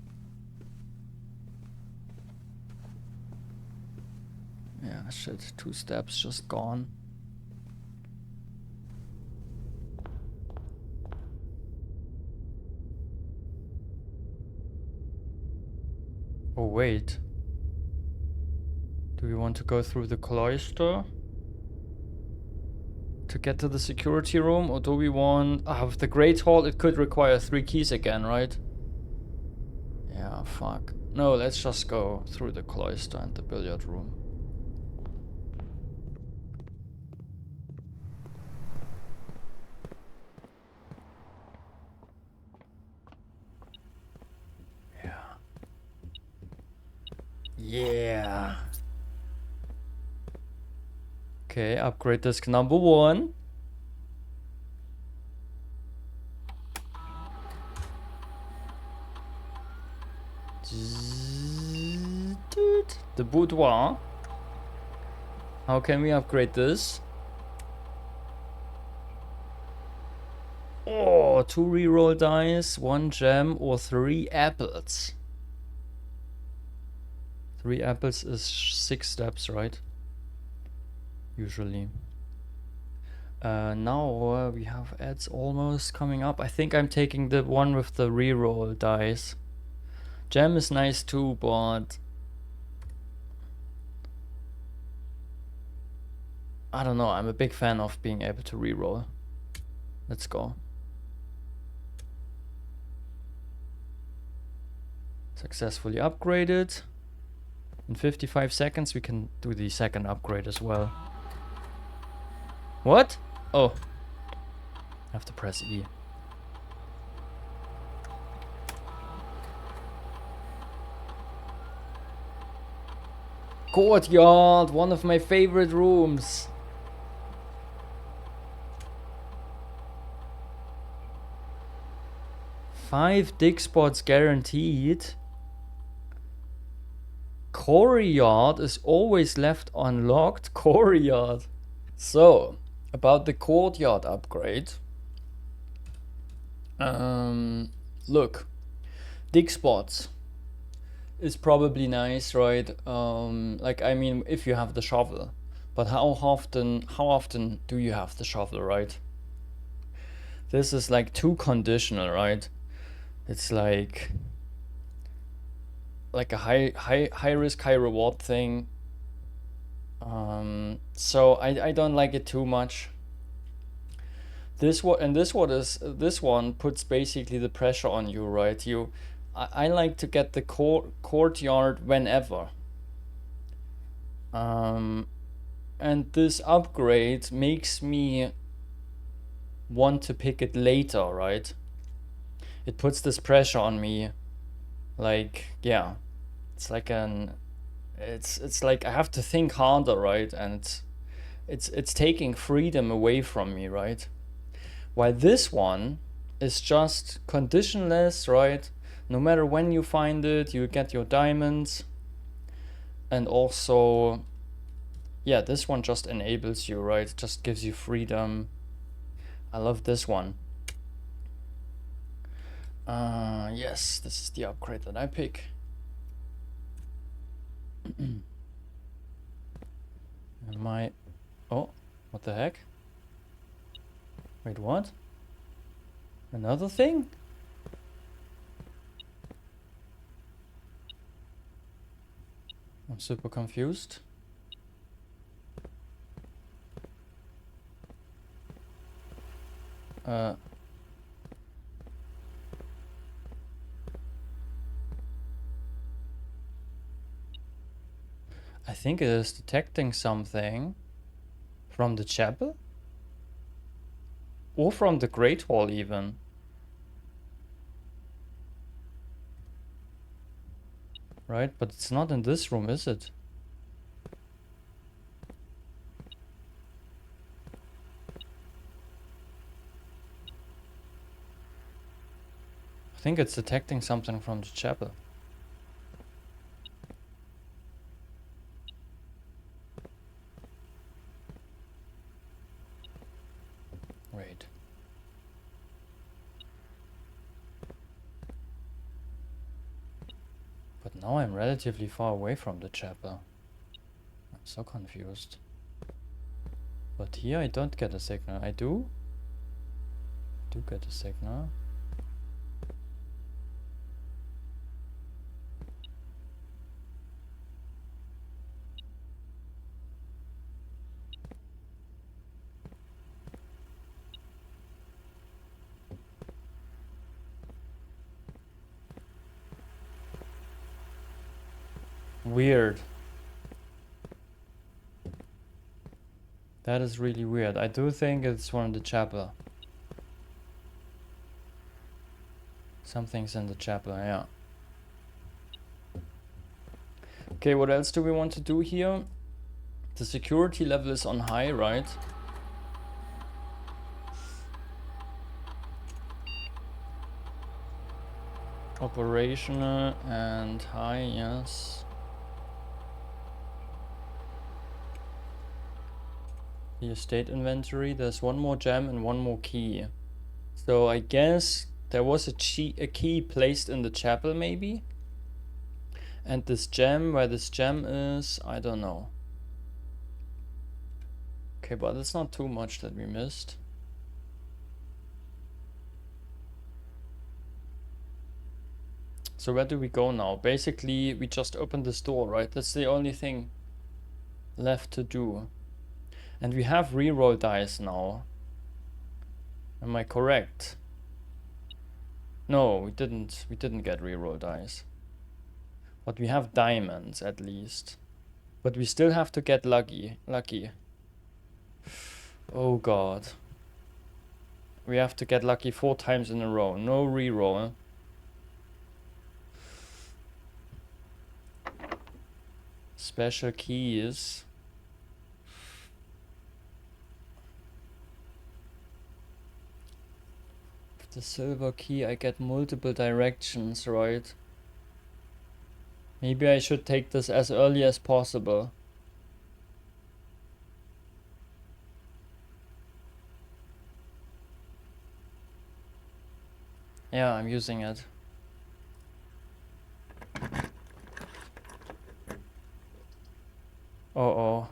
Yeah, shit. 2 steps just gone. Oh, wait. Do we want to go through the cloister to get to the security room? Or do we want... with the Great Hall, it could require 3 keys again, right? Yeah, fuck. No, let's just go through the cloister and the billiard room. Yeah. Okay, upgrade disc number 1. The boudoir. How can we upgrade this? Oh, 2 reroll dice, 1 gem, or 3 apples. 3 apples is 6 steps, right? Usually. Now we have ads almost coming up. I think I'm taking the one with the reroll dice. Gem is nice too, but I don't know, I'm a big fan of being able to reroll. Let's go. Successfully upgraded. In 55 seconds we can do the second upgrade as well. What? Oh. I have to press E. Courtyard, one of my favorite rooms. Five dig spots guaranteed. Courtyard is always left unlocked. Courtyard. So, about the courtyard upgrade. Look, dig spots is probably nice, right? Like, I mean, if you have the shovel, but how often do you have the shovel, right? This is like too conditional, right? It's like a high risk, high reward thing. So I don't like it too much. This one puts basically the pressure on you, right? I like to get the courtyard whenever. And this upgrade makes me want to pick it later, right? It puts this pressure on me. Like, yeah. It's like it's like I have to think harder, right? And it's taking freedom away from me, right? While this one is just conditionless, right? No matter when you find it, you get your diamonds. And also, yeah, this one just enables you, right? It just gives you freedom. I love this one. Yes, this is the upgrade that I pick. And oh, what the heck? Wait, what? Another thing? I'm super confused. I think it is detecting something from the chapel? Or from the Great Hall even. Right, but it's not in this room, is it? I think it's detecting something from the chapel. Wait. But now I'm relatively far away from the chapel. I'm so confused. But here I don't get a signal. I do get a signal. Weird. That is really weird. I do think it's from the chapel. Something's in the chapel, yeah. Okay, what else do we want to do here? The security level is on high, right? Operational and high, yes. The estate inventory, there's one more gem and one more key. So I guess there was a key placed in the chapel maybe? And this gem, where this gem is, I don't know. Okay, but it's not too much that we missed. So where do we go now? Basically, we just open this door, right? That's the only thing left to do. And we have reroll dice now. Am I correct? No, we didn't get reroll dice. But we have diamonds at least. But we still have to get lucky. Oh god. We have to get lucky 4 times in a row. No reroll. Special keys. With the silver key I get multiple directions, right? Maybe I should take this as early as possible. Yeah, I'm using it. Uh-oh.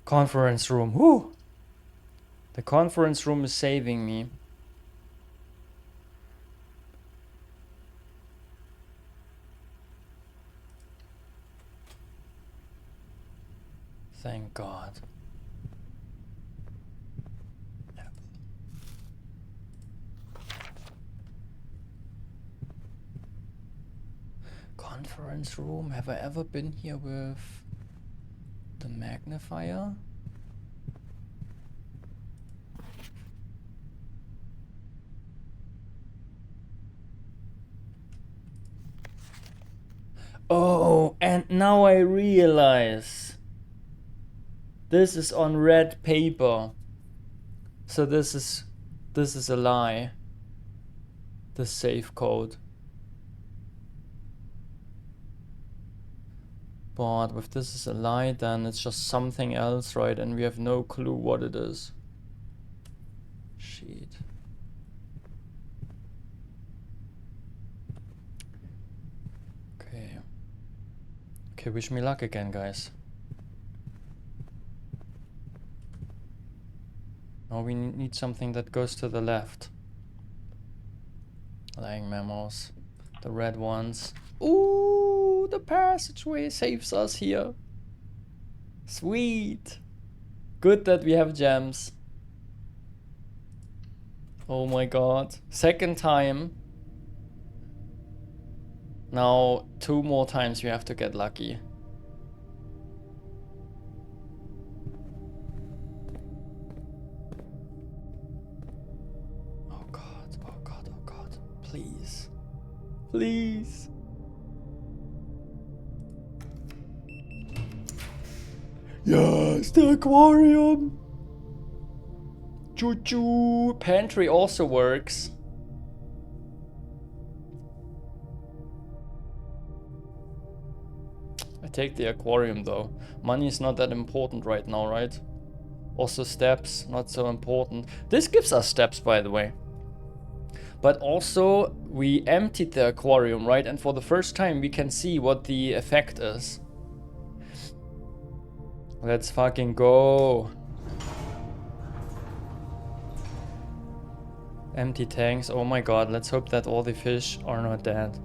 Conference room. Whoo! The conference room is saving me. Thank God. Conference room. Have I ever been here with the magnifier? Oh, and now I realize this is on red paper. So this is a lie. The safe code. But if this is a lie, then it's just something else, right? And we have no clue what it is. Shit. Okay. Okay, wish me luck again, guys. Now we need something that goes to the left. Lying memos. The red ones. Ooh, the passageway saves us here. Sweet. Good that we have gems. Oh my god. Second time. Now 2 more times we have to get lucky. Oh god, oh god, oh god. Please. Please. Yes, the aquarium. Choo choo. Pantry also works. I take the aquarium though. Money is not that important right now, right? Also steps, not so important. This gives us steps, by the way. But also, we emptied the aquarium, right? And for the first time, we can see what the effect is. Let's fucking go. Empty tanks. Oh my god, let's hope that all the fish are not dead.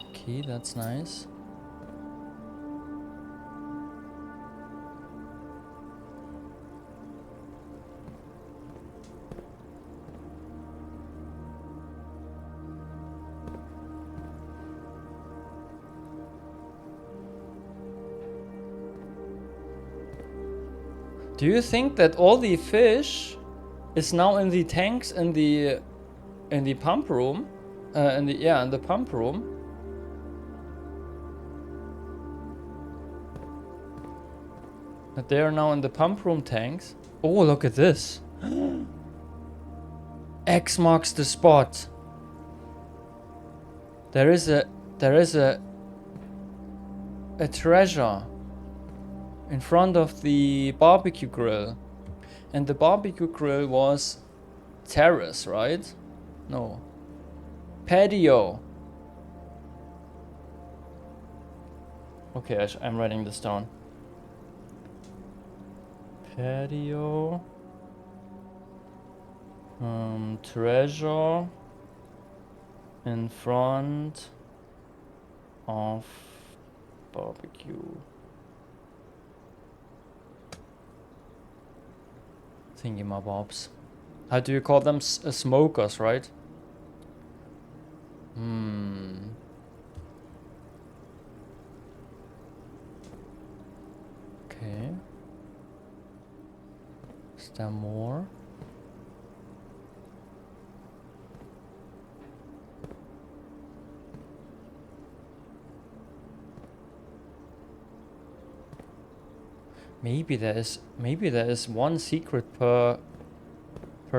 Okay, that's nice. Do you think that all the fish is now in the tanks in the pump room? In the pump room. That they are now in the pump room tanks. Oh, look at this. X marks the spot. There is a treasure in front of the barbecue grill. And the barbecue grill was terrace, right? No. Patio. Okay, I'm writing this down. Patio. Treasure. in front of barbecue. Thingy-mabobs. How do you call them? Smokers, right? Okay. Is there more? Maybe there is one secret per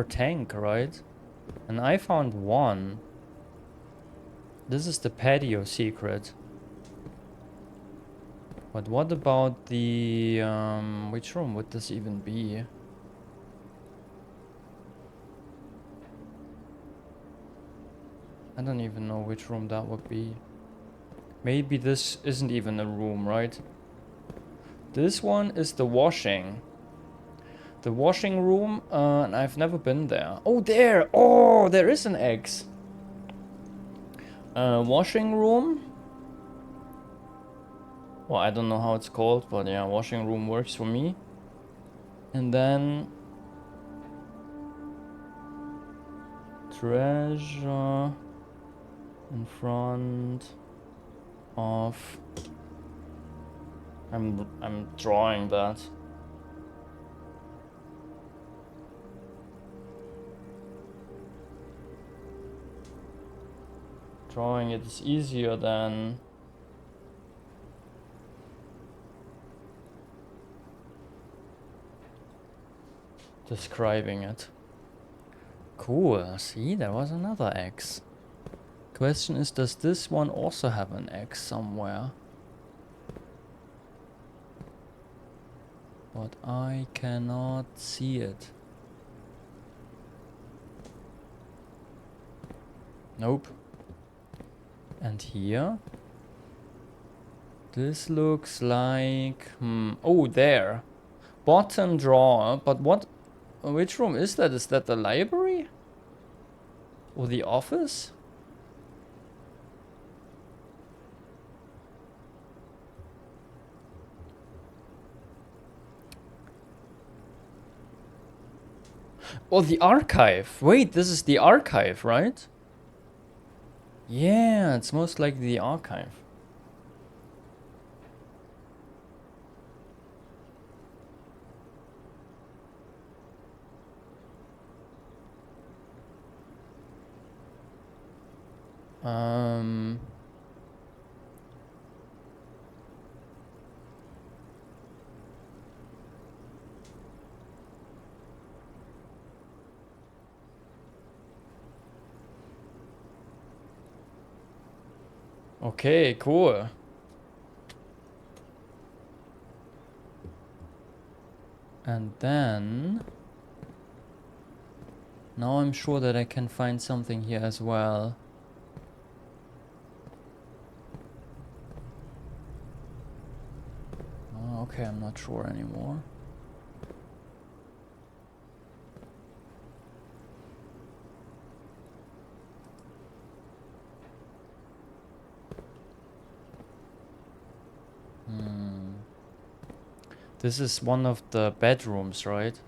tank, right? And I found one. This is the patio secret. But what about the which room would this even be? I don't even know which room that would be. Maybe this isn't even a room, right? This one is the washing. The washing room, and I've never been there. Oh, there! Oh, there is an X. Washing room. Well, I don't know how it's called, but yeah, washing room works for me. And then treasure in front of. I'm drawing that. Drawing it is easier than describing it. Cool. See, there was another X. Question is, does this one also have an X somewhere? But I cannot see it. Nope. And here? This looks like... Oh, there. Bottom drawer. But what... Which room is that? Is that the library? Or the office? Or the archive. Wait, this is the archive, right? Yeah, it's most likely the archive. Okay, cool. And then... Now I'm sure that I can find something here as well. Oh, okay, I'm not sure anymore. This is one of the bedrooms, right?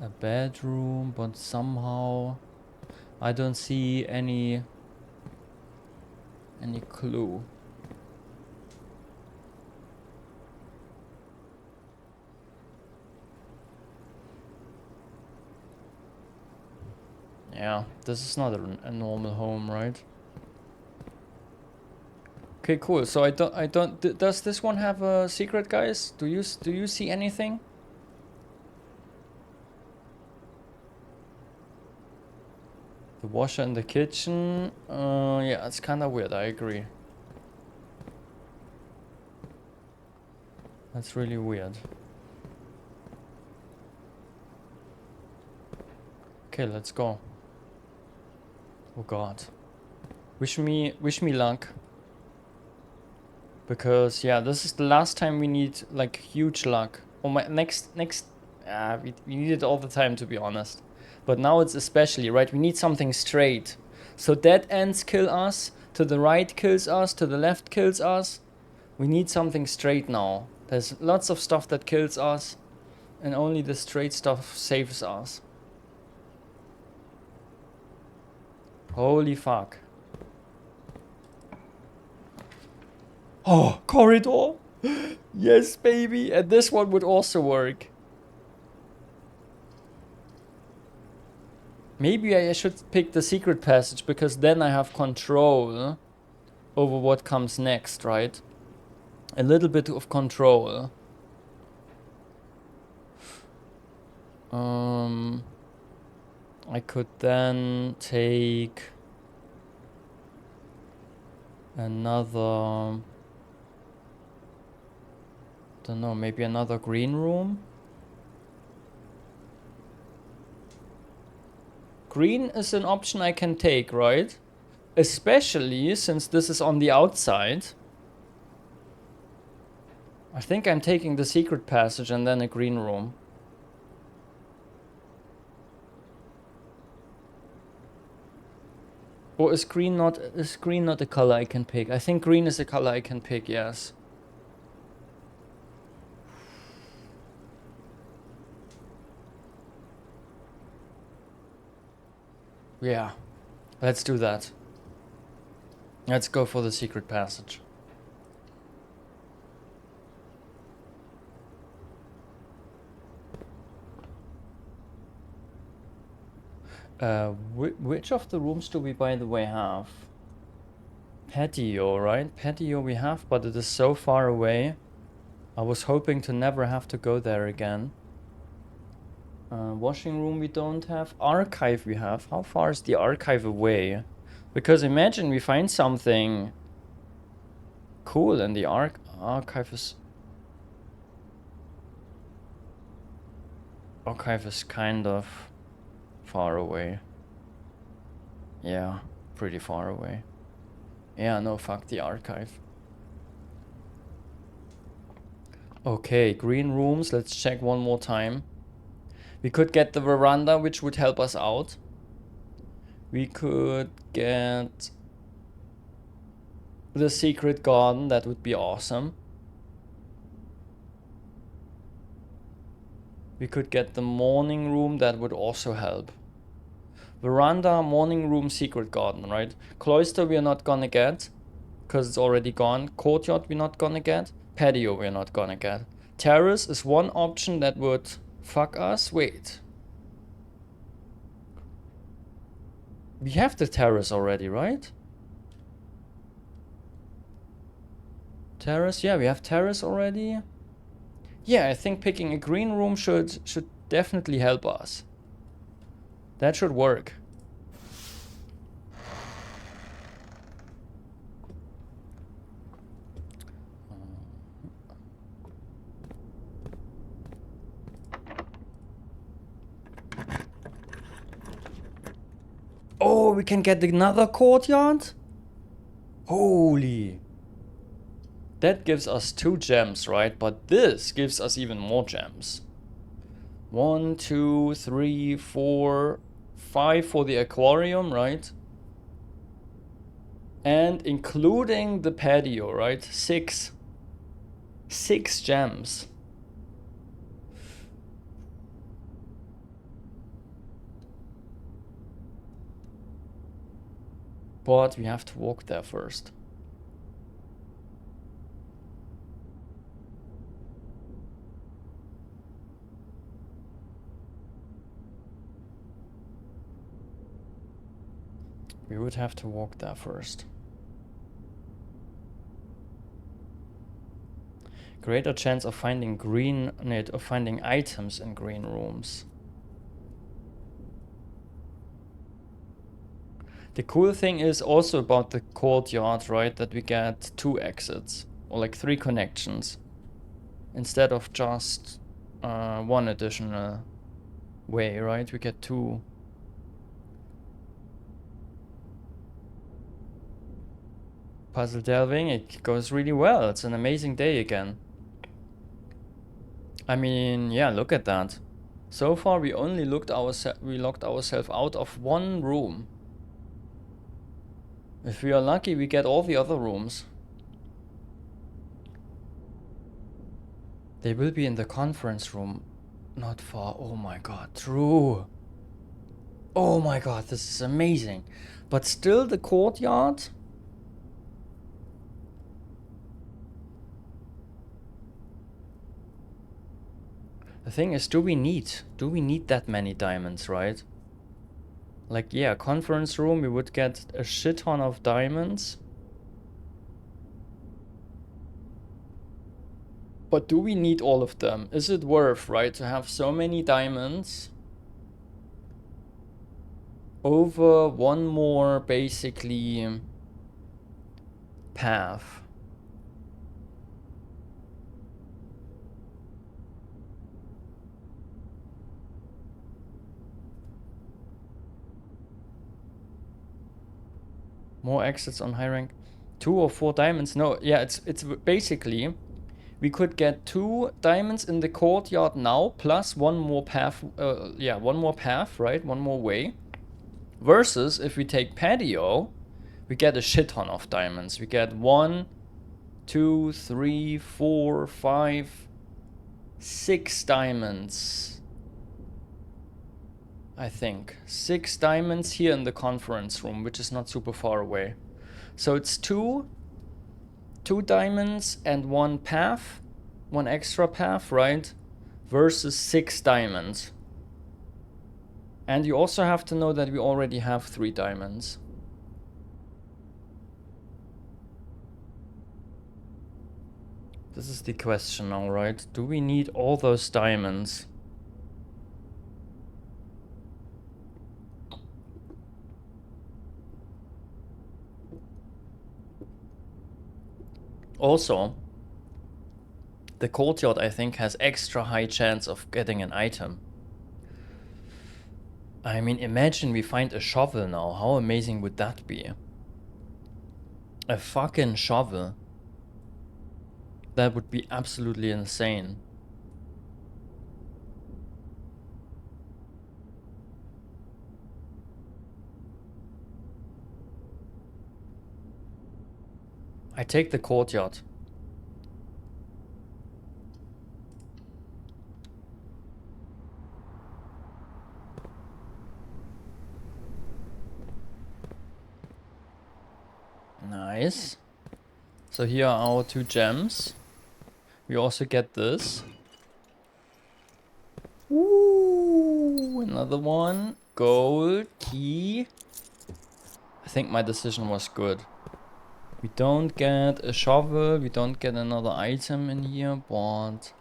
A bedroom, but somehow I don't see any clue. Yeah, this is not a normal home, right? Okay, cool. So I don't. Does this one have a secret, guys? Do you see anything? The washer in the kitchen. Yeah, it's kind of weird. I agree. That's really weird. Okay, let's go. Oh God. Wish me luck. Because yeah, this is the last time we need like huge luck. Or my next we need it all the time, to be honest. But now it's especially, right? We need something straight. So dead ends kill us, to the right kills us, to the left kills us. We need something straight now. There's lots of stuff that kills us, and only the straight stuff saves us. Holy fuck. Oh, corridor! Yes, baby! And this one would also work. Maybe I should pick the secret passage, because then I have control over what comes next, right? A little bit of control. I could then take another, don't know, maybe another green room. Green is an option I can take, right? Especially since this is on the outside. I think I'm taking the secret passage and then a green room. Or is green not a color I can pick? I think green is a color I can pick, yes. Yeah, let's do that. Let's go for the secret passage. Which of the rooms do we, by the way, have? Patio, right? Patio we have, but it is so far away. I was hoping to never have to go there again. Washing room we don't have. Archive we have. How far is the archive away? Because imagine we find something cool and the archive is... Archive is kind of far away. Yeah, pretty far away. Yeah, no, fuck the archive. Okay, green rooms. Let's check one more time. We could get the veranda, which would help us out. We could get the secret garden. That would be awesome. We could get the morning room. That would also help. Veranda, morning room, secret garden, right? Cloister we're not gonna get, because it's already gone. Courtyard we're not gonna get. Patio we're not gonna get. Terrace is one option that would fuck us. Wait. We have the terrace already, right? Terrace, yeah, we have terrace already. Yeah, I think picking a green room should definitely help us. That should work. Oh, we can get another courtyard? Holy. That gives us 2 gems, right? But this gives us even more gems. 1, 2, 3, 4, 5 for the aquarium, right? And including the patio, right? 6. 6 gems. But we have to walk there first. We would have to walk there first. Greater chance of finding finding items in green rooms. The cool thing is also about the courtyard, right? That we get 2 exits or like 3 connections instead of just 1 additional way, right? We get 2. Puzzle delving, it goes really well. It's an amazing day again. I mean, yeah, look at that. So far we only locked ourselves out of 1 room. If we are lucky, we get all the other rooms. They will be in the conference room. Not far. Oh my god, true. Oh my god, this is amazing. But still the courtyard? The thing is, do we need that many diamonds, right? Like, yeah, conference room, we would get a shit ton of diamonds. But do we need all of them? Is it worth, right, to have so many diamonds over one more, basically, path? More exits on high rank. 2 or 4 diamonds? No, yeah, it's basically, we could get 2 diamonds in the courtyard now, plus one more path, one more path, right? One more way. Versus, if we take patio, we get a shit ton of diamonds. We get 1, 2, 3, 4, 5, 6 diamonds. I think. 6 diamonds here in the conference room, which is not super far away. So it's 2 diamonds and 1 path, 1 extra path, right? Versus 6 diamonds. And you also have to know that we already have 3 diamonds. This is the question now, right? Do we need all those diamonds? Also, the courtyard, I think, has extra high chance of getting an item. I mean, imagine we find a shovel now. How amazing would that be? A fucking shovel. That would be absolutely insane. I take the courtyard. Nice. So here are our 2 gems. We also get this. Ooh, another one. Gold key. I think my decision was good. We don't get a shovel, we don't get another item in here, but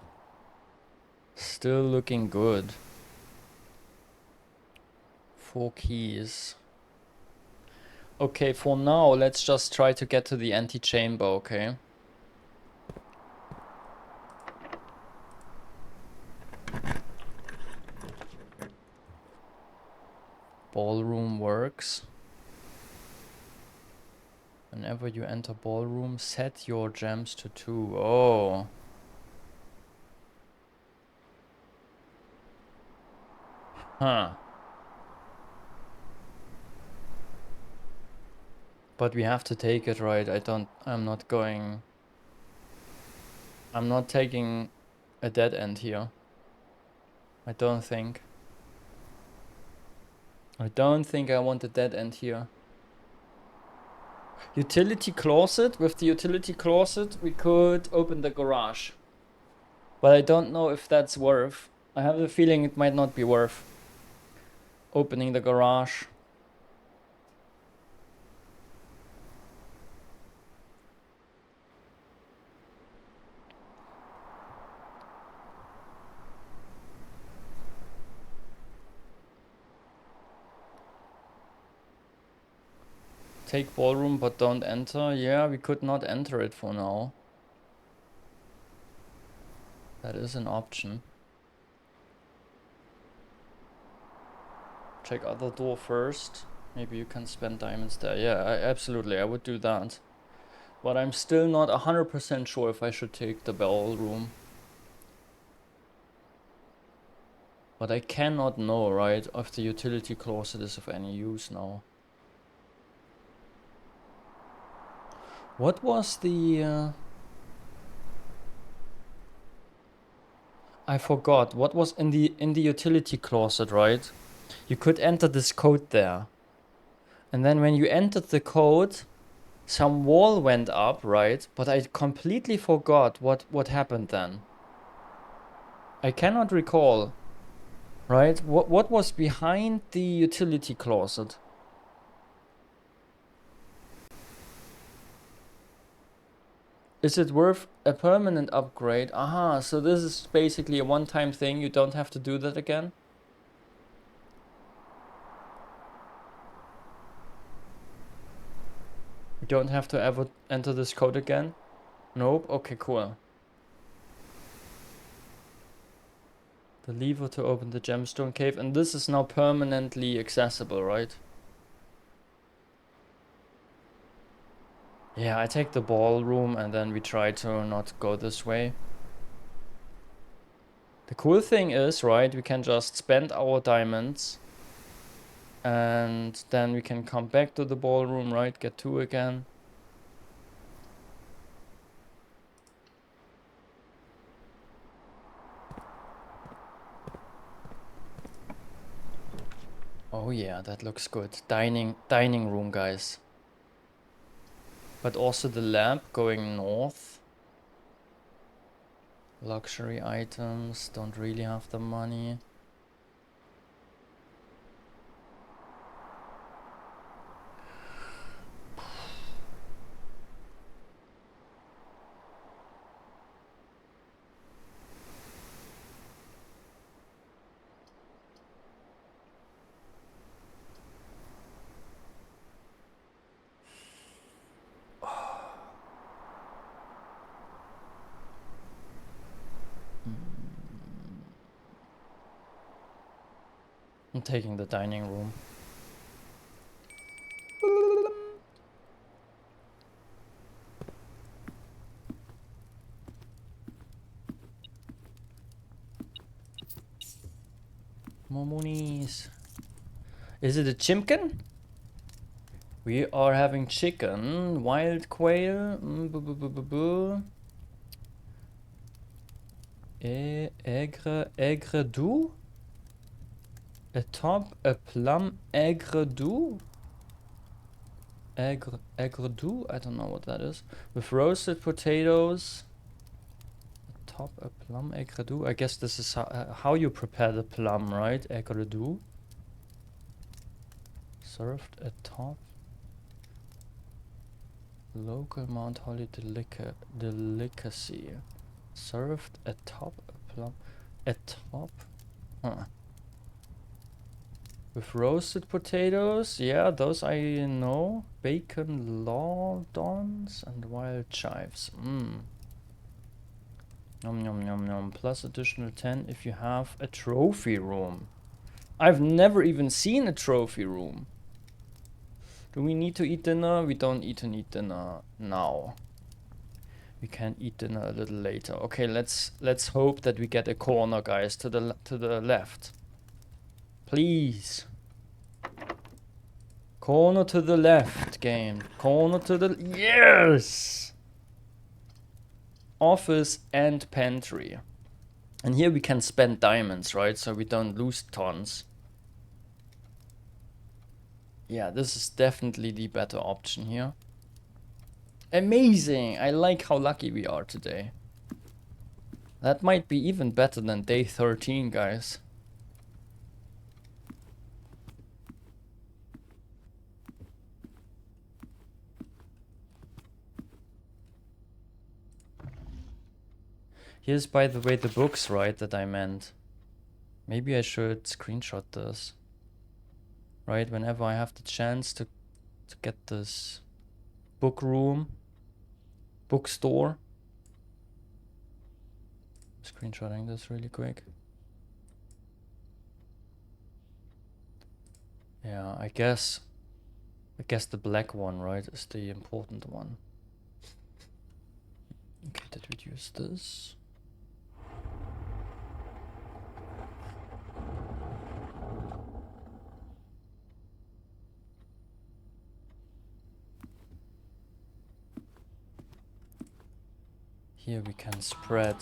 still looking good. 4 keys. Okay, for now, let's just try to get to the antechamber, okay? Ballroom works. Whenever you enter ballroom, set your gems to 2. Oh. Huh. But we have to take it, right? I'm not taking a dead end here. I don't think. I don't think I want a dead end here. Utility closet. With the utility closet, we could open the garage. But I don't know if that's worth. I have a feeling it might not be worth opening the garage. Take ballroom but don't enter. Yeah, we could not enter it for now. That is an option. Check other door first. Maybe you can spend diamonds there. Yeah, absolutely, I would do that. But I'm still not 100% sure if I should take the ballroom. But I cannot know, right, if the utility closet is of any use now. What was the... I forgot. What was in the utility closet, right? You could enter this code there. And then when you entered the code, some wall went up, right? But I completely forgot what happened then. I cannot recall. Right? What was behind the utility closet? Is it worth a permanent upgrade? Aha, so this is basically a one-time thing. You don't have to do that again. You don't have to ever enter this code again. Nope. Okay, cool. The lever to open the gemstone cave, and this is now permanently accessible, right? Yeah, I take the ballroom and then we try to not go this way. The cool thing is, right, we can just spend our diamonds and then we can come back to the ballroom, right? Get 2 again. Oh yeah, that looks good. Dining room, guys. But also the lab going north. Luxury items, don't really have the money. I'm taking the dining room. Momonies. Is it a chimkin? We are having chicken, wild quail, aigre doux? A top, a plum aigre doux? Aigre doux? I don't know what that is. With roasted potatoes. A top, a plum aigre doux? I guess this is how you prepare the plum, right? Aigre doux. Served atop. Local Mount Holly delicacy. Served atop a plum. Atop? Huh. With roasted potatoes, yeah, those I know. Bacon lardons and wild chives. Mmm. Nom nom nom nom. Plus additional 10 if you have a trophy room. I've never even seen a trophy room. Do we need to eat dinner? We don't need to eat dinner now. We can eat dinner a little later. Okay, let's hope that we get a corner, guys, to the left. Please. Corner to the left, game. Corner to the... Yes! Office and pantry. And here we can spend diamonds, right? So we don't lose tons. Yeah, this is definitely the better option here. Amazing! I like how lucky we are today. That might be even better than day 13, guys. Here's, by the way, the books, right, that I meant. Maybe I should screenshot this. Right, whenever I have the chance to get this book room, bookstore. Screenshotting this really quick. Yeah, I guess the black one, right, is the important one. Okay, did we use this? Here we can spread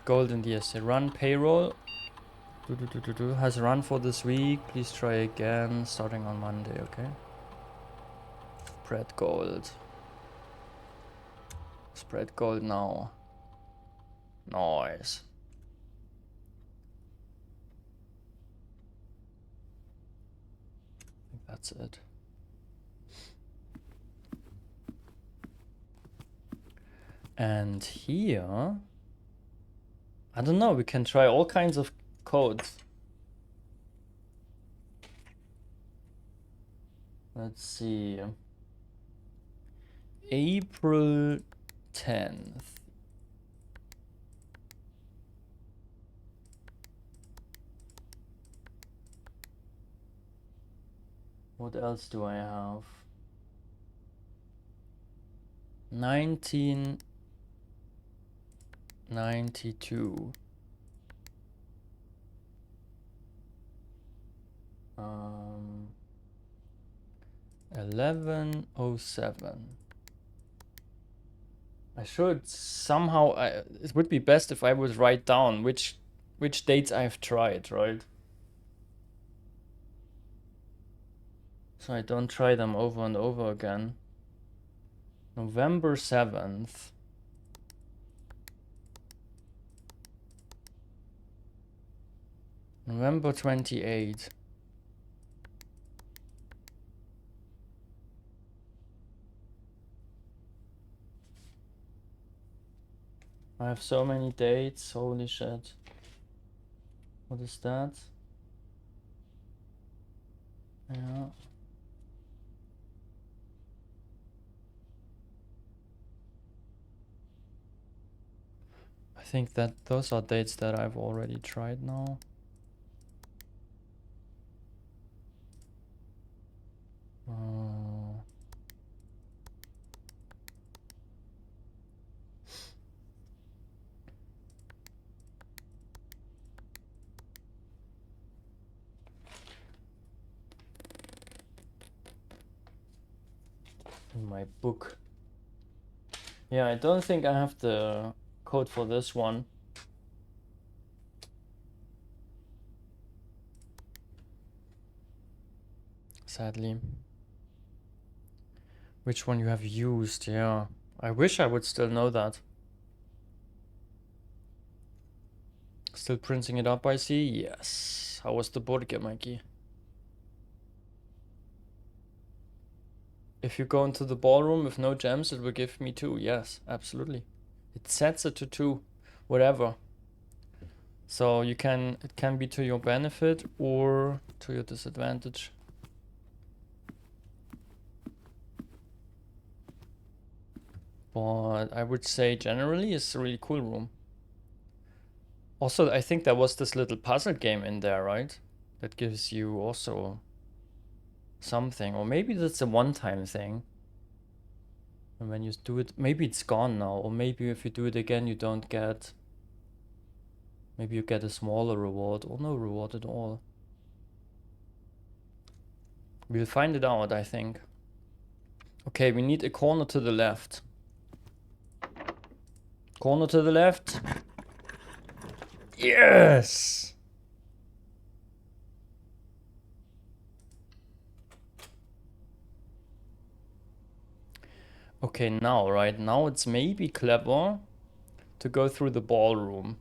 gold in the essay. Run payroll. Has run for this week. Please try again starting on Monday, okay? Spread gold. Spread gold now. Nice. I think that's it. And here, I don't know, we can try all kinds of codes. Let's see. April 10th. What else do I have? 1992. 1107. I should somehow. It would be best if I would write down which dates I've tried, right? So I don't try them over and over again. November 7th. November 28th. I have so many dates, holy shit. What is that? Yeah. I think that those are dates that I've already tried now. In my book. Yeah, I don't think I have the code for this one. Sadly. Which one you have used, yeah. I wish I would still know that. Still printing it up, I see. Yes. How was the board game, Mikey? If you go into the ballroom with no gems, it will give me 2. Yes, absolutely. It sets it to 2, whatever. So you can, it can be to your benefit or to your disadvantage. But I would say generally it's a really cool room. Also, I think there was this little puzzle game in there, right? That gives you also something. Or maybe that's a one-time thing. And when you do it, maybe it's gone now. Or maybe if you do it again, you don't get... Maybe you get a smaller reward or no reward at all. We'll find it out, I think. Okay, we need a corner to the left. Corner to the left. Yes! Okay, now, right? Now it's maybe clever to go through the ballroom.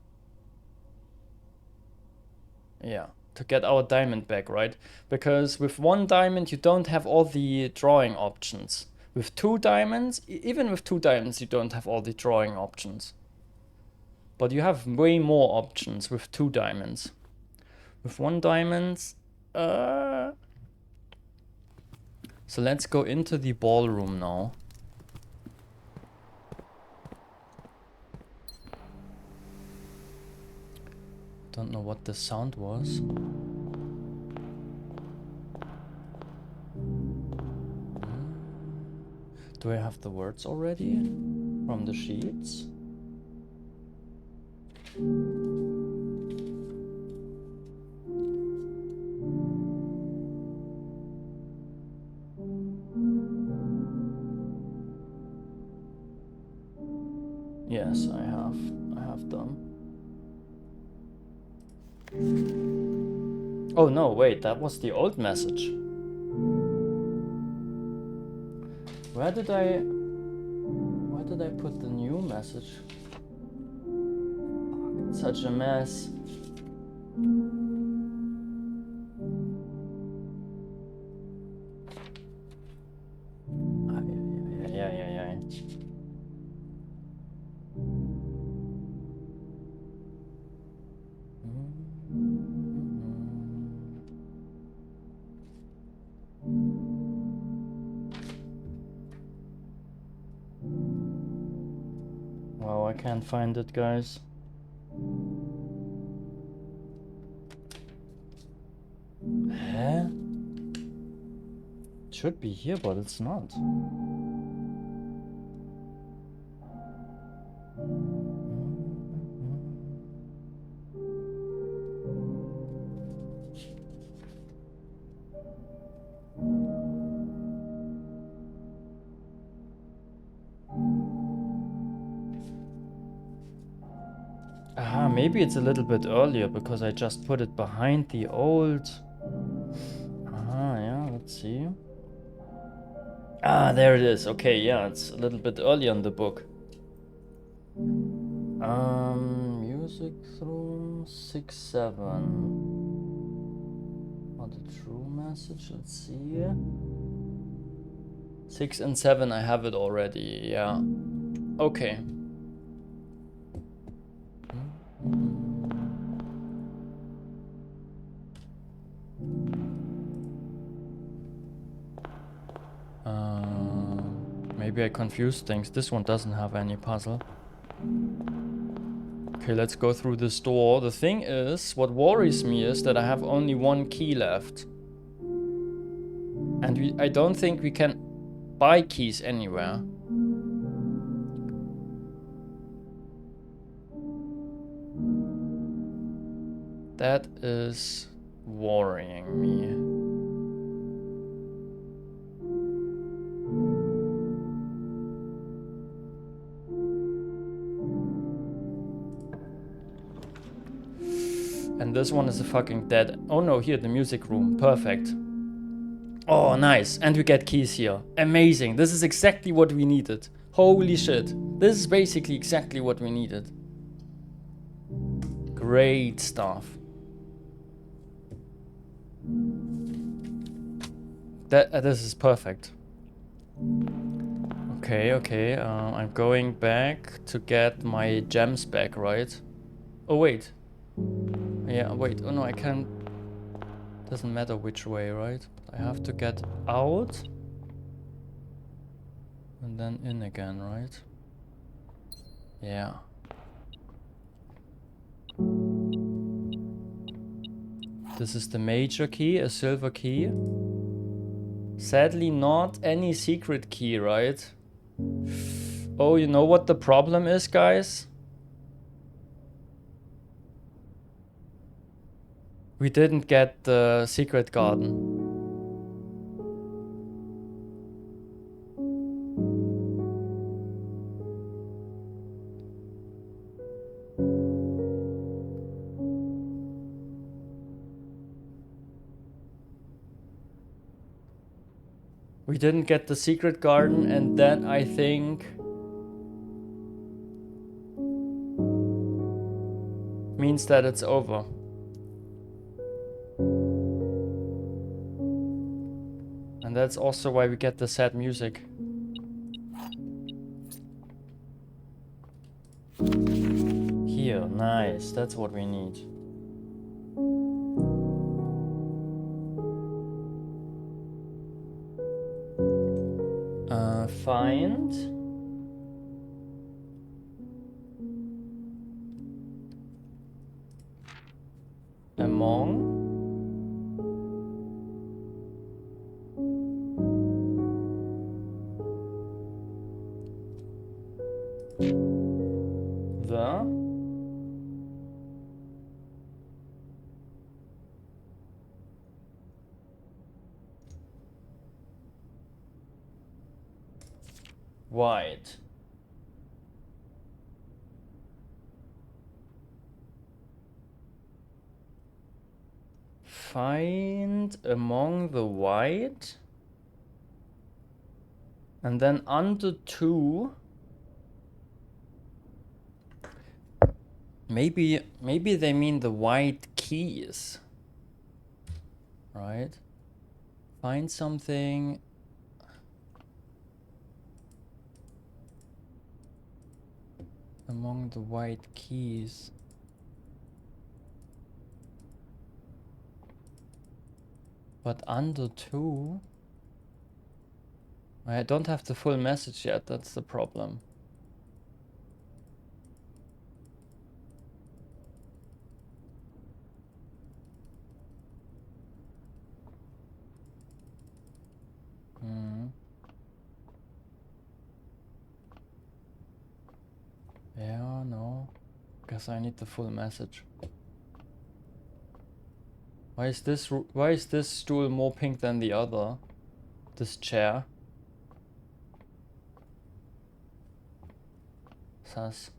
Yeah, to get our diamond back, right? Because with 1 diamond, you don't have all the drawing options. With 2 diamonds, even with 2 diamonds, you don't have all the drawing options. But you have way more options with 2 diamonds. With 1 diamond, so let's go into the ballroom now. Don't know what the sound was. Do I have the words already from the sheets? Yes, I have done. Oh no, wait, that was the old message. Where did I put the new message? Fuck, it's such a mess. Yeah. Wow, I can't find it, guys. Huh? It should be here, but it's not. Ah, maybe it's a little bit earlier because I just put it behind the old. Ah, yeah, let's see. Ah, there it is. Okay, yeah, it's a little bit earlier in the book. Music through 6-7. Or the true message, let's see. 6 and 7, I have it already, yeah. Okay. Maybe I confused things. This one doesn't have any puzzle. Okay, let's go through this door. The thing is, what worries me is that I have only one key left. And I don't think we can buy keys anywhere. That is worrying me. And this one is a fucking dead. Oh no, here, the music room. Perfect. Oh, nice. And we get keys here. Amazing. This is exactly what we needed. Holy shit. This is basically exactly what we needed. Great stuff. This is perfect. Okay. I'm going back to get my gems back, right? Oh, wait. Yeah, wait. Oh, no, I can't. Doesn't matter which way, right? I have to get out. And then in again, right? Yeah. This is the major key, a silver key. Sadly, not any secret key, right? Oh, you know what the problem is, guys? We didn't get the secret garden. We didn't get the secret garden, and that, I think, means that it's over. And that's also why we get the sad music. Here, nice, that's what we need. Find among the white Find among the white. And then under 2. Maybe they mean the white keys. Right? Find something. Among the white keys. But under 2? I don't have the full message yet, that's the problem. Yeah, no. Guess I need the full message. Why is this stool more pink than the other? This chair. Sus.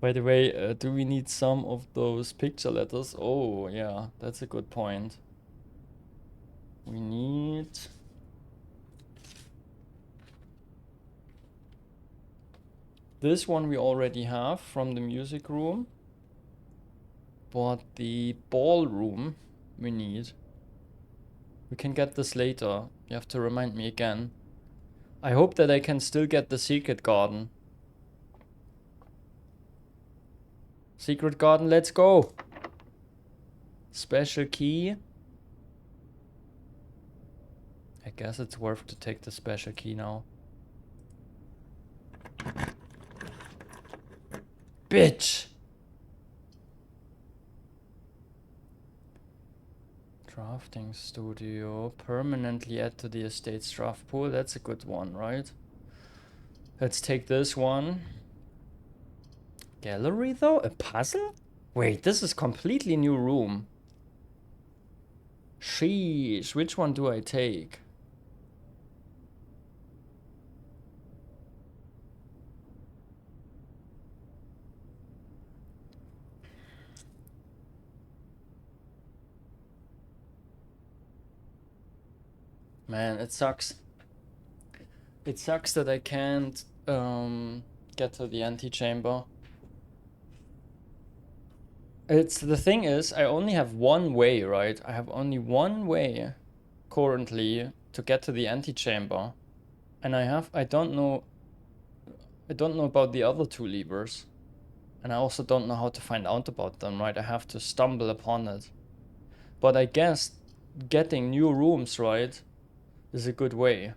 By the way, do we need some of those picture letters? Oh, yeah, that's a good point. We need... This one we already have from the music room. But the ballroom we need. We can get this later. You have to remind me again. I hope that I can still get the secret garden. Secret garden, let's go! Special key. I guess it's worth to take the special key now. Bitch! Drafting studio. Permanently add to the estate's draft pool. That's a good one, right? Let's take this one. Gallery though? A puzzle? Wait, this is completely new room. Sheesh, which one do I take? Man, it sucks. It sucks that I can't get to the antechamber. The thing is, I only have one way, right? I have only one way currently to get to the antechamber. And I don't know about the other 2 levers. And I also don't know how to find out about them, right? I have to stumble upon it. But I guess getting new rooms, right, is a good way.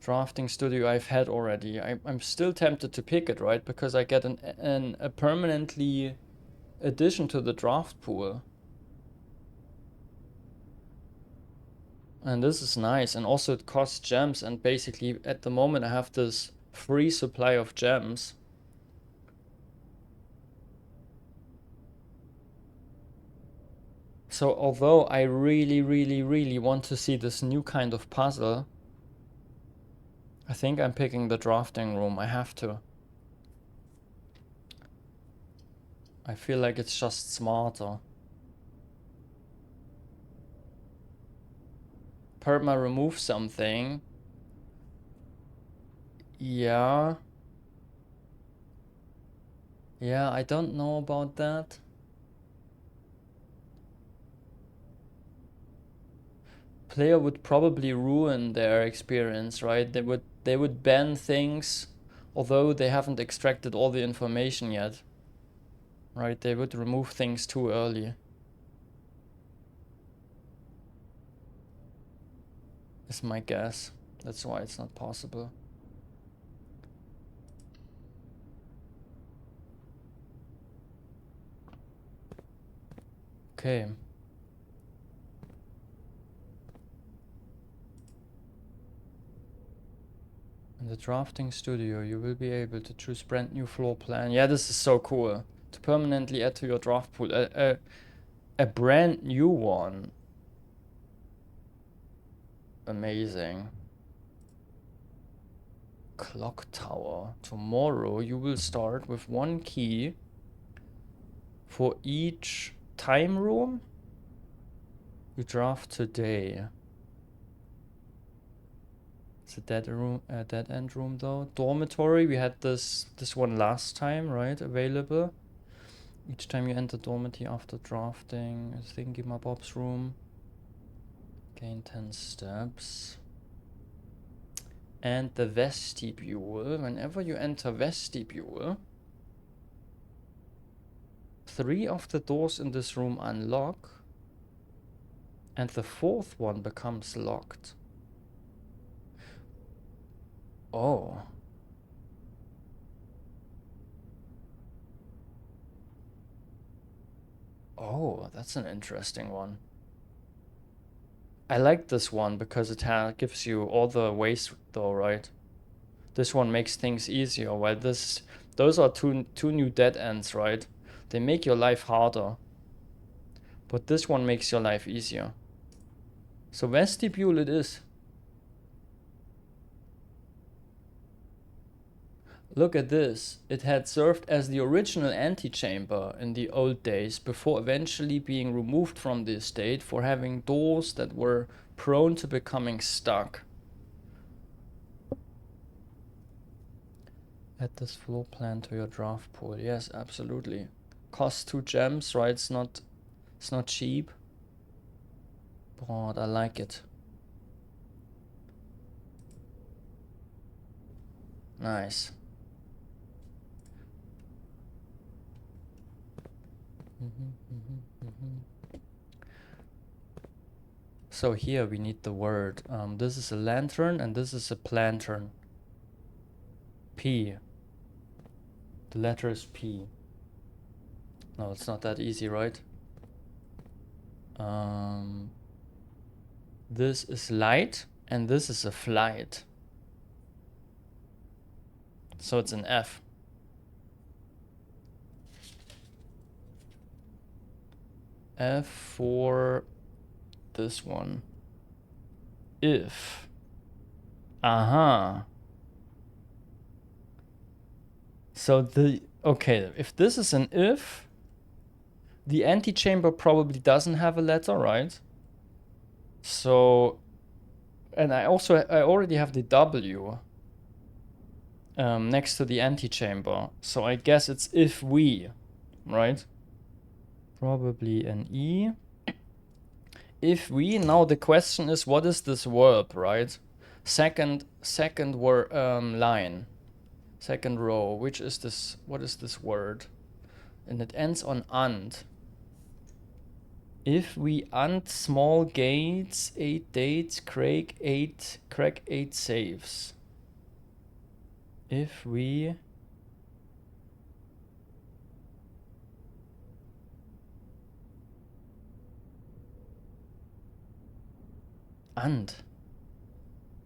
Drafting studio I've had already. I'm still tempted to pick it, right? Because I get a permanently addition to the draft pool. And this is nice. And also it costs gems. And basically at the moment I have this free supply of gems. So although I really want to see this new kind of puzzle, I think I'm picking the drafting room. I have to. I feel like it's just smarter. Perma remove something. Yeah. Yeah, I don't know about that. Player would probably ruin their experience, right? They would ban things, although they haven't extracted all the information yet. Right, they would remove things too early. Is my guess. That's why it's not possible. Okay. In the drafting studio, you will be able to choose brand new floor plan. Yeah, this is so cool. To permanently add to your draft pool. A brand new one. Amazing. Clock tower. Tomorrow you will start with 1 key For each time room, you draft today. It's a dead end room though. Dormitory, we had this one last time, right? Available. Each time you enter dormitory after drafting, Thingy Mabob's room. Gain 10 steps. And the vestibule. Whenever you enter vestibule, 3 of the doors in this room unlock. And the 4th one becomes locked. Oh. Oh, that's an interesting one. I like this one because it gives you all the ways though, right? This one makes things easier, while those are two new dead ends, right? They make your life harder. But this one makes your life easier. So vestibule it is. Look at this. It had served as the original antechamber in the old days before eventually being removed from the estate for having doors that were prone to becoming stuck. Add this floor plan to your draft pool. Yes, absolutely. Costs 2 gems, right? It's not cheap. But I like it. Nice. So here we need the word. This is a lantern and this is a plantern. P. The letter is P. No, it's not that easy, right? This is light and this is a flight. So it's an F. F for this one. If. So okay, if this is an if, the antechamber probably doesn't have a letter, right? So, and I already have the W next to the antechamber. So I guess it's if we, right? Probably an E. If we, now the question is, what is this verb, right? Second line, second row, which is this, what is this word? And it ends on and. If we and small gates, 8 dates, crack 8 saves. If we and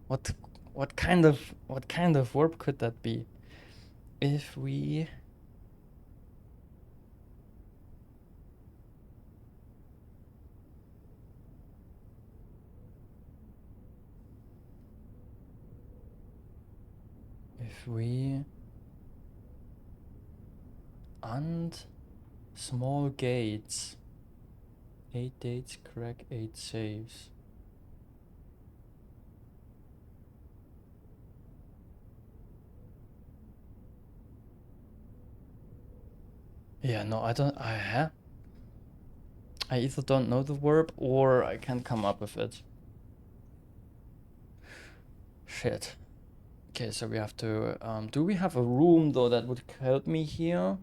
what kind of verb could that be? If we and small gates, 8 dates, crack 8 saves. Yeah, no, I either don't know the verb or I can't come up with it. Shit. Okay, so we have to, do we have a room though that would help me here?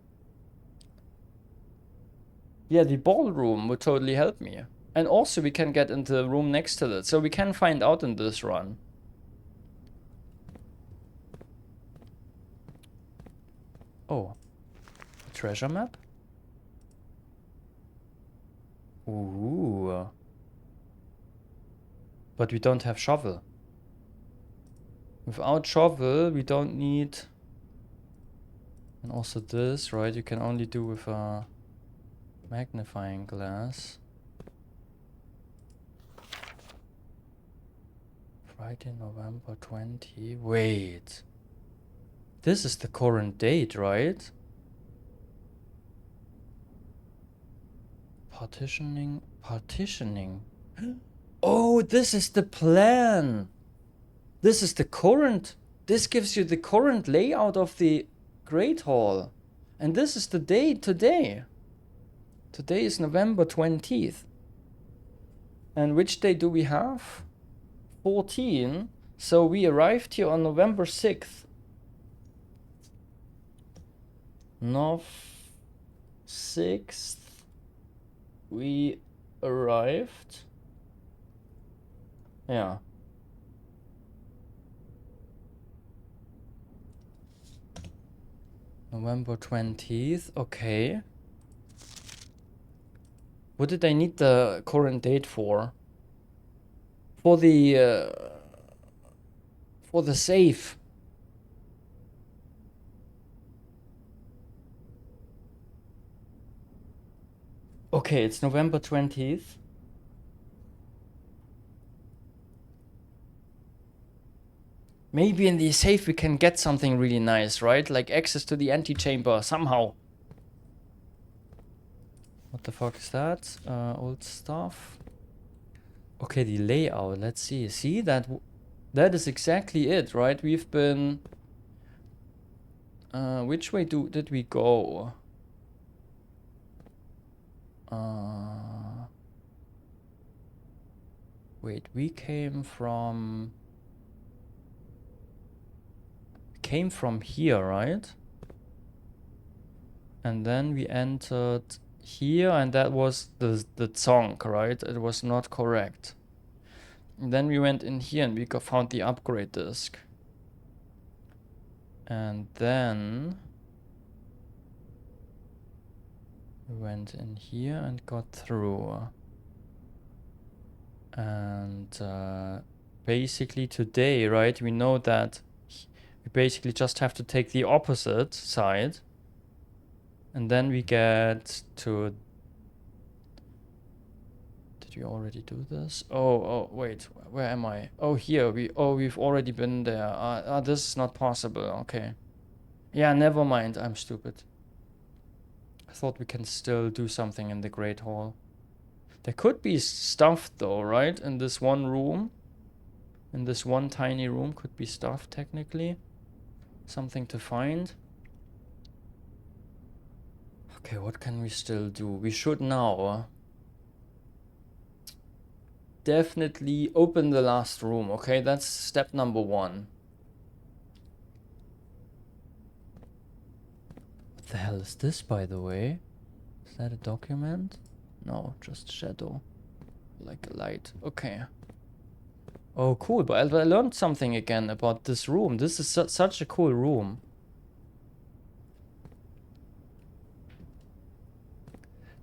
Yeah, the ballroom would totally help me. And also we can get into the room next to it, so we can find out in this run. Oh, treasure map? Ooh. But we don't have shovel. Without shovel, we don't need... And also this, right? You can only do with a magnifying glass. Friday, November 20. Wait. This is the current date, right? Partitioning. Oh, this is the plan. This is the current. This gives you the current layout of the Great Hall. And this is the day today. Today is November 20th. And which day do we have? 14. So we arrived here on November 6th. Nov 6th. We arrived. Yeah. November 20th. Okay. What did I need the current date for? For the save. Okay, it's November 20th. Maybe in the safe we can get something really nice, right? Like access to the antechamber somehow. What the fuck is that? Old stuff. Okay, the layout. Let's see. See, that is exactly it, right? We've been... which way did we go? Wait, we came from here, right? And then we entered here, and that was the zonk, right? It was not correct. And then we went in here and we found the upgrade disk. And then we went in here and got through. And basically today, right, we know that we basically just have to take the opposite side. And then we get to... Did we already do this? Oh, wait, where am I? Oh, here, we've already been there. This is not possible, okay. Yeah, never mind, I'm stupid. I thought we can still do something in the Great Hall. There could be stuff though, right? In this one room. In this one tiny room could be stuff technically. Something to find. Okay, what can we still do? We should now definitely open the last room, okay? That's step number 1. What the hell is this, by the way? Is that a document? No, just shadow. Like a light. Okay. Oh, cool. But I learned something again about this room. This is such a cool room.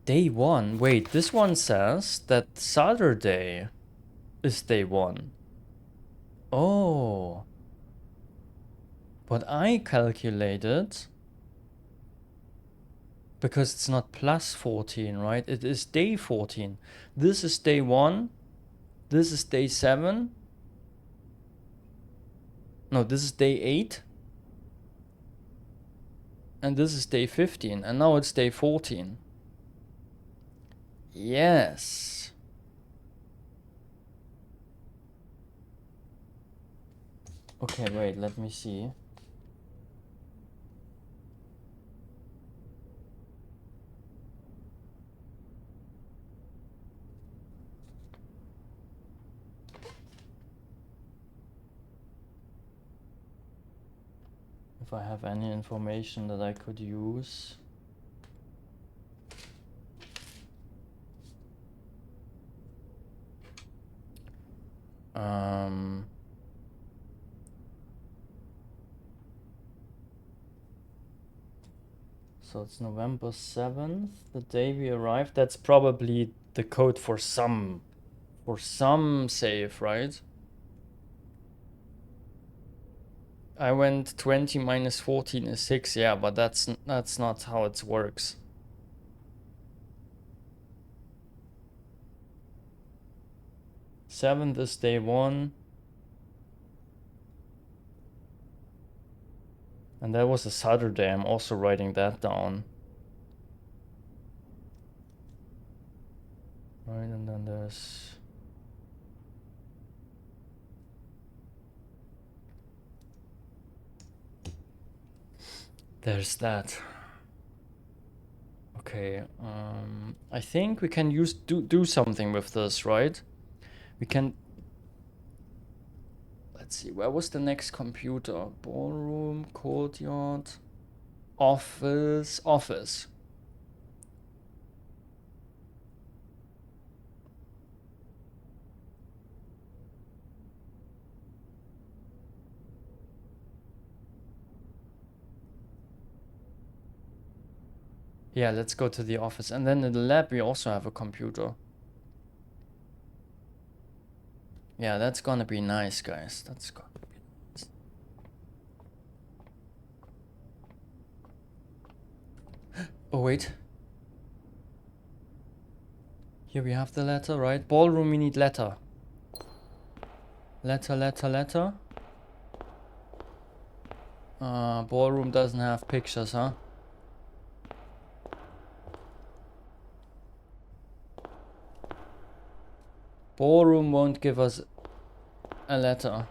Day 1. Wait, this one says that Saturday is day 1. Oh. But I calculated... Because it's not plus 14, right? It is day 14. This is day 1. This is day 7. No, this is day 8. And this is day 15. And now it's day 14. Yes. Okay, wait, let me see. If I have any information that I could use. So it's November 7th, the day we arrived. That's probably the code for some save, right? I went 20 minus 14 is 6, yeah, but that's not how it works. Seventh is day 1. And that was a Saturday. I'm also writing that down. Right, and then there's... there's that. Okay, I think we can do something with this, right? We can... let's see, where was the next computer? Ballroom, courtyard, office, office. Yeah, let's go to the office. And then in the lab, we also have a computer. Yeah, that's gonna be nice, guys. That's gonna be nice. Oh, wait. Here we have the letter, right? Ballroom, we need letter. Letter. Ballroom doesn't have pictures, huh? Ballroom won't give us a letter.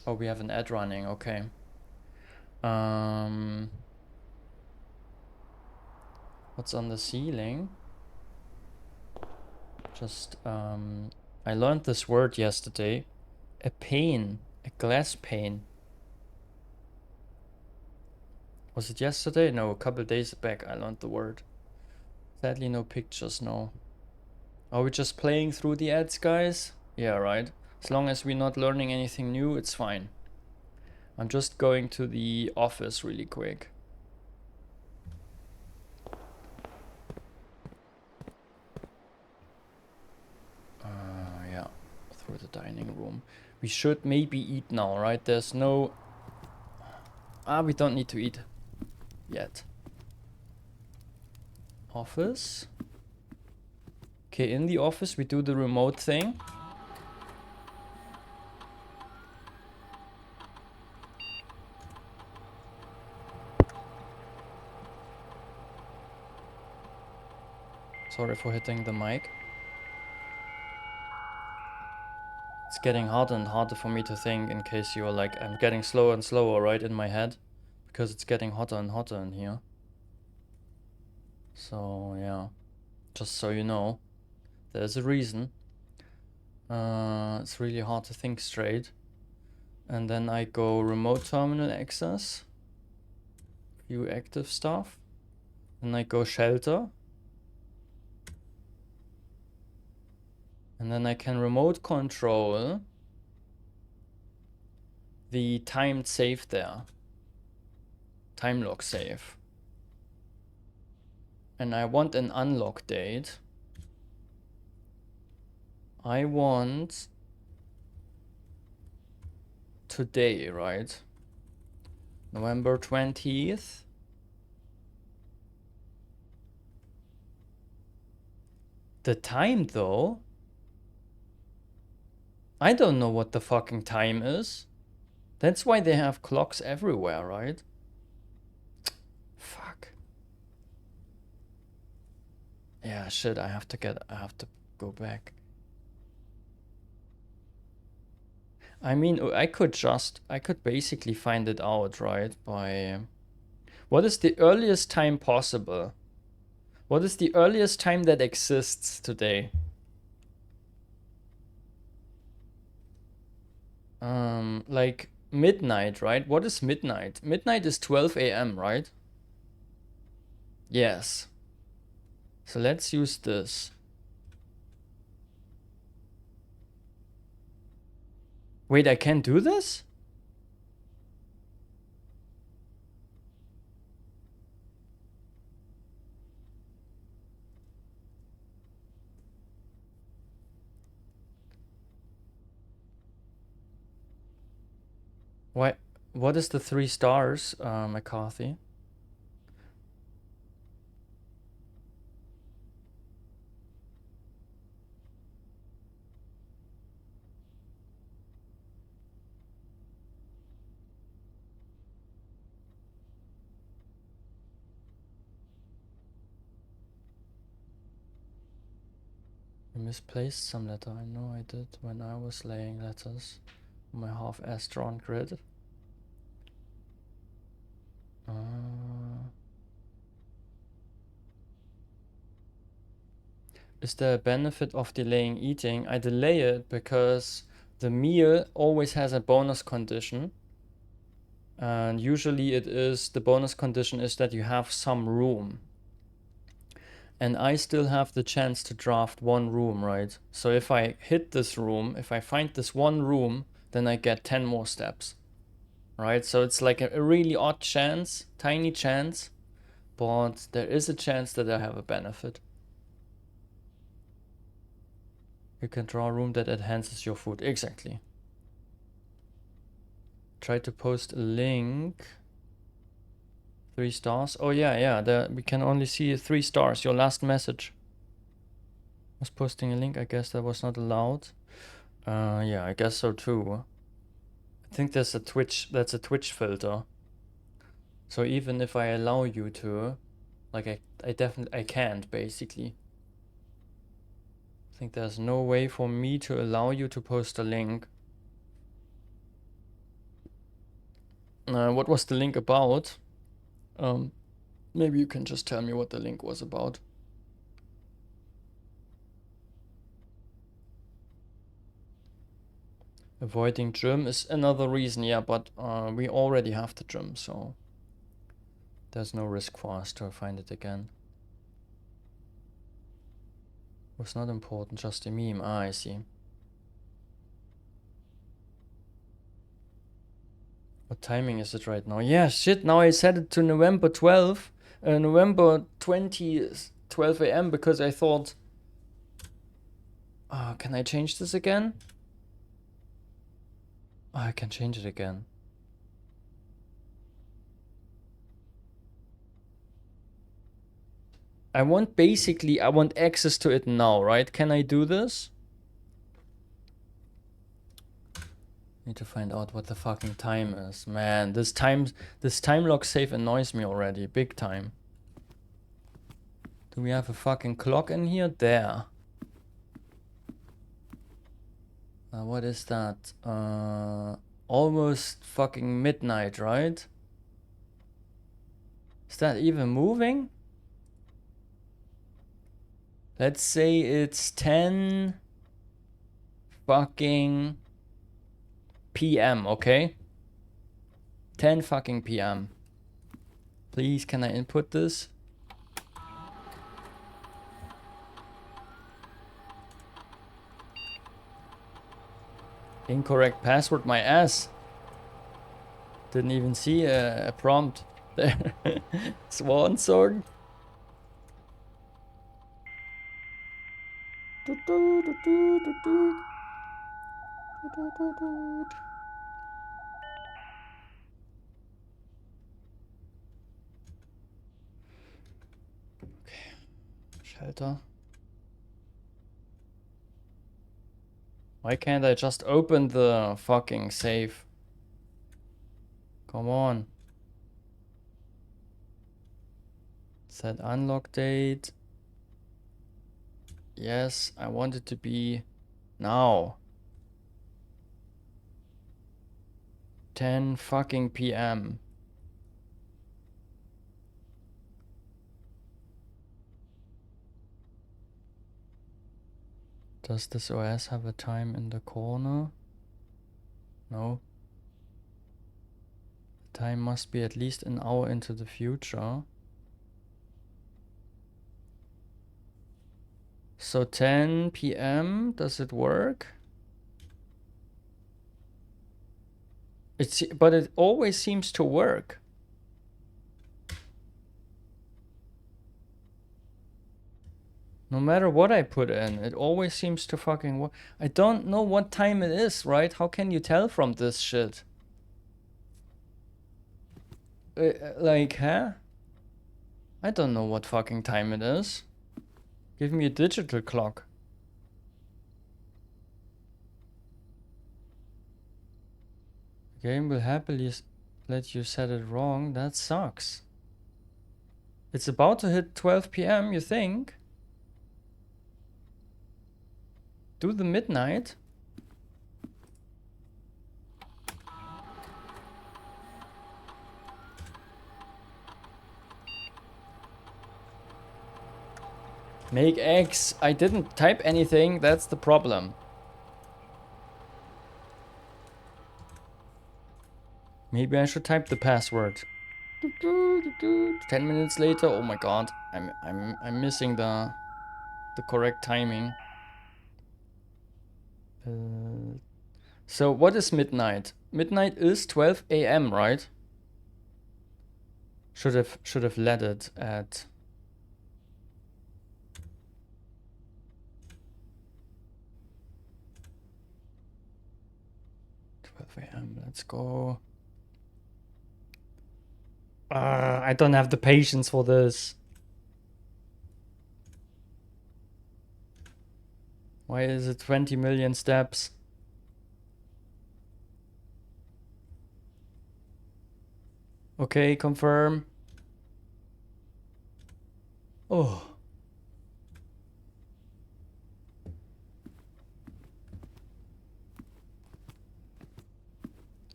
Oh, we have an ad running, okay. What's on the ceiling? Just, I learned this word yesterday. A pane, a glass pane. Was it yesterday? No, a couple days back I learned the word. Sadly, no pictures, no. Are we just playing through the ads, guys? Yeah, right. As long as we're not learning anything new, it's fine. I'm just going to the office really quick. Yeah, through the dining room. We should maybe eat now, right? There's no... we don't need to eat yet. Office. Okay, in the office we do the remote thing. Sorry for hitting the mic. It's getting harder and harder for me to think, in case you're like, I'm getting slower and slower, right, in my head. Because it's getting hotter and hotter in here. So, yeah. Just so you know. There's a reason. It's really hard to think straight. And then I go remote terminal access. View active stuff. Then I go shelter. And then I can remote control the timed save there. Time lock save. And I want an unlock date. I want today, right? November 20th. The time though? I don't know what the fucking time is. That's why they have clocks everywhere, right? Fuck. Yeah, shit, I have to go back. I mean, I could basically find it out, right? By, what is the earliest time possible? What is the earliest time that exists today? Like midnight, right? What is midnight? Midnight is 12 a.m., right? Yes. So let's use this. Wait, I can't do this? Why? What is the 3 stars, McCarthy? I misplaced some letter. I know I did when I was laying letters on my half-assed drawn grid. Is there a benefit of delaying eating? I delay it because the meal always has a bonus condition. And usually it is, the bonus condition is that you have some room. And I still have the chance to draft one room, right? So if I hit this room, if I find this one room, then I get 10 more steps, right? So it's like a really odd chance, tiny chance, but there is a chance that I have a benefit. You can draw a room that enhances your food. Exactly. Try to post a link. 3 stars. Oh yeah. We can only see 3 stars. Your last message was posting a link. I guess that was not allowed. Yeah, I guess so too. I think that's a Twitch filter. So even if I allow you to, like I definitely can't basically. I think there's no way for me to allow you to post a link. What was the link about? Maybe you can just tell me what the link was about. Avoiding gym is another reason, yeah, but we already have the gym, so there's no risk for us to find it again. Was not important, just a meme. Ah, I see. What timing is it right now? Yeah, shit, now I set it to November 12th, November 20th, 12 a.m. because I thought, can I change this again? Oh, I can change it again. I want access to it now, right? Can I do this? Need to find out what the fucking time is. Man, this time lock save annoys me already, big time. Do we have a fucking clock in here? There. What is that? Almost fucking midnight, right? Is that even moving? Let's say it's 10 fucking PM, okay? 10 fucking PM. Please, can I input this? Incorrect password, my ass. Didn't even see a prompt there. Swan song. Okay. Shelter. Why can't I just open the fucking safe? Come on. Set unlock date. Yes, I want it to be now. 10 fucking PM. Does this OS have a time in the corner? No. The time must be at least an hour into the future. So 10 PM, does it work? But it always seems to work. No matter what I put in, it always seems to fucking work. I don't know what time it is, right? How can you tell from this shit? Like, huh? I don't know what fucking time it is. Give me a digital clock. The game will happily let you set it wrong. That sucks. It's about to hit 12 PM, you think? Do the midnight. Make X. I didn't type anything. That's the problem. Maybe I should type the password. 10 minutes later. Oh my god. I'm missing the correct timing. So what is midnight? Midnight is 12 a.m., right? Should have led it at 12 a.m. Let's go. I don't have the patience for this. Why is it 20 million steps? Okay, confirm. Oh.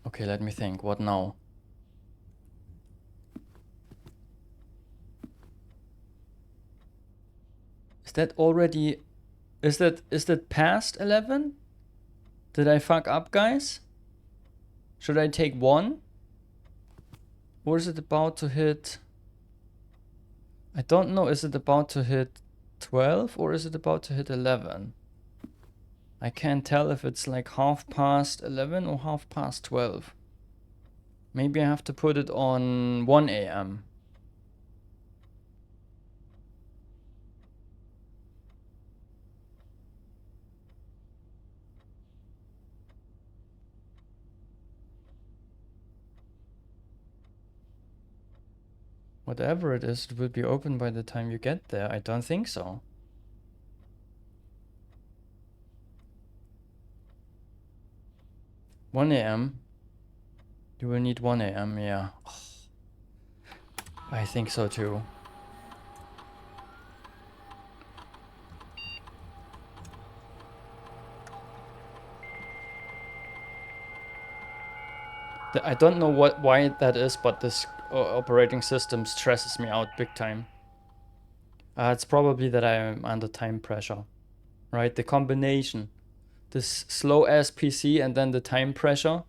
Okay, let me think. What now? Is that already... Is that past 11? Did I fuck up, guys? Should I take 1? Or is it about to hit... I don't know. Is it about to hit 12 or is it about to hit 11? I can't tell if it's like half past 11 or half past 12. Maybe I have to put it on 1 a.m. Whatever it is, it will be open by the time you get there. I don't think so. $1 a.m. You will need 1 a.m. Yeah. Oh, I think so too. I don't know why that is, but this operating system stresses me out big time. It's probably that I am under time pressure, right? The combination, this slow ass PC and then the time pressure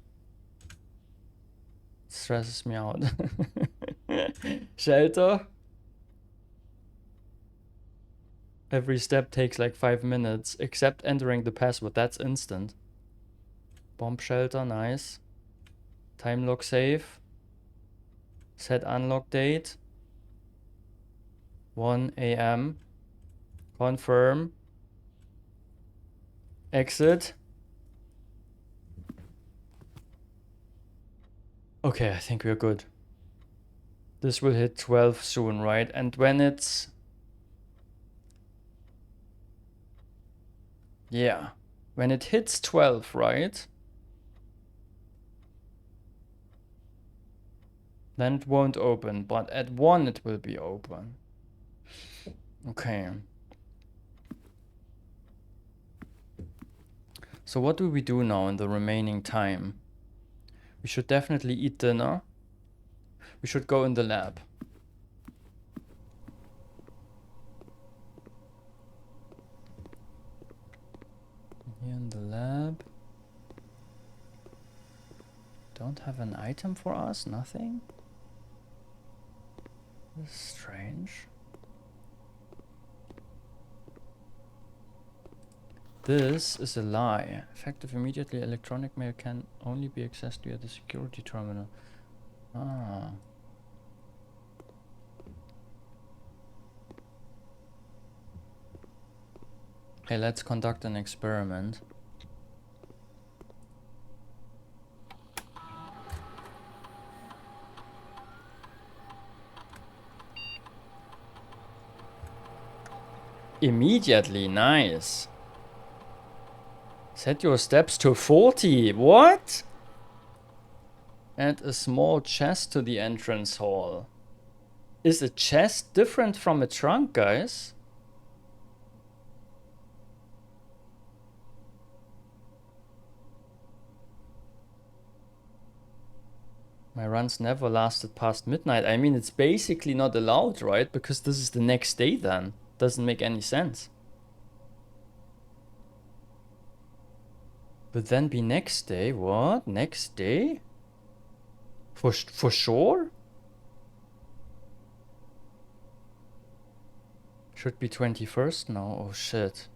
stresses me out. Shelter. Every step takes like 5 minutes, except entering the password. That's instant. Bomb shelter, nice. Time lock save. Set unlock date. 1 a.m. Confirm. Exit. Okay, I think we're good. This will hit 12 soon, right? And when it's... Yeah. When it hits 12, right? Then it won't open, but at 1 it will be open. Okay. So what do we do now in the remaining time? We should definitely eat dinner. We should go in the lab. Here in the lab. Don't have an item for us? Nothing? This is strange. This is a lie. Effective immediately, electronic mail can only be accessed via the security terminal. Ah. Okay, let's conduct an experiment. Immediately, nice. Set your steps to 40. What? Add a small chest to the entrance hall. Is a chest different from a trunk, guys? My runs never lasted past midnight. I mean, it's basically not allowed, right? Because this is the next day then. Doesn't make any sense. But then be next day. What? Next day? For sure? Should be 21st now. Oh shit.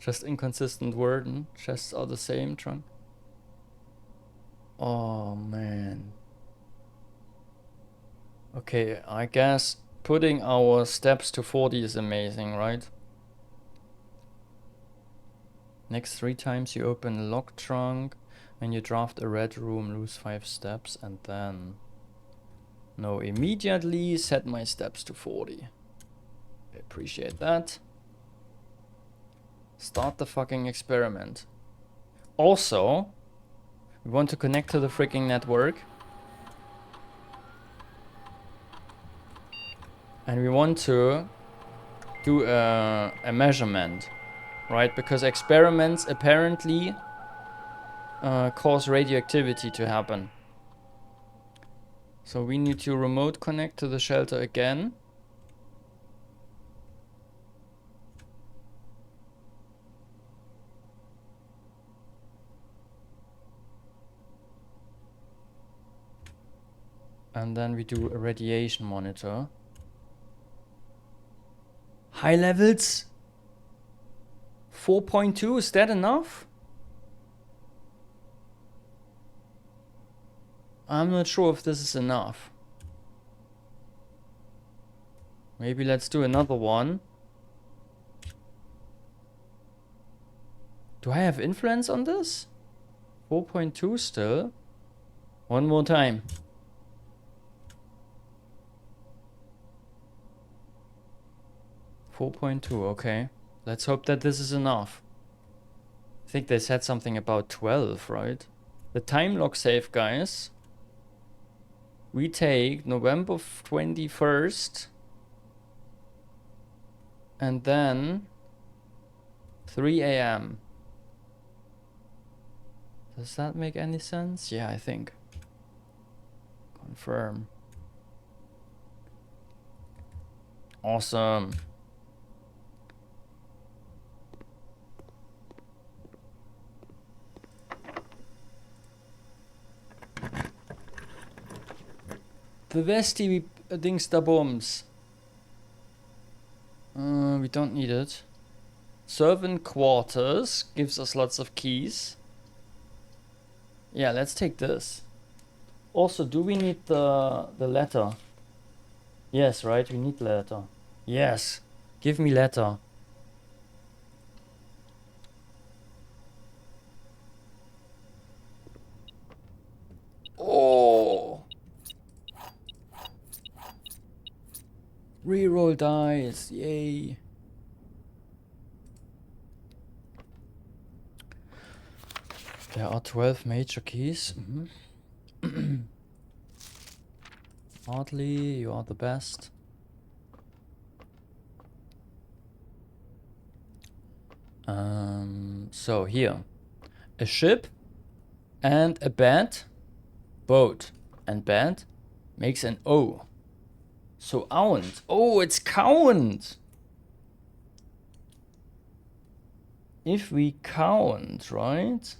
Just inconsistent wording. Chests are the same, trunk. Oh man. Okay, I guess putting our steps to 40 is amazing, right? Next 3 times you open a lock trunk. When you draft a red room, lose 5 steps, and then... No, immediately set my steps to 40. I appreciate that. Start the fucking experiment. Also, we want to connect to the freaking network. And we want to do a measurement, right? Because experiments apparently cause radioactivity to happen. So we need to remote connect to the shelter again. And then we do a radiation monitor. High levels? 4.2, is that enough? I'm not sure if this is enough. Maybe let's do another one. Do I have influence on this? 4.2 still. One more time. .2, okay. Let's hope that this is enough. I think they said something about 12, right? The time lock save, guys. We take November 21st. And then 3 a.m. Does that make any sense? Yeah, I think. Confirm. Awesome. The Vesti Dings da Bums. We don't need it. Servant quarters gives us lots of keys. Yeah, let's take this. Also, do we need the letter? Yes, right? We need letter. Yes. Give me letter. Oh! Reroll dice. Yay. There are 12 major keys. Hardly, you are the best. So here. A ship and a bed. Boat and bed makes an O. So aunt. Oh, it's count. If we count, right?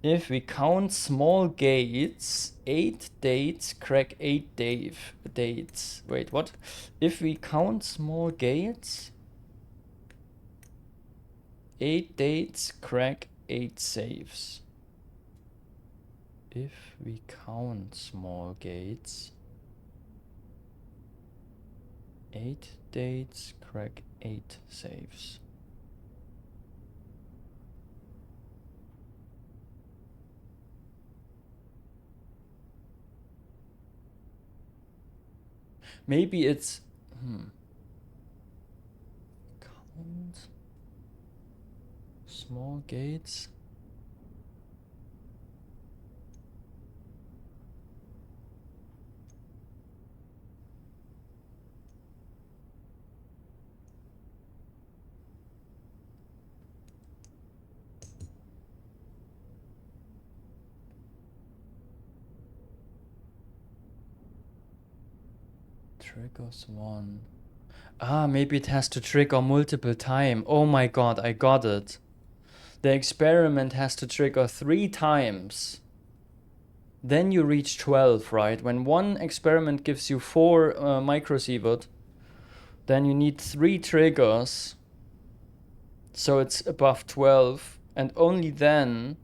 If we count small gates, 8 dates crack 8 dates. Wait, what? If we count small gates, 8 dates crack 8 saves. If we count small gates, 8 dates crack 8 saves. Maybe it's count small gates. Triggers one. Ah, maybe it has to trigger multiple times. Oh my god, I got it. The experiment has to trigger 3 times. Then you reach 12, right? When one experiment gives you 4 microsievert, then you need 3 triggers. So it's above 12. And only then...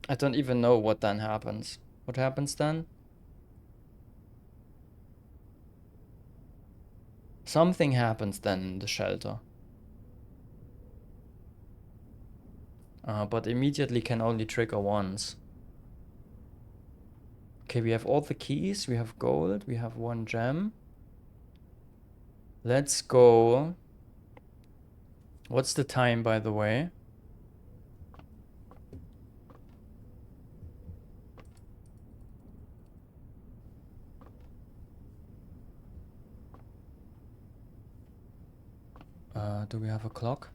I don't even know what then happens. What happens then? Something happens then in the shelter. But immediately can only trigger once. Okay, we have all the keys. We have gold. We have 1 gem. Let's go. What's the time, by the way? Do we have a clock?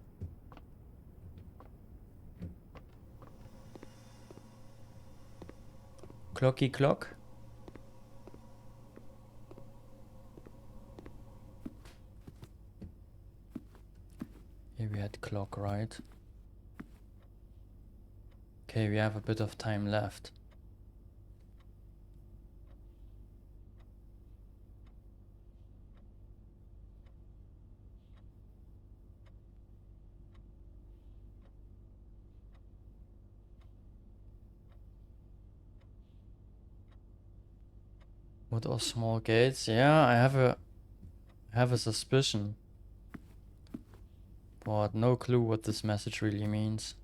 Clocky clock. Here we had clock, right? Okay, we have a bit of time left. What are small gates? Yeah, I have a suspicion. But no clue what this message really means.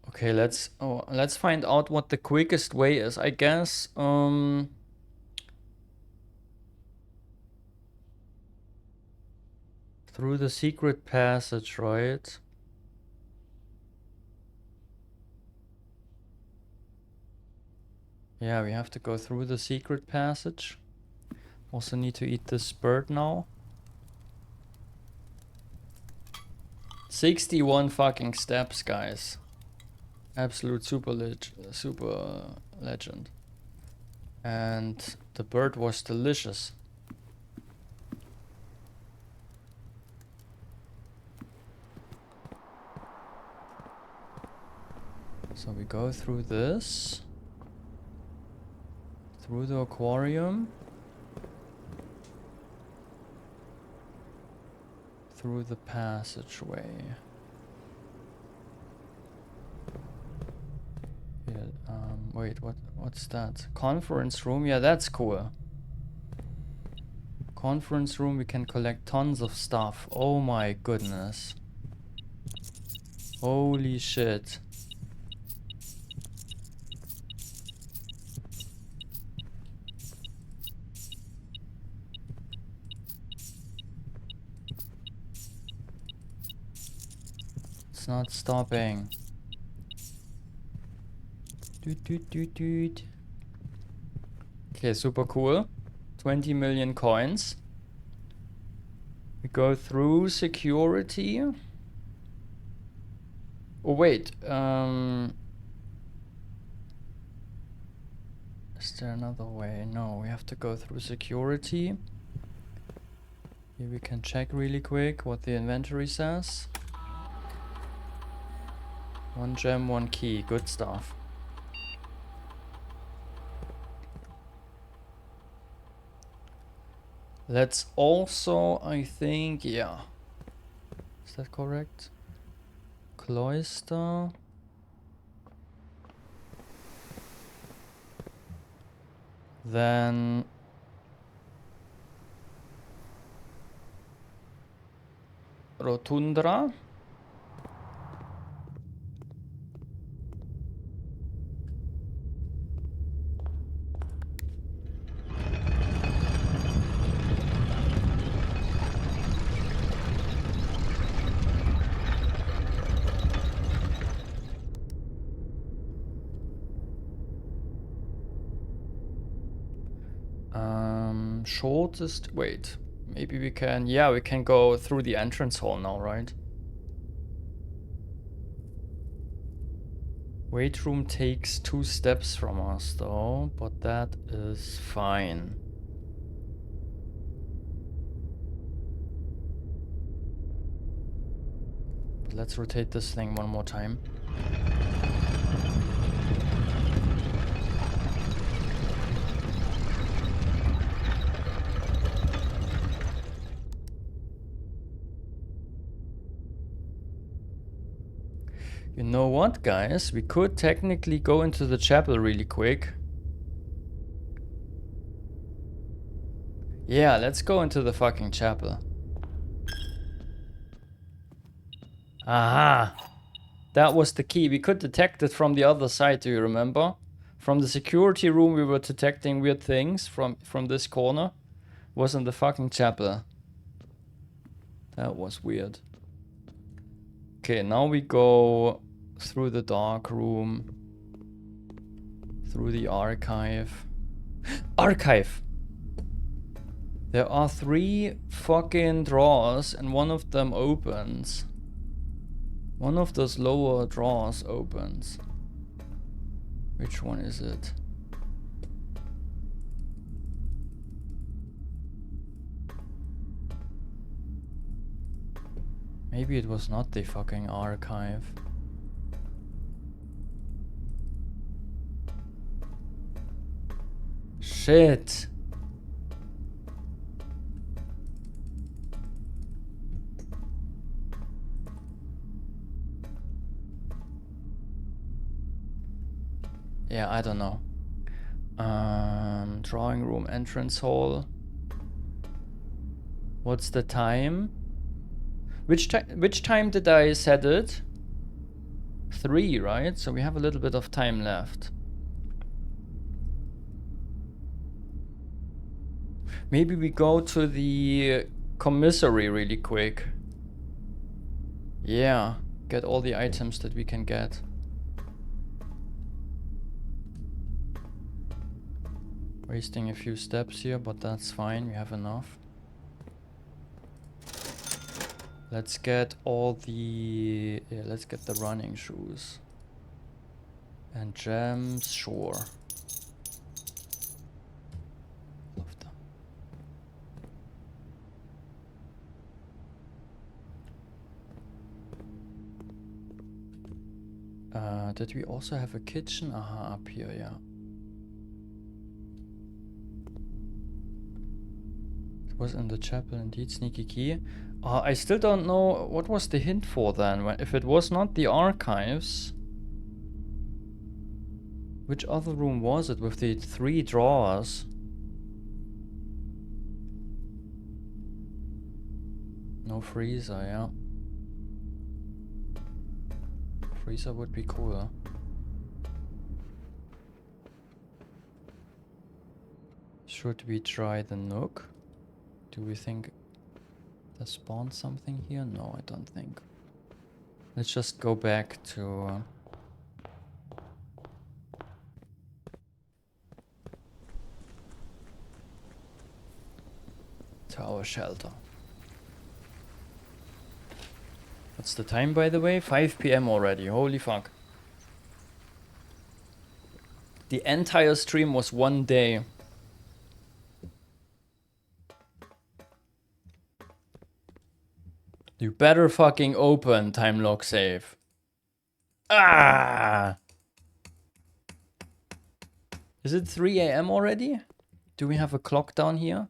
Okay, let's find out what the quickest way is. I guess through the secret passage, right? Yeah, we have to go through the secret passage. Also need to eat this bird now. 61 fucking steps, guys. Absolute super legend. And the bird was delicious. So we go through this. Through the aquarium. Through the passageway. Yeah, wait, what's that? Conference room? Yeah, that's cool. Conference room, we can collect tons of stuff. Oh my goodness. Holy shit. It's not stopping. Okay, super cool. 20 million coins. We go through security. Oh wait, is there another way? No, we have to go through security. Here we can check really quick what the inventory says. 1 gem, 1 key, good stuff. Let's also, I think, yeah. Is that correct? Cloister. Then Rotundra. Shortest, wait, maybe we can, yeah, we can go through the entrance hall now, right? Weight room takes 2 steps from us though, but that is fine. But let's rotate this thing one more time. You know what, guys? We could technically go into the chapel really quick. Yeah, let's go into the fucking chapel. Aha! That was the key. We could detect it from the other side, do you remember? From the security room we were detecting weird things from this corner. Was in the fucking chapel. That was weird. Okay, now we go through the dark room. Through the archive. Archive! There are 3 fucking drawers and one of them opens. One of those lower drawers opens. Which one is it? Maybe it was not the fucking archive. Shit! Yeah, I don't know. Drawing room entrance hall. What's the time? Which time did I set it? 3, right? So we have a little bit of time left. Maybe we go to the commissary really quick. Yeah, get all the items that we can get. Wasting a few steps here, but that's fine, we have enough. Let's get all the... yeah, let's get the running shoes. And gems, sure. Love them. Did we also have a kitchen? Aha, up here, yeah. It was in the chapel indeed, sneaky key. I still don't know what was the hint for then. If it was not the archives, which other room was it with the 3 drawers? No freezer, yeah. Freezer would be cooler. Should we try the nook? Do we think there spawned something here? No, I don't think. Let's just go back to... to our shelter. What's the time, by the way? 5 PM already. Holy fuck. The entire stream was 1 day. You better fucking open time lock save. Ah! Is it 3 AM already? Do we have a clock down here?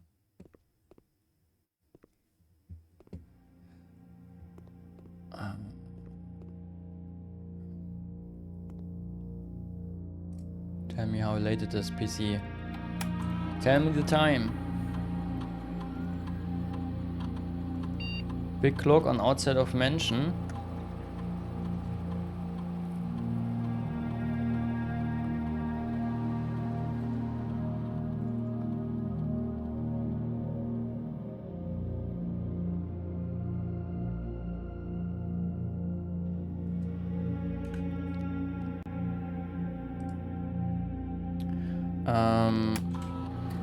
Tell me how late it is, PC. Tell me the time. Big clock on outside of mansion.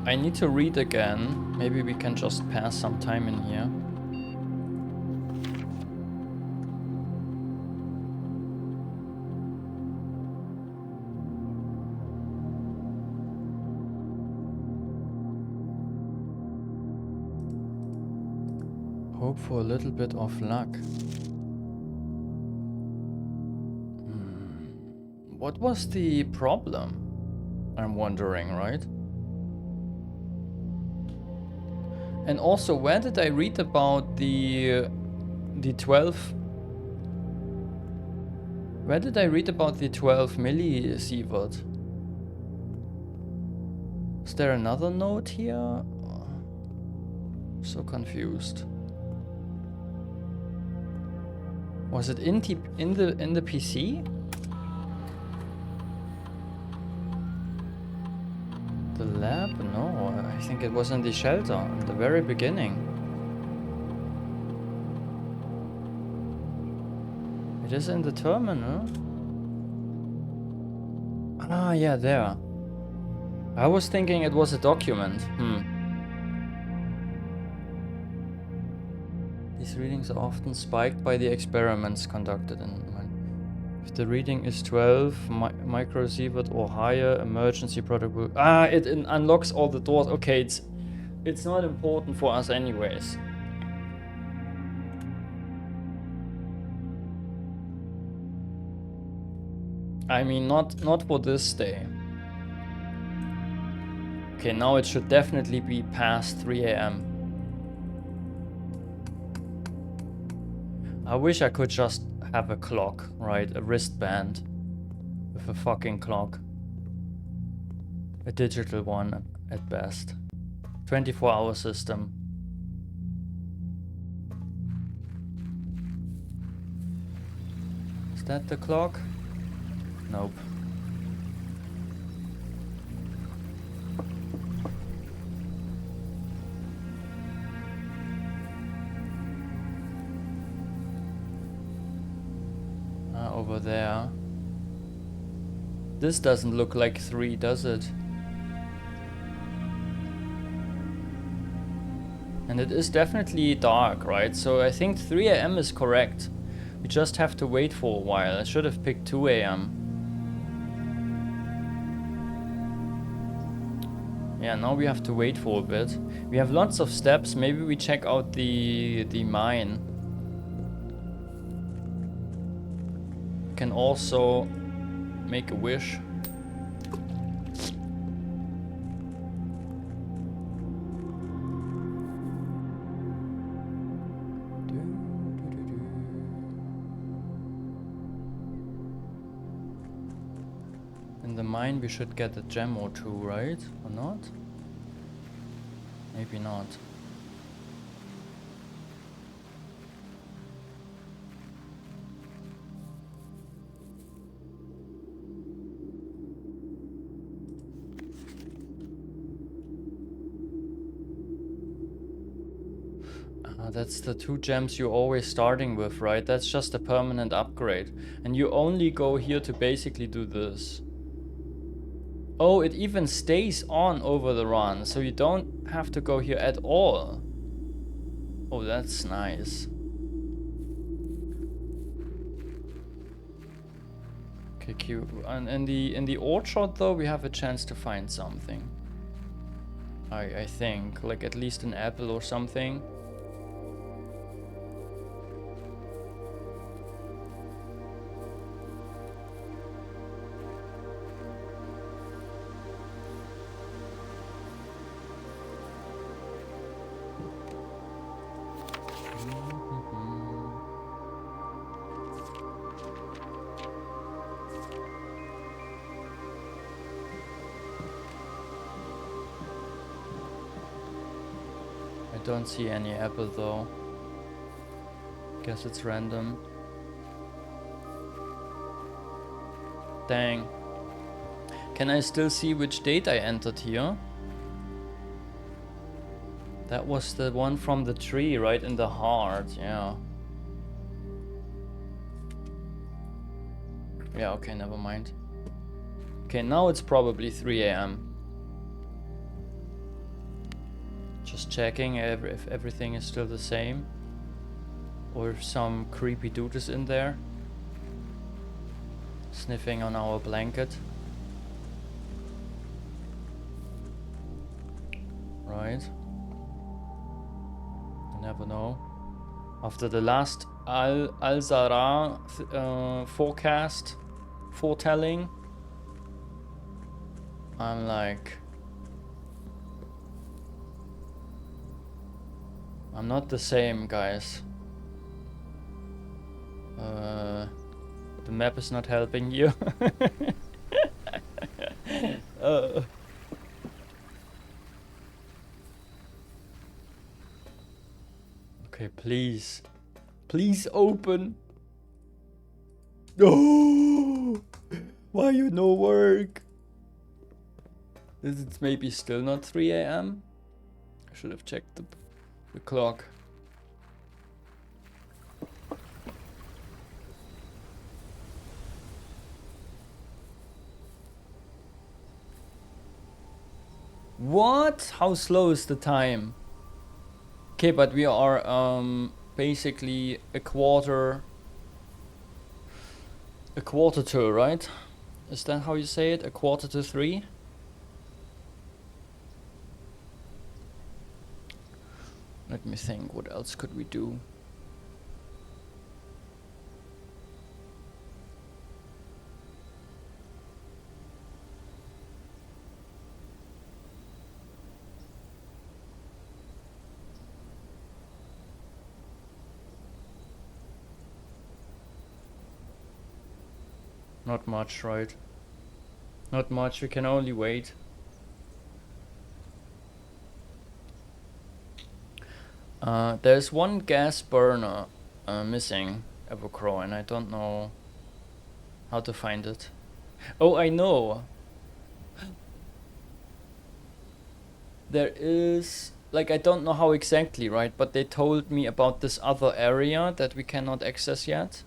I need to read again. Maybe we can just pass some time in here. Hope for a little bit of luck. What was the problem? I'm wondering, right? And also, where did I read about the 12? Where did I read about the 12 millisievert? Is there another note here? So confused. Was it in the PC? The lab? No, I think it was in the shelter in the very beginning. It is in the terminal. Ah, yeah, there. I was thinking it was a document. These readings are often spiked by the experiments conducted in. If the reading is 12 microsievert or higher, emergency protocol. Ah, it unlocks all the doors. Okay, it's not important for us anyways. I mean, not for this day. Okay, now it should definitely be past 3 AM. I wish I could just have a clock, right? A wristband with a fucking clock. A digital one at best. 24-hour system. Is that the clock? Nope. Over there. This doesn't look like 3, does it? And it is definitely dark, right? So I think 3 AM is correct. We just have to wait for a while. I should have picked 2 AM. Yeah, now we have to wait for a bit. We have lots of steps. Maybe we check out the mine. Can also make a wish. In the mine we should get a gem or 2, right? Or not? Maybe not. That's the 2 gems you're always starting with, right? That's just a permanent upgrade. And you only go here to basically do this. Oh, it even stays on over the run, so you don't have to go here at all. Oh, that's nice. Okay, cute. And in the orchard though, we have a chance to find something. I think, like at least an apple or something. Don't see any apple though. Guess it's random. Dang. Can I still see which date I entered here? That was the one from the tree, right in the heart, yeah. Yeah, okay, never mind. Okay, now it's probably 3 AM. Just checking if everything is still the same. Or if some creepy dude is in there. Sniffing on our blanket. Right. You never know. After the last Al-Zara foretelling, I'm like, I'm not the same, guys. The map is not helping you. Okay, please. Please open. No! Why you no work? Is it maybe still not 3 AM? I should have checked the clock. What? How slow is the time? Okay, but we are basically a quarter to, right? Is that how you say it? A quarter to 3? Let me think, what else could we do? Not much, right? Not much, we can only wait. There's one gas burner missing, Evocro, and I don't know how to find it. Oh, I know! There is... like, I don't know how exactly, right? But they told me about this other area that we cannot access yet.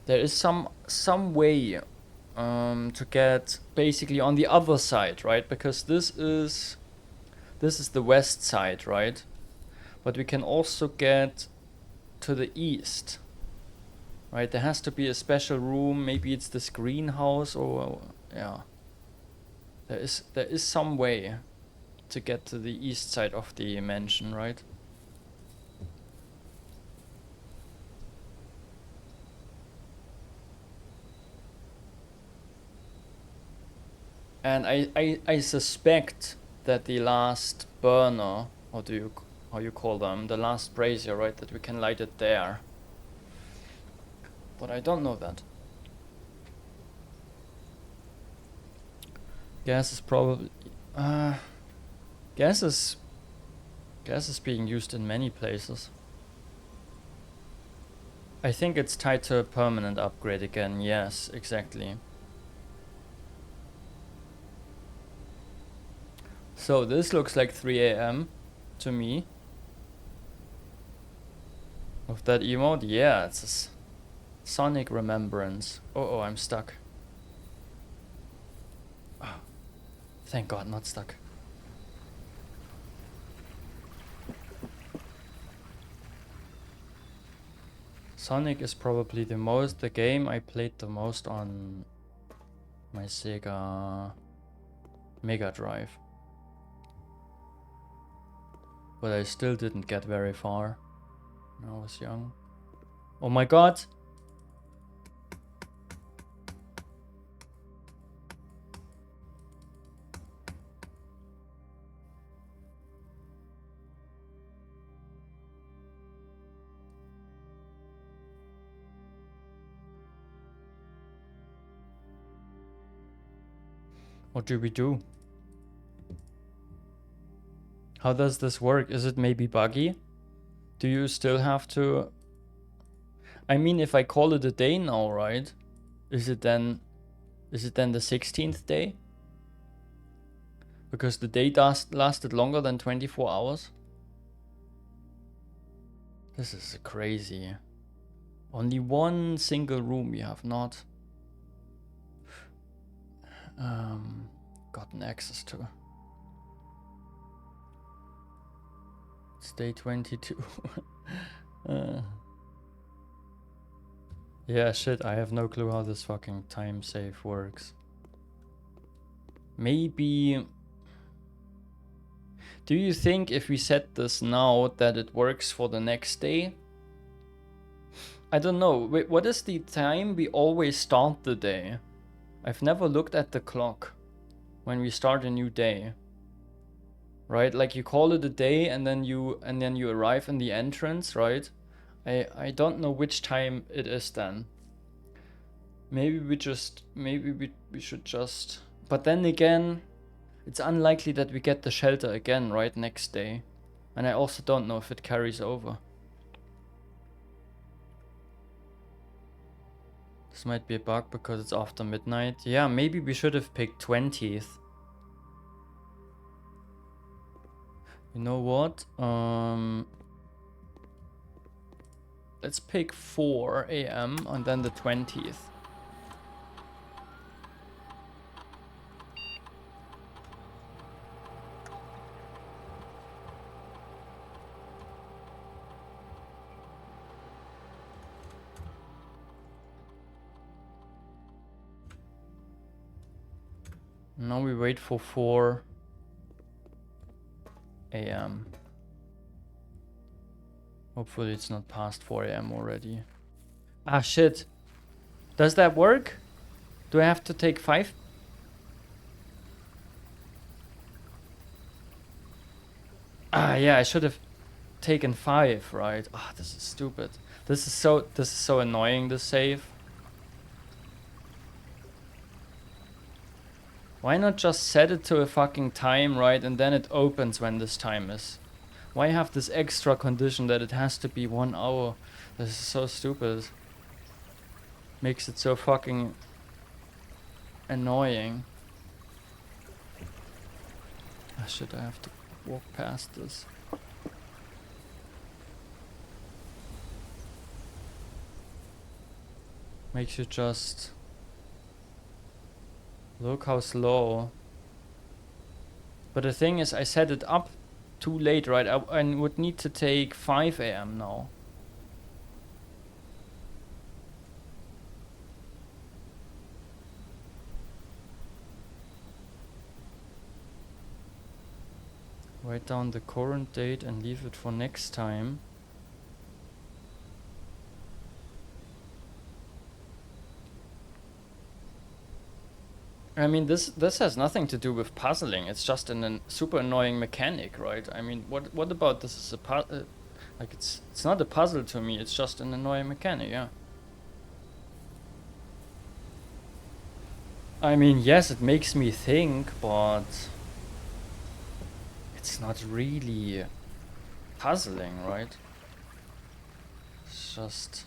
There is some way to get basically on the other side, right? Because this is the west side, right? But we can also get to the east, right? There has to be a special room. Maybe it's this greenhouse, or yeah. There is some way to get to the east side of the mansion, right? And I suspect that the last burner, or how you call them, the last brazier, right, that we can light it there. But I don't know that. Gas is probably gas is being used in many places. I think it's tied to a permanent upgrade again. Yes, exactly. So this looks like 3 AM to me. With that emote, yeah, it's a Sonic remembrance. Oh, I'm stuck. Oh, thank God, not stuck. Sonic is probably the game I played the most on my Sega Mega Drive. But I still didn't get very far when I was young. Oh my God! What do we do? How does this work? Is it maybe buggy? Do you still have to... I mean, if I call it a day now, right? Is it then the 16th day? Because the day lasted longer than 24 hours? This is crazy. Only one single room we have not gotten access to. It's day 22. Yeah, shit, I have no clue how this fucking time save works. Maybe... Do you think if we set this now that it works for the next day? I don't know. Wait, what is the time we always start the day? I've never looked at the clock when we start a new day. Right? Like you call it a day and then you arrive in the entrance, right? I don't know which time it is then. Maybe we should just, but then again, it's unlikely that we get the shelter again, right, next day. And I also don't know if it carries over. This might be a bug because it's after midnight. Yeah, maybe we should have picked 20th. You know what? Let's pick 4 AM and then the 20th. Now we wait for 4 AM. Hopefully it's not past 4 AM already. Ah, shit. Does that work? Do I have to take 5? Ah, yeah, I should have taken 5, right? Ah, this is stupid. This is so annoying, this save. Why not just set it to a fucking time, right? And then it opens when this time is. Why have this extra condition that it has to be 1 hour? This is so stupid. Makes it so fucking annoying. Ah, shit, I have to walk past this. Makes you just... Look how slow. But the thing is, I set it up too late, right? I would need to take 5 AM now. Write down the current date and leave it for next time. I mean, this has nothing to do with puzzling. It's just a super annoying mechanic, right? I mean, what about this is a like it's not a puzzle to me. It's just an annoying mechanic, yeah. I mean, yes, it makes me think, but it's not really puzzling, right? It's just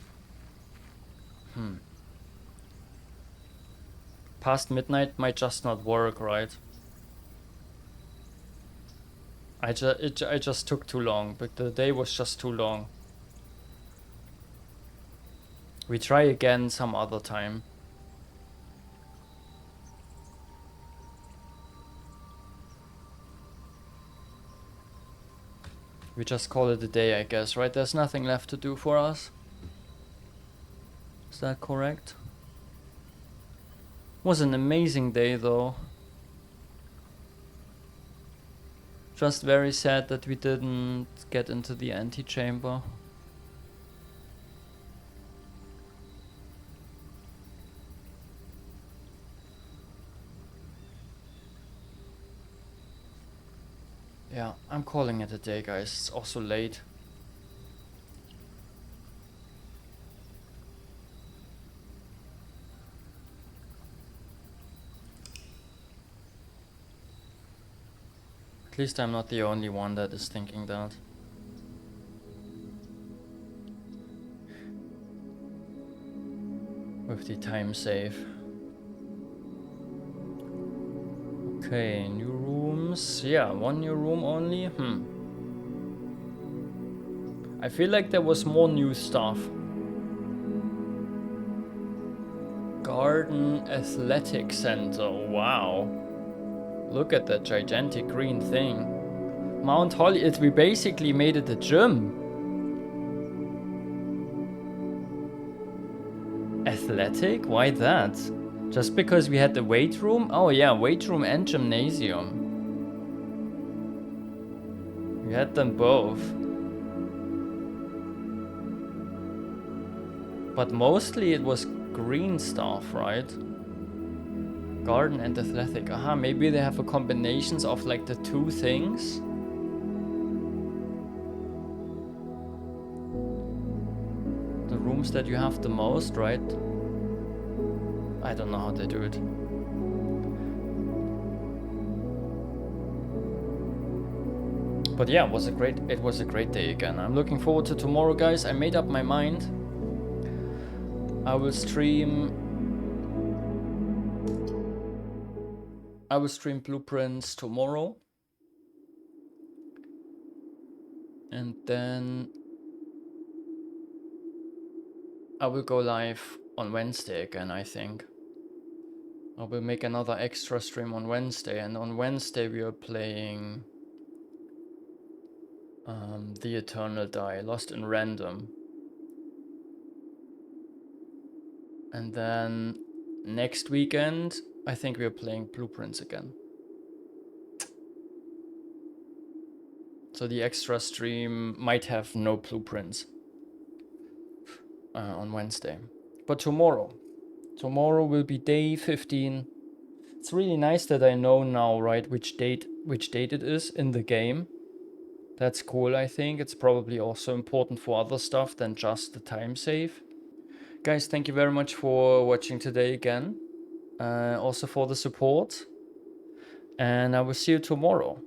past midnight might just not work, right? I just took too long, but the day was just too long. We try again some other time. We just call it a day, I guess, right? There's nothing left to do for us. Is that correct? Was an amazing day though. Just very sad that we didn't get into the antechamber. Yeah, I'm calling it a day, guys. It's also late. At least I'm not the only one that is thinking that. With the time save. Okay, new rooms. Yeah, 1 new room only. I feel like there was more new stuff. Garden Athletic Center. Wow. Look at that gigantic green thing. Mount Holly, we basically made it a gym. Athletic? Why that? Just because we had the weight room? Oh yeah, weight room and gymnasium. You had them both. But mostly it was green stuff, right? Garden and athletic. Aha, maybe they have a combinations of like the two things. The rooms that you have the most, right? I don't know how they do it. But yeah, it was a great day again. I'm looking forward to tomorrow, guys. I made up my mind. I will stream Blueprints tomorrow. And then I will go live on Wednesday again, I think. I will make another extra stream on Wednesday, and on Wednesday we are playing The Eternal Die, Lost in Random. And then next weekend, I think we are playing Blueprints again. So the extra stream might have no Blueprints on Wednesday. But tomorrow will be day 15. It's really nice that I know now, right, which date it is in the game. That's cool, I think. It's probably also important for other stuff than just the time save. Guys, thank you very much for watching today again. Also for the support. And I will see you tomorrow.